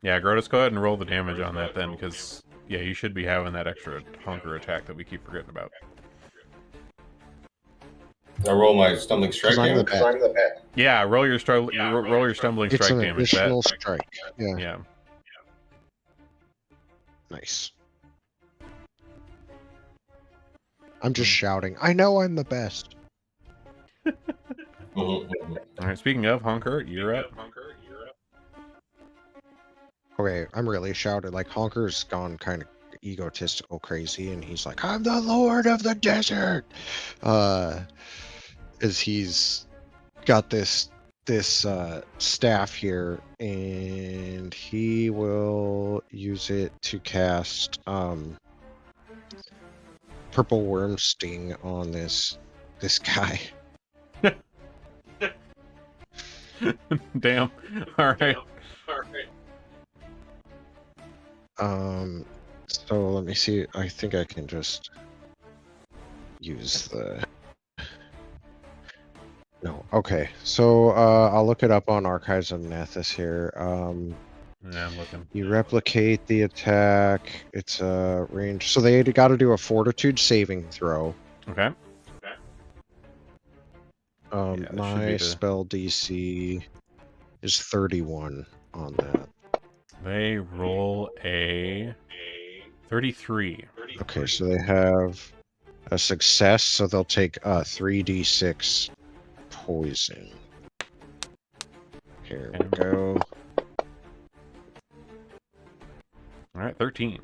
[SPEAKER 1] Yeah, Grotus, go ahead and roll the damage on that then, because, yeah, you should be having that extra Honker attack that we keep forgetting about.
[SPEAKER 4] I roll my stumbling strike damage.
[SPEAKER 1] Yeah, roll your stumbling
[SPEAKER 6] It's
[SPEAKER 1] strike
[SPEAKER 6] an
[SPEAKER 1] damage.
[SPEAKER 6] additional strike. Yeah.
[SPEAKER 1] Yeah.
[SPEAKER 6] Nice. I'm just shouting. I know I'm the best.
[SPEAKER 1] All right. Speaking of Honker, you're up.
[SPEAKER 6] Okay, I'm really shouting. Like Honker's gone kind of egotistical, crazy, and he's like, "I'm the Lord of the Desert." As he's got this staff here, and he will use it to cast purple worm sting on this guy.
[SPEAKER 1] Damn. All right.
[SPEAKER 6] So let me see. I think I can just use the. No. Okay. So I'll look it up on Archives of Nethys here.
[SPEAKER 1] Yeah, I'm looking.
[SPEAKER 6] You replicate the attack. It's a range. So they got to do a Fortitude saving throw.
[SPEAKER 1] Okay.
[SPEAKER 6] My
[SPEAKER 1] the...
[SPEAKER 6] spell DC is 31 on that.
[SPEAKER 1] They roll a 33.
[SPEAKER 6] Okay, so they have a success, so they'll take 3d6 poison. Here we go.
[SPEAKER 1] All right, 13.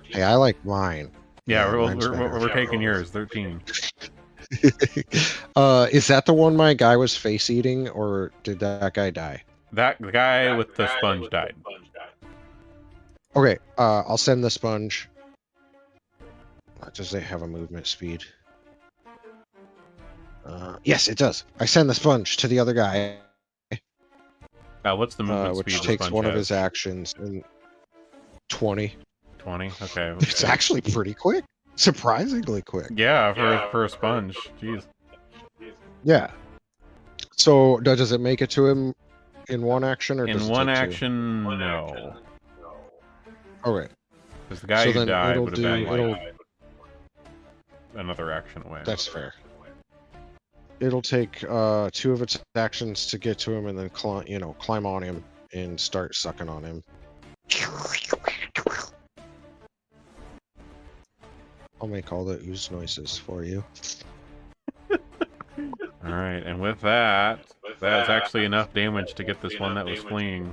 [SPEAKER 6] Hey, I like mine.
[SPEAKER 1] Yeah,
[SPEAKER 6] mine's
[SPEAKER 1] we're taking yours, 13.
[SPEAKER 6] Is that the one my guy was face eating, or did that guy die?
[SPEAKER 1] The guy with the sponge died.
[SPEAKER 6] Okay, I'll send the sponge. Does they have a movement speed? Yes, it does. I send the sponge to the other guy,
[SPEAKER 1] What's the movement
[SPEAKER 6] which
[SPEAKER 1] speed the
[SPEAKER 6] takes
[SPEAKER 1] sponge
[SPEAKER 6] one of
[SPEAKER 1] has?
[SPEAKER 6] his actions and 20.
[SPEAKER 1] 20? Okay.
[SPEAKER 6] It's actually pretty quick. Surprisingly quick.
[SPEAKER 1] Yeah, for a sponge. Jeez.
[SPEAKER 6] Yeah. So does it make it to him in one action, or does
[SPEAKER 1] In
[SPEAKER 6] it
[SPEAKER 1] one
[SPEAKER 6] take
[SPEAKER 1] action, no.
[SPEAKER 6] two? Okay.
[SPEAKER 1] Because the guy
[SPEAKER 6] So
[SPEAKER 1] who
[SPEAKER 6] then
[SPEAKER 1] died
[SPEAKER 6] it'll
[SPEAKER 1] would have been
[SPEAKER 6] do.
[SPEAKER 1] like
[SPEAKER 6] It'll.
[SPEAKER 1] another action away.
[SPEAKER 6] That's fair. It'll take 2 of its actions to get to him, and then climb on him and start sucking on him. I'll make all the ooze noises for you.
[SPEAKER 1] Alright, and with that, that's actually enough damage to get this one that was fleeing.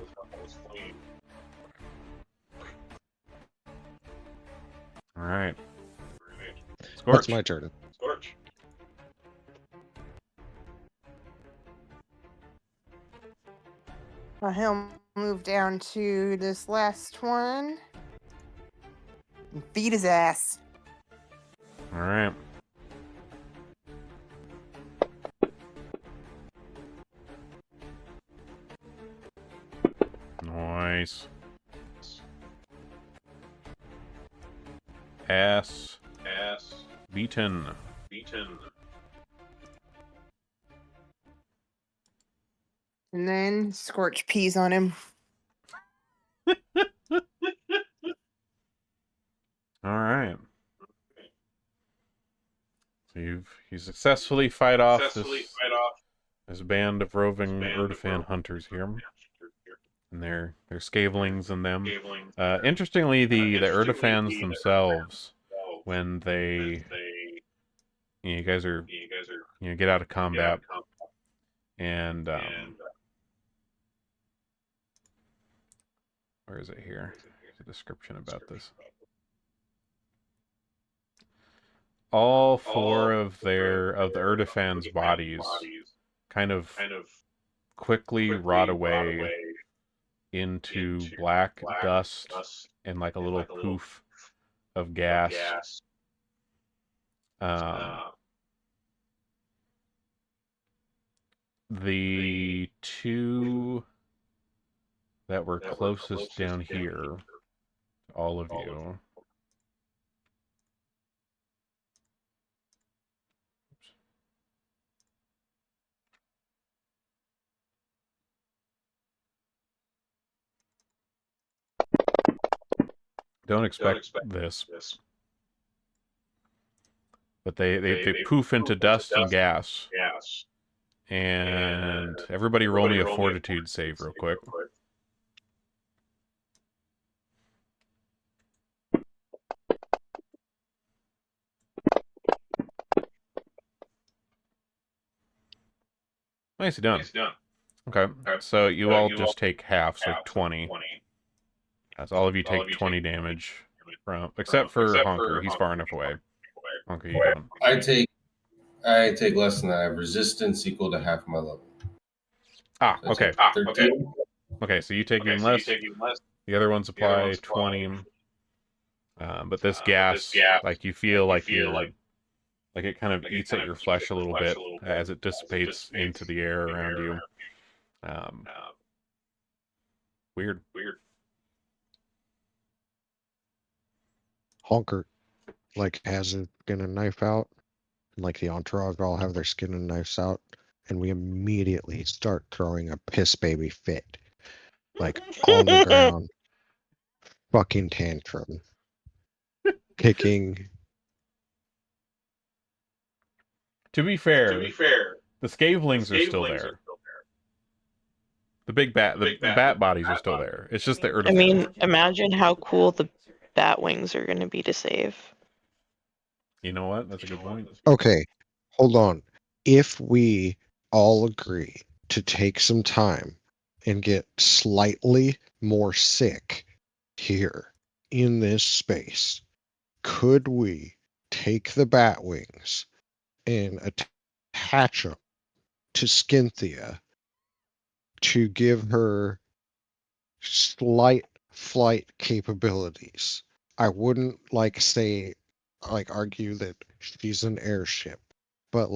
[SPEAKER 1] Alright. Scorch.
[SPEAKER 6] That's my turn.
[SPEAKER 5] He'll move down to this last one and beat his ass.
[SPEAKER 1] Alright. Nice. Ass. Beaten.
[SPEAKER 5] And then Scorch pees on him.
[SPEAKER 1] Alright. So you successfully fight off this band of roving Urdefan hunters here. And their scavelings in them. Interestingly, the Urdefans themselves, when they you guys are get out of combat, and where is it here? There's a description about this. All 4 of the Urdefans' bodies kind of quickly rot away into black dust and like a little poof of gas. The 2 that were closest down here, all of you. Don't expect this. But they poof into dust and gas. And everybody roll me a fortitude save real quick. Nicely done. Okay, so you all just take half, so 20. As all of you take 20 damage from, except for Honker. He's far enough away. Honker, you don't.
[SPEAKER 4] I take less than that. I have resistance equal to half my level.
[SPEAKER 1] Ah,
[SPEAKER 4] So I
[SPEAKER 1] okay.
[SPEAKER 4] take 13.
[SPEAKER 1] Okay, so you take even less. The other ones apply 20. But this gas, like you feel like it kind of eats at your flesh a little bit as it dissipates into the air around you. Weird.
[SPEAKER 6] Honker, has a skin and knife out. Like the entourage all have their skin and knives out, and we immediately start throwing a piss baby fit. On the ground. Fucking tantrum. Kicking.
[SPEAKER 1] To be fair, the scavelings are still there. The big bat, the bat bodies are still there. It's just the Urdefans.
[SPEAKER 2] I mean, imagine how cool the bat wings are going to be to save.
[SPEAKER 1] You know what? That's a good point.
[SPEAKER 6] Okay, hold on. If we all agree to take some time and get slightly more sick here in this space, could we take the bat wings and attach them to Skinthia to give her slight flight capabilities? I wouldn't argue that she's an airship, but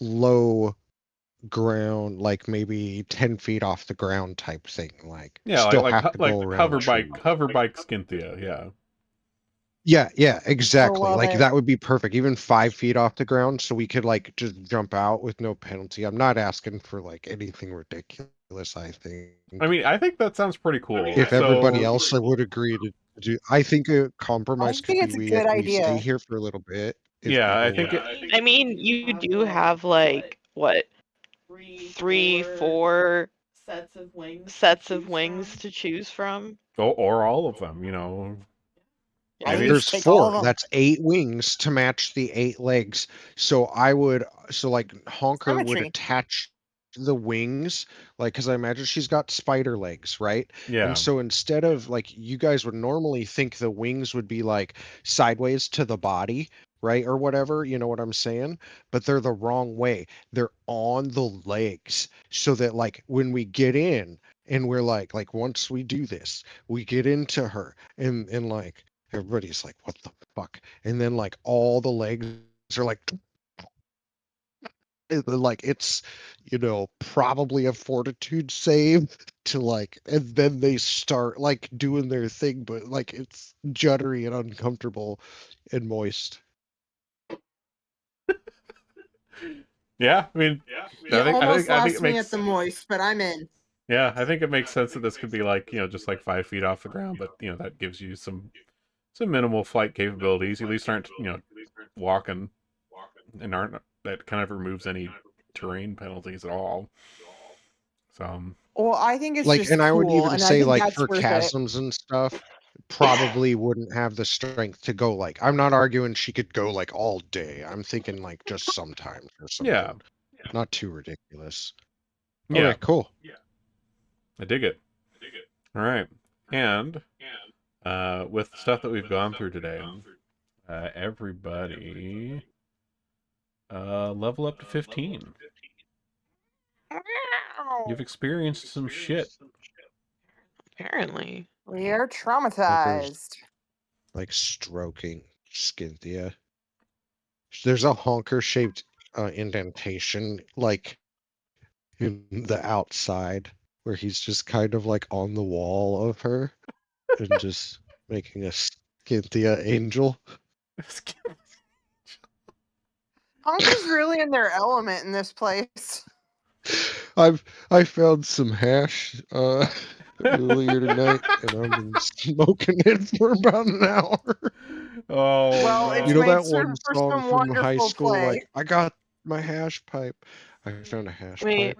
[SPEAKER 6] low ground, like maybe 10 feet off the ground type thing. Like
[SPEAKER 1] Yeah,
[SPEAKER 6] still
[SPEAKER 1] like
[SPEAKER 6] have to go around trees.
[SPEAKER 1] hover bike Skinthia, yeah.
[SPEAKER 6] Yeah, exactly.
[SPEAKER 5] love
[SPEAKER 6] Like
[SPEAKER 5] it.
[SPEAKER 6] that would be perfect. Even 5 feet off the ground, so we could like just jump out with no penalty. I'm not asking for like anything ridiculous, I think.
[SPEAKER 1] I mean, I think that sounds pretty cool.
[SPEAKER 6] If everybody
[SPEAKER 1] So
[SPEAKER 6] else would agree to do, I think a compromise
[SPEAKER 5] I
[SPEAKER 6] could
[SPEAKER 5] think
[SPEAKER 6] be
[SPEAKER 5] it's a good
[SPEAKER 6] we stay
[SPEAKER 5] idea.
[SPEAKER 6] here for a little bit. If
[SPEAKER 1] yeah, I
[SPEAKER 6] people
[SPEAKER 1] think
[SPEAKER 6] would,
[SPEAKER 1] it,
[SPEAKER 2] I mean, you do have like what, three, four
[SPEAKER 7] sets of wings to choose from.
[SPEAKER 1] or all of them, you know.
[SPEAKER 5] I
[SPEAKER 1] Maybe
[SPEAKER 5] think you
[SPEAKER 6] there's
[SPEAKER 5] should take all of
[SPEAKER 6] 4.
[SPEAKER 5] them.
[SPEAKER 6] That's 8 wings to match the 8 legs. So like Honker would
[SPEAKER 5] Symmetry.
[SPEAKER 6] attach the wings, like, because I imagine she's got spider legs, right? And
[SPEAKER 1] yeah.
[SPEAKER 6] so instead of like, you guys would normally think the wings would be like sideways to the body, right? Or whatever, you know what I'm saying? But they're the wrong way. They're on the legs. So that like when we get in and we're like once we do this, we get into her and like everybody's like, what the fuck? And then like all the legs are like it's, probably a fortitude save to like, and then they start like doing their thing, but like it's juddery and uncomfortable and moist.
[SPEAKER 1] Yeah, I mean,
[SPEAKER 3] You almost
[SPEAKER 1] I think
[SPEAKER 3] lost
[SPEAKER 1] it
[SPEAKER 3] me at
[SPEAKER 1] makes
[SPEAKER 3] the moist, but I'm in.
[SPEAKER 1] yeah, I think it makes sense that this could be like, just like 5 feet off the ground, but that gives you some minimal flight capabilities. You at least aren't, walking and aren't that kind of removes any terrain penalties at all. So
[SPEAKER 5] Well, I think it's
[SPEAKER 6] Like,
[SPEAKER 5] just
[SPEAKER 6] and I would
[SPEAKER 5] cool,
[SPEAKER 6] even
[SPEAKER 5] and I
[SPEAKER 6] say
[SPEAKER 5] think
[SPEAKER 6] like
[SPEAKER 5] that's
[SPEAKER 6] for
[SPEAKER 5] worth it.
[SPEAKER 6] chasms and stuff, probably wouldn't have the strength to go like, I'm not arguing she could go like all day. I'm thinking like just sometimes or
[SPEAKER 1] yeah,
[SPEAKER 6] something. Not too ridiculous.
[SPEAKER 1] yeah,
[SPEAKER 6] Okay, cool.
[SPEAKER 1] I dig it. All right, and with the stuff that we've gone through today, everybody level up to 15. You've experienced some shit.
[SPEAKER 2] apparently.
[SPEAKER 5] We are
[SPEAKER 6] Hunker's
[SPEAKER 5] traumatized.
[SPEAKER 6] like stroking Skinthia. There's a honker shaped indentation like in the outside where he's just kind of like on the wall of her and just making a Skinthia angel.
[SPEAKER 5] Honker's really in their element in this place.
[SPEAKER 6] I found some hash earlier tonight and I've been smoking it for about an hour.
[SPEAKER 1] Oh
[SPEAKER 5] Well, it's
[SPEAKER 6] You know
[SPEAKER 1] no.
[SPEAKER 5] made
[SPEAKER 6] that one
[SPEAKER 5] for
[SPEAKER 6] song
[SPEAKER 5] some
[SPEAKER 6] from high
[SPEAKER 5] wonderful
[SPEAKER 6] school,
[SPEAKER 5] play.
[SPEAKER 6] like, I got my hash pipe. I found a hash
[SPEAKER 2] Wait,
[SPEAKER 6] pipe.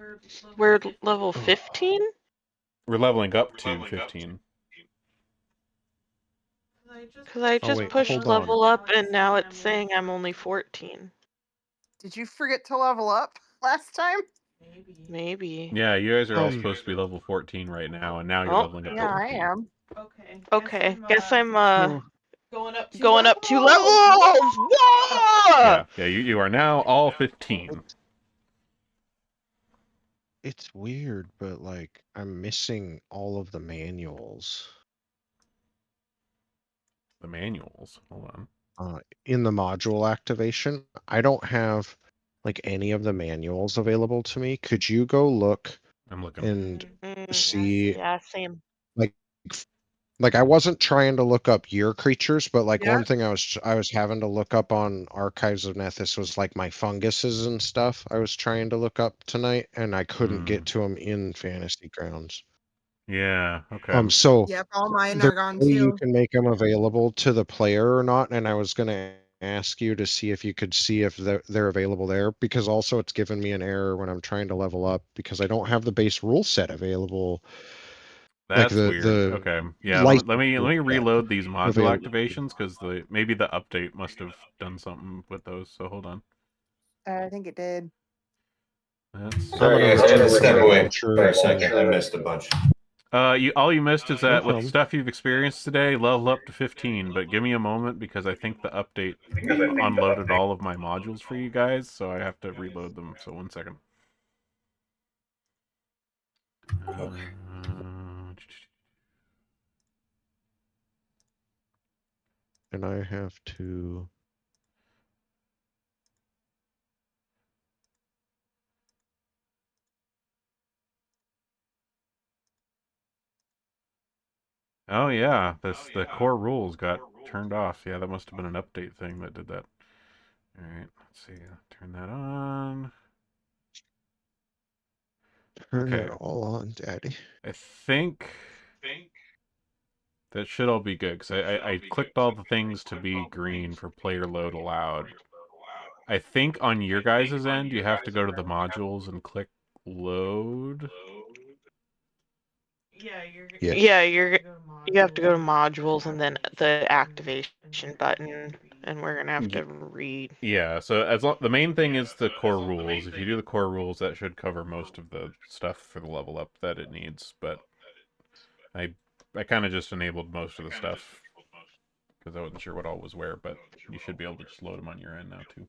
[SPEAKER 2] we're level
[SPEAKER 6] Oh.
[SPEAKER 2] 15?
[SPEAKER 1] We're leveling up to 15.
[SPEAKER 2] Because I
[SPEAKER 6] Oh,
[SPEAKER 2] just
[SPEAKER 6] wait,
[SPEAKER 2] pushed
[SPEAKER 6] hold on.
[SPEAKER 2] level up and now it's saying I'm only 14.
[SPEAKER 5] Did you forget to level up last time?
[SPEAKER 2] Maybe.
[SPEAKER 1] Yeah, you guys are all
[SPEAKER 6] Um,
[SPEAKER 1] supposed to be level 14 right now, and now you're
[SPEAKER 2] Oh,
[SPEAKER 1] leveling up
[SPEAKER 5] Yeah,
[SPEAKER 1] to
[SPEAKER 5] I
[SPEAKER 1] 15.
[SPEAKER 5] am.
[SPEAKER 2] okay. Guess I'm
[SPEAKER 6] oh,
[SPEAKER 2] going up 2 levels. Whoa!
[SPEAKER 1] Yeah, you are now all 15.
[SPEAKER 6] it's weird, but like, I'm missing all of the manuals
[SPEAKER 1] The manuals. Hold on.
[SPEAKER 6] in the module activation. I don't have like any of the manuals available to me. Could you go look
[SPEAKER 1] I'm looking.
[SPEAKER 6] and
[SPEAKER 2] Mm,
[SPEAKER 6] see
[SPEAKER 2] yeah, same.
[SPEAKER 6] like like I wasn't trying to look up your creatures, but like
[SPEAKER 5] Yeah.
[SPEAKER 6] one thing I was having to look up on Archives of Nethys was like my funguses and stuff. I was trying to look up tonight, and I couldn't get to them in Fantasy Grounds.
[SPEAKER 1] Yeah, okay.
[SPEAKER 6] So
[SPEAKER 3] Yep, all mine
[SPEAKER 6] there's
[SPEAKER 3] are gone
[SPEAKER 6] a way you
[SPEAKER 3] too.
[SPEAKER 6] can make them available to the player or not, and I was gonna ask you to see if you could see if they're available there, because also it's given me an error when I'm trying to level up because I don't have the base rule set available. Like
[SPEAKER 1] That's weird.
[SPEAKER 6] the
[SPEAKER 1] Okay. Yeah,
[SPEAKER 6] license
[SPEAKER 1] let me
[SPEAKER 6] rule set
[SPEAKER 1] reload these module
[SPEAKER 6] available.
[SPEAKER 1] activations because maybe the update must have done something with those. So hold on.
[SPEAKER 5] I think it did.
[SPEAKER 1] That's
[SPEAKER 4] Sorry, guys, I had to step away for a second. I missed a bunch.
[SPEAKER 1] all you missed is
[SPEAKER 6] No
[SPEAKER 1] that with the
[SPEAKER 6] problem.
[SPEAKER 1] stuff you've experienced today, level up to 15. But give me a moment because I think the update unloaded all of my modules for you guys, so I have to reload them. So 1 second.
[SPEAKER 4] Okay.
[SPEAKER 6] And I have to
[SPEAKER 1] Oh yeah, the core rules got turned off. Yeah, that must have been an update thing that did that. All right, let's see. Turn that on.
[SPEAKER 6] Turn
[SPEAKER 1] Okay.
[SPEAKER 6] it all on, Daddy.
[SPEAKER 1] I think that should all be good because I clicked all the things to be green for player load allowed. I think on your guys' end you have to go to the modules and click load.
[SPEAKER 7] Yeah, you're.
[SPEAKER 6] Yeah.
[SPEAKER 2] Yeah,
[SPEAKER 7] You
[SPEAKER 2] you have to go to modules and then the activation button, and we're gonna have to read.
[SPEAKER 1] Yeah, so the main thing is the core rules. If you do the core rules, that should cover most of the stuff for the level up that it needs. But I kind of just enabled most of the stuff because I wasn't sure what all was where. But you should be able to just load them on your end now too.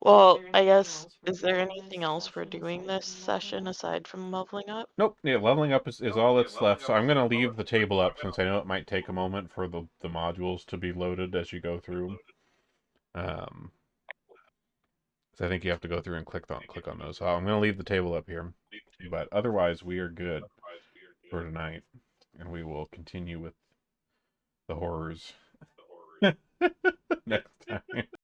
[SPEAKER 7] Well, I guess.
[SPEAKER 2] Is there anything else we're doing this session aside from leveling up?
[SPEAKER 1] Nope. Yeah, leveling up is all that's left. So I'm gonna leave the table up since I know it might take a moment for the modules to be loaded as you go through. So I think you have to go through and click on those. So I'm gonna leave the table up here, but otherwise we are good for tonight, and we will continue with the horrors next time.